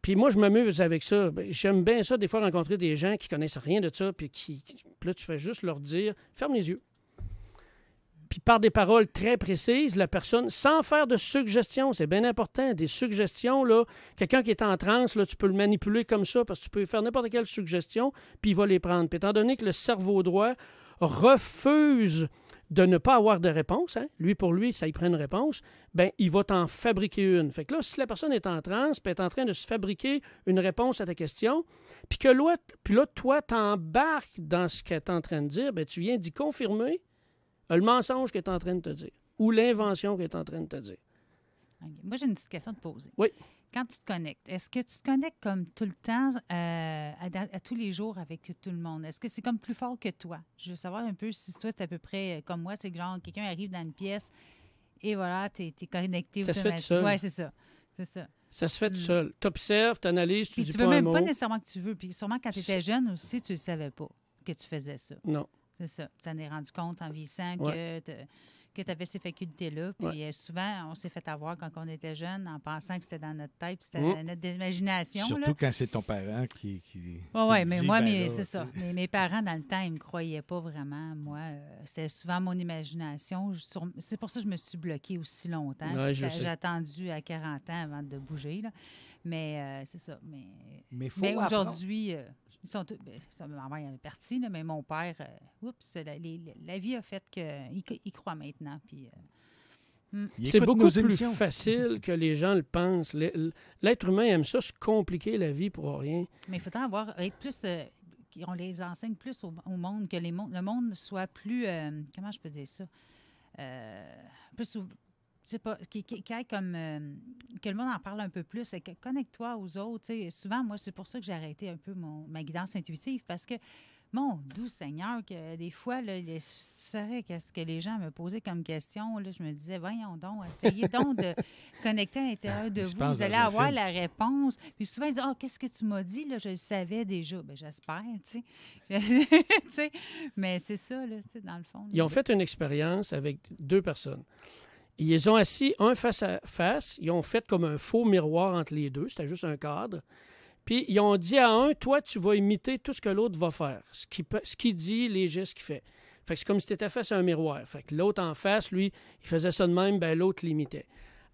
Puis moi, je m'amuse avec ça. J'aime bien ça, des fois, rencontrer des gens qui connaissent rien de ça, puis là, tu fais juste leur dire, ferme les yeux. Puis par des paroles très précises, la personne, sans faire de suggestions, c'est bien important, des suggestions, là, quelqu'un qui est en transe, là, tu peux le manipuler comme ça, parce que tu peux faire n'importe quelle suggestion, puis il va les prendre. Puis étant donné que le cerveau droit refuse de ne pas avoir de réponse, hein, lui pour lui, ça y prend une réponse, bien, il va t'en fabriquer une. Fait que là, si la personne est en transe, puis est en train de se fabriquer une réponse à ta question, puis là, toi, t'embarques dans ce qu'elle est en train de dire, bien, tu viens d'y confirmer le mensonge qu'elle est en train de te dire. ou l'invention qu'elle est en train de te dire. Okay. Moi, j'ai une petite question à te poser. Oui. Quand tu te connectes, est-ce que tu te connectes comme tout le temps, à tous les jours avec tout le monde? Est-ce que c'est comme plus fort que toi? Je veux savoir un peu si toi, c'est à peu près comme moi. C'est que genre, quelqu'un arrive dans une pièce et voilà, tu es connecté. Ça se fait tout seul. Oui, c'est ça. C'est ça. Ça se fait tout seul. Tu observes, tu analyses, tu dis pas un mot. Tu veux même pas nécessairement que tu veux. Puis sûrement, quand tu étais jeune aussi, tu ne savais pas que tu faisais ça. Non. C'est ça. Tu t'en es rendu compte en vieillissant que tu avais ces facultés-là. Puis souvent, on s'est fait avoir quand on était jeune en pensant que c'était dans notre tête, c'était notre imagination. Surtout quand c'est ton parent qui oui, mais dit, moi, là, c'est ça. Mais mes parents, dans le temps, ils ne me croyaient pas vraiment. Moi, c'était souvent mon imagination. C'est pour ça que je me suis bloquée aussi longtemps. Ouais, j'ai attendu à 40 ans avant de bouger. Là. Mais c'est ça. Mais aujourd'hui, ils sont tous. Ma mère est partie, mais mon père, la vie a fait qu'il croit maintenant. Puis, c'est beaucoup plus facile que les gens le pensent. L'être humain aime ça, se compliquer la vie pour rien. Mais il faudrait être plus. On les enseigne plus au monde, que le monde soit plus. Comment je peux dire ça? Plus. Je sais pas, qui aille comme que le monde en parle un peu plus, connecte-toi aux autres. T'sais. Souvent, moi, c'est pour ça que j'ai arrêté un peu ma guidance intuitive, parce que, mon doux Seigneur, que des fois, là, je savais qu'est-ce que les gens me posaient comme question. Là, je me disais, voyons donc, essayez donc de connecter à l'intérieur de vous. Vous allez avoir la réponse. Puis souvent, ils disent, qu'est-ce que tu m'as dit? Là, je le savais déjà. Bien, j'espère, tu sais. Mais c'est ça, là, dans le fond. Ils ont fait une expérience avec 2 personnes. Ils les ont assis un face à face. Ils ont fait comme un faux miroir entre les deux. C'était juste un cadre. Puis, ils ont dit à un, toi, tu vas imiter tout ce que l'autre va faire. Ce qu'il dit, les gestes qu'il fait. Fait que c'est comme si tu étais face à un miroir. Fait que l'autre en face, lui, il faisait ça de même, ben l'autre l'imitait.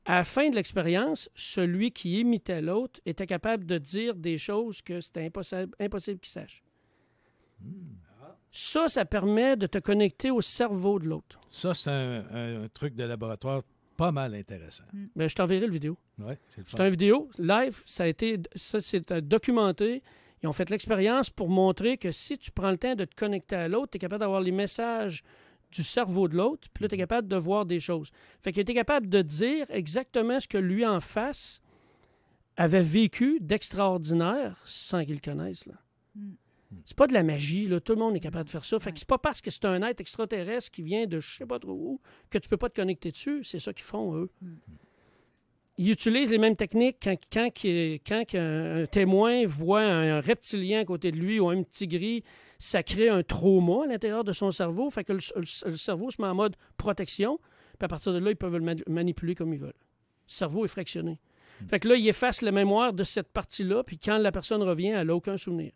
À la fin de l'expérience, celui qui imitait l'autre était capable de dire des choses que c'était impossible qu'il sache. Ça permet de te connecter au cerveau de l'autre. Ça, c'est un truc de laboratoire pas mal intéressant. Bien, je t'enverrai le vidéo. Ouais, c'est une vidéo live. C'est documenté. Ils ont fait l'expérience pour montrer que si tu prends le temps de te connecter à l'autre, tu es capable d'avoir les messages du cerveau de l'autre, puis là, tu es capable de voir des choses. Fait qu'il était capable de dire exactement ce que lui en face avait vécu d'extraordinaire sans qu'il le connaisse, là. C'est pas de la magie, là. Tout le monde est capable de faire ça. Fait que c'est pas parce que c'est un être extraterrestre qui vient de je sais pas trop où que tu peux pas te connecter dessus. C'est ça qu'ils font, eux. Ils utilisent les mêmes techniques quand un témoin voit un reptilien à côté de lui ou un petit gris, ça crée un trauma à l'intérieur de son cerveau. Fait que le cerveau se met en mode protection. Puis à partir de là, ils peuvent le manipuler comme ils veulent. Le cerveau est fractionné. Fait que là, ils effacent la mémoire de cette partie-là, puis quand la personne revient, elle n'a aucun souvenir.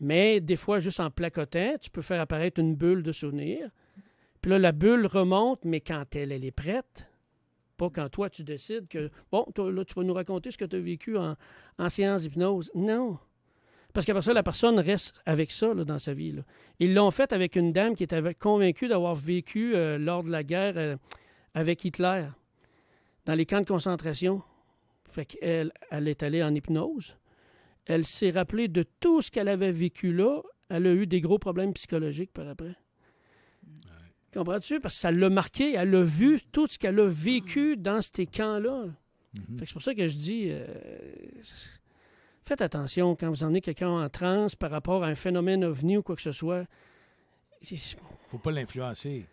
Mais des fois, juste en placotant, tu peux faire apparaître une bulle de souvenir. Puis là, la bulle remonte, mais quand elle est prête, pas quand toi, tu décides que, bon, toi, là, tu vas nous raconter ce que tu as vécu en séance d'hypnose. Non. Parce qu'après ça, la personne reste avec ça là, dans sa vie. Là. Ils l'ont fait avec une dame qui était convaincue d'avoir vécu lors de la guerre avec Hitler, dans les camps de concentration. Fait qu'elle est allée en hypnose. Elle s'est rappelée de tout ce qu'elle avait vécu là. Elle a eu des gros problèmes psychologiques par après. Ouais. Comprends-tu? Parce que ça l'a marqué. Elle a vu tout ce qu'elle a vécu dans ces camps-là. Fait que c'est pour ça que je dis, faites attention quand vous emmenez quelqu'un en transe par rapport à un phénomène ovni ou quoi que ce soit. Faut pas l'influencer.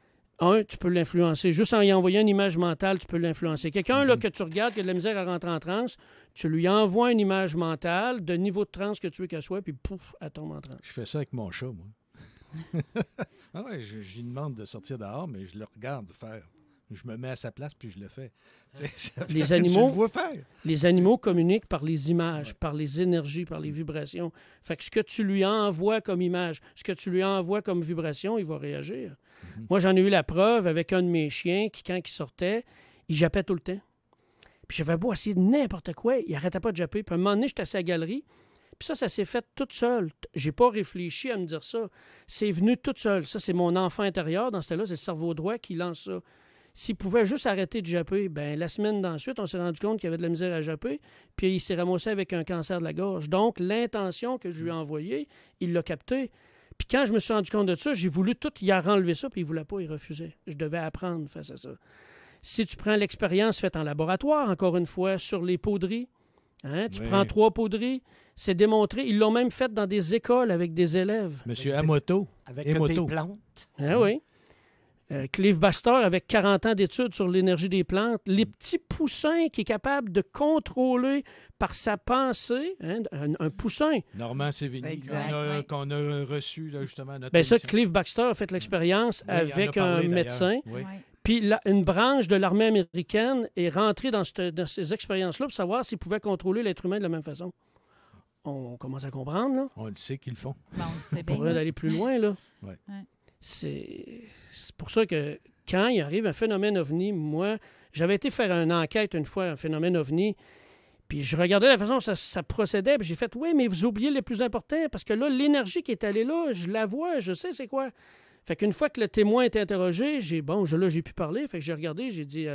Tu peux l'influencer. Juste en y envoyant une image mentale, tu peux l'influencer. Quelqu'un là, que tu regardes, qui a de la misère à rentrer en transe, tu lui envoies une image mentale de niveau de transe que tu veux qu'elle soit, puis pouf, elle tombe en transe. Je fais ça avec mon chat, moi. Ah ouais, je lui demande de sortir dehors, mais je le regarde faire. Je me mets à sa place, puis je le fais. Les animaux communiquent par les images, par les énergies, par les vibrations. Fait que ce que tu lui envoies comme image, ce que tu lui envoies comme vibration, il va réagir. Moi, j'en ai eu la preuve avec un de mes chiens qui, quand il sortait, il jappait tout le temps. Puis j'avais beau essayer de n'importe quoi, il n'arrêtait pas de japper. Puis à un moment donné, j'étais à sa galerie. Puis ça s'est fait toute seule. J'ai pas réfléchi à me dire ça. C'est venu toute seule. Ça, c'est mon enfant intérieur. Dans ce temps-là, c'est le cerveau droit qui lance ça. S'il pouvait juste arrêter de japper, bien, la semaine d'ensuite, on s'est rendu compte qu'il avait de la misère à japper, puis il s'est ramassé avec un cancer de la gorge. Donc, l'intention que je lui ai envoyée, il l'a captée. Puis quand je me suis rendu compte de ça, j'ai voulu tout y enlever ça, puis il ne voulait pas, il refusait. Je devais apprendre face à ça. Si tu prends l'expérience faite en laboratoire, encore une fois, sur les poudries, hein, tu prends 3 poudries, c'est démontré. Ils l'ont même fait dans des écoles avec des élèves. Monsieur Amoto. Avec des plantes. Ah oui. Clive Baxter, avec 40 ans d'études sur l'énergie des plantes, les petits poussins qui est capable de contrôler par sa pensée, hein, un poussin. Normand Sévigny, qu'on a reçu là, justement à notre Bien ça, émission. Clive Baxter a fait l'expérience avec un médecin. Oui. Puis une branche de l'armée américaine est rentrée dans ces expériences-là pour savoir s'ils pouvaient contrôler l'être humain de la même façon. On commence à comprendre, là. On le sait qu'ils le font. Ben, on le sait Pour bien. d'aller plus loin, là. Ouais. C'est pour ça que quand il arrive un phénomène ovni, moi, j'avais été faire une enquête une fois, un phénomène ovni, puis je regardais la façon dont ça procédait, puis j'ai fait « Oui, mais vous oubliez le plus important, parce que là, l'énergie qui est allée là, je la vois, je sais c'est quoi. » Fait qu'une fois que le témoin était interrogé, j'ai pu parler, fait que j'ai regardé, j'ai dit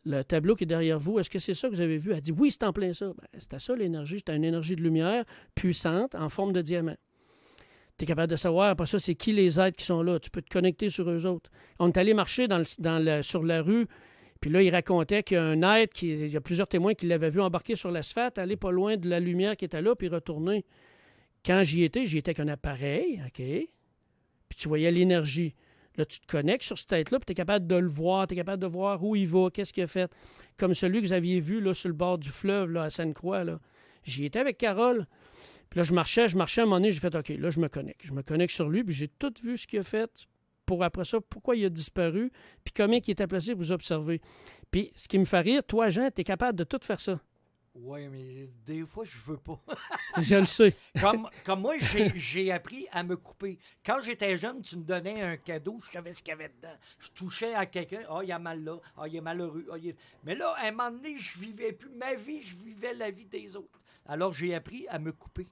le tableau qui est derrière vous, est-ce que c'est ça que vous avez vu? Elle dit « Oui, c'est en plein ça. » Ben, c'était ça l'énergie, c'était une énergie de lumière puissante en forme de diamant. Tu es capable de savoir, après ça, c'est qui les êtres qui sont là. Tu peux te connecter sur eux autres. On est allé marcher sur la rue, puis là, il racontait qu'il y a un être, il y a plusieurs témoins qui l'avaient vu embarquer sur l'asphalte, aller pas loin de la lumière qui était là, puis retourner. Quand j'y étais avec un appareil, OK? Puis tu voyais l'énergie. Là, tu te connectes sur cette tête-là, puis tu es capable de le voir, tu es capable de voir où il va, qu'est-ce qu'il a fait. Comme celui que vous aviez vu là, sur le bord du fleuve, là, à Sainte-Croix. Là. J'y étais avec Carole. Puis là, je marchais, à un moment donné, j'ai fait, OK, là, je me connecte. Je me connecte sur lui, puis j'ai tout vu ce qu'il a fait pour après ça, pourquoi il a disparu, puis comment il était placé pour vous observer. Puis ce qui me fait rire, toi, Jean, tu es capable de tout faire ça. Oui, mais des fois, je veux pas. Je le sais. Comme moi, j'ai appris à me couper. Quand j'étais jeune, tu me donnais un cadeau, je savais ce qu'il y avait dedans. Je touchais à quelqu'un, il y a mal là, il est malheureux. Mais là, à un moment donné, je vivais plus ma vie, je vivais la vie des autres. Alors, j'ai appris à me couper.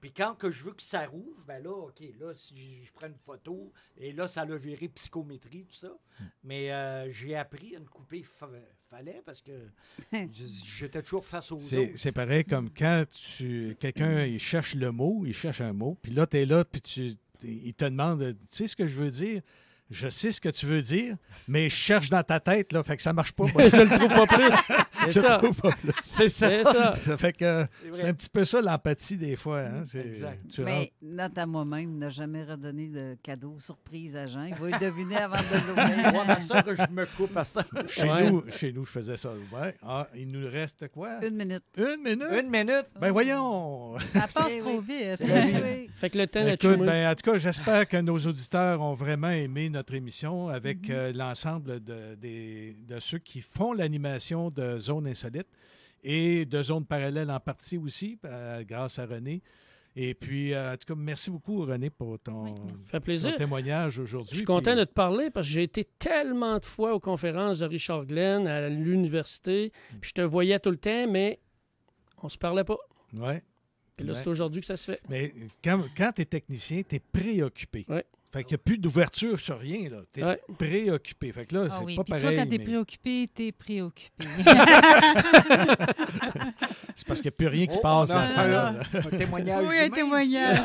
Puis quand que je veux que ça rouvre, ben là, OK, là, si je prends une photo, et là, ça l'a viré psychométrie, tout ça. Mais j'ai appris à me couper. Fallait, parce que j'étais toujours face aux autres. C'est pareil comme quand quelqu'un il cherche un mot, puis là, tu es là, puis il te demande, tu sais ce que je veux dire? Je sais ce que tu veux dire, mais je cherche dans ta tête, là, fait que ça marche pas. Moi, je le trouve pas plus. C'est ça. C'est ça. Ça fait que c'est un petit peu ça, l'empathie, des fois. Hein? Exact. Mais note à moi-même, n'a jamais redonné de cadeau surprise à Jean. Il va le deviner avant de l'ouvrir. Moi, ma soeur, je me coupe à ce temps. Chez nous, je faisais ça. Ouais. Ah, il nous reste quoi? 1 minute. 1 minute? 1 minute? Ben voyons! Ça passe trop vite. Oui. Fait que le temps Écoute, en tout cas, j'espère que nos auditeurs ont vraiment aimé notre émission avec l'ensemble de ceux qui font l'animation de Zones insolites et de Zones parallèles en partie aussi, grâce à René. Et puis, en tout cas, merci beaucoup, René, pour ton témoignage aujourd'hui. Je suis content de te parler parce que j'ai été tellement de fois aux conférences de Richard Glenn à l'université, puis je te voyais tout le temps, mais on se parlait pas. Oui. Puis là, c'est aujourd'hui que ça se fait. Mais quand tu es technicien, tu es préoccupé. Oui. Fait qu'il n'y a plus d'ouverture sur rien, là. T'es préoccupé. Fait que là, c'est pas pareil. Toi, quand t'es préoccupé, t'es préoccupé. C'est parce qu'il n'y a plus rien qui passe dans ce temps-là. Un témoignage. Oui, un témoignage.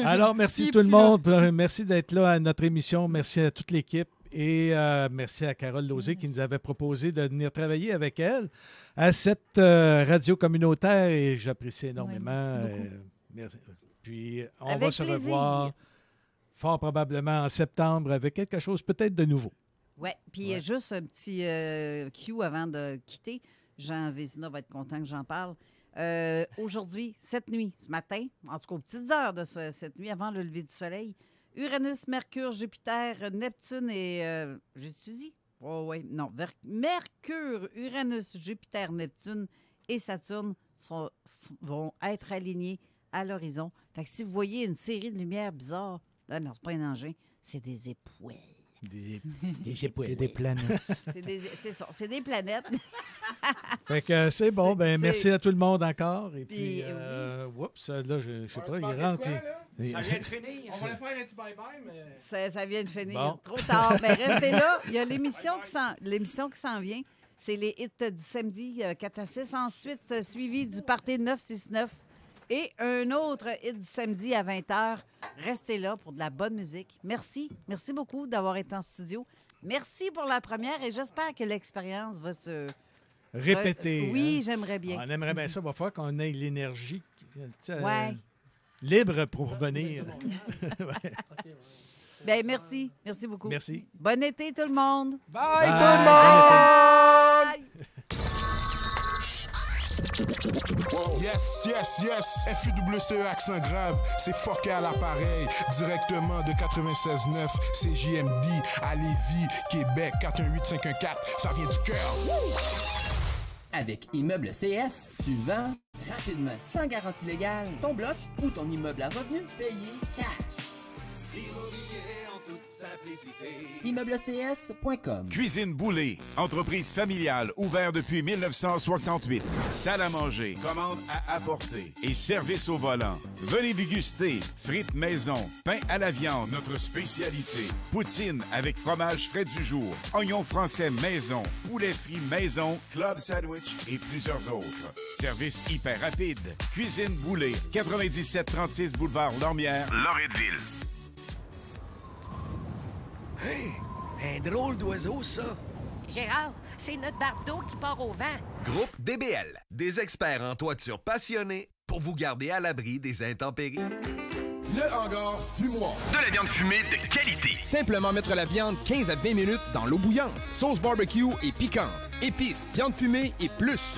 Alors, merci tout le monde. Merci d'être là à notre émission. Merci à toute l'équipe. Et merci à Carole Lauzé qui nous avait proposé de venir travailler avec elle à cette radio communautaire. Et j'apprécie énormément. Merci. Puis, on va se revoir fort probablement en septembre avec quelque chose peut-être de nouveau. Oui, puis juste un petit cue avant de quitter. Jean Vézina va être content que j'en parle. Aujourd'hui, cette nuit, ce matin, en tout cas aux petites heures de cette nuit, avant le lever du soleil, Uranus, Mercure, Jupiter, Neptune et... j'ai-tu dit? Oh, oui, non. Mercure, Uranus, Jupiter, Neptune et Saturne vont être alignés à l'horizon. Fait que si vous voyez une série de lumières bizarres, là, non, c'est pas un engin, c'est des époux. Des époux. C'est des planètes. C'est ça, c'est des planètes. Fait que c'est bon. Merci à tout le monde encore. Et puis, oups, là, je sais pas, il rentre. Ça vient de finir. On va aller faire un petit bye-bye, mais... Ça vient de finir. Bon. Trop tard. Mais restez là. Il y a l'émission qui s'en vient. C'est les hits du samedi 4 à 6. Ensuite, suivi du party 969. Et un autre hit samedi à 20h. Restez là pour de la bonne musique. Merci. Merci beaucoup d'avoir été en studio. Merci pour la première et j'espère que l'expérience va se... répéter. Oui, hein? j'aimerais bien. On aimerait bien ça. Il va falloir qu'on ait l'énergie Ouais. libre pour revenir. Ouais. Ben, merci. Merci beaucoup. Merci. Bon été, tout le monde. Bye, Bye. tout le monde! Yes, FUWCE accent grave, c'est fucké à l'appareil, directement de 96.9, CJMD, à Lévis, Québec, 418-514, ça vient du cœur. Avec Immeuble CS, tu vends rapidement, sans garantie légale, ton bloc ou ton immeuble à revenu payé cash. ImmeubleCS.com. Cuisine Boulée, entreprise familiale ouverte depuis 1968. Salle à manger, commande à apporter et service au volant. Venez déguster frites maison, pain à la viande, notre spécialité. Poutine avec fromage frais du jour, oignons français maison, poulet frit maison, club sandwich et plusieurs autres. Service hyper rapide. Cuisine Boulée, 9736 boulevard Lormière, Loretteville. Hey, un drôle d'oiseau, ça. Gérard, c'est notre bardeau qui part au vent. Groupe DBL, des experts en toiture passionnés pour vous garder à l'abri des intempéries. Le hangar fumoir. De la viande fumée de qualité. Simplement mettre la viande 15 à 20 minutes dans l'eau bouillante. Sauce barbecue et piquante. Épices, viande fumée et plus.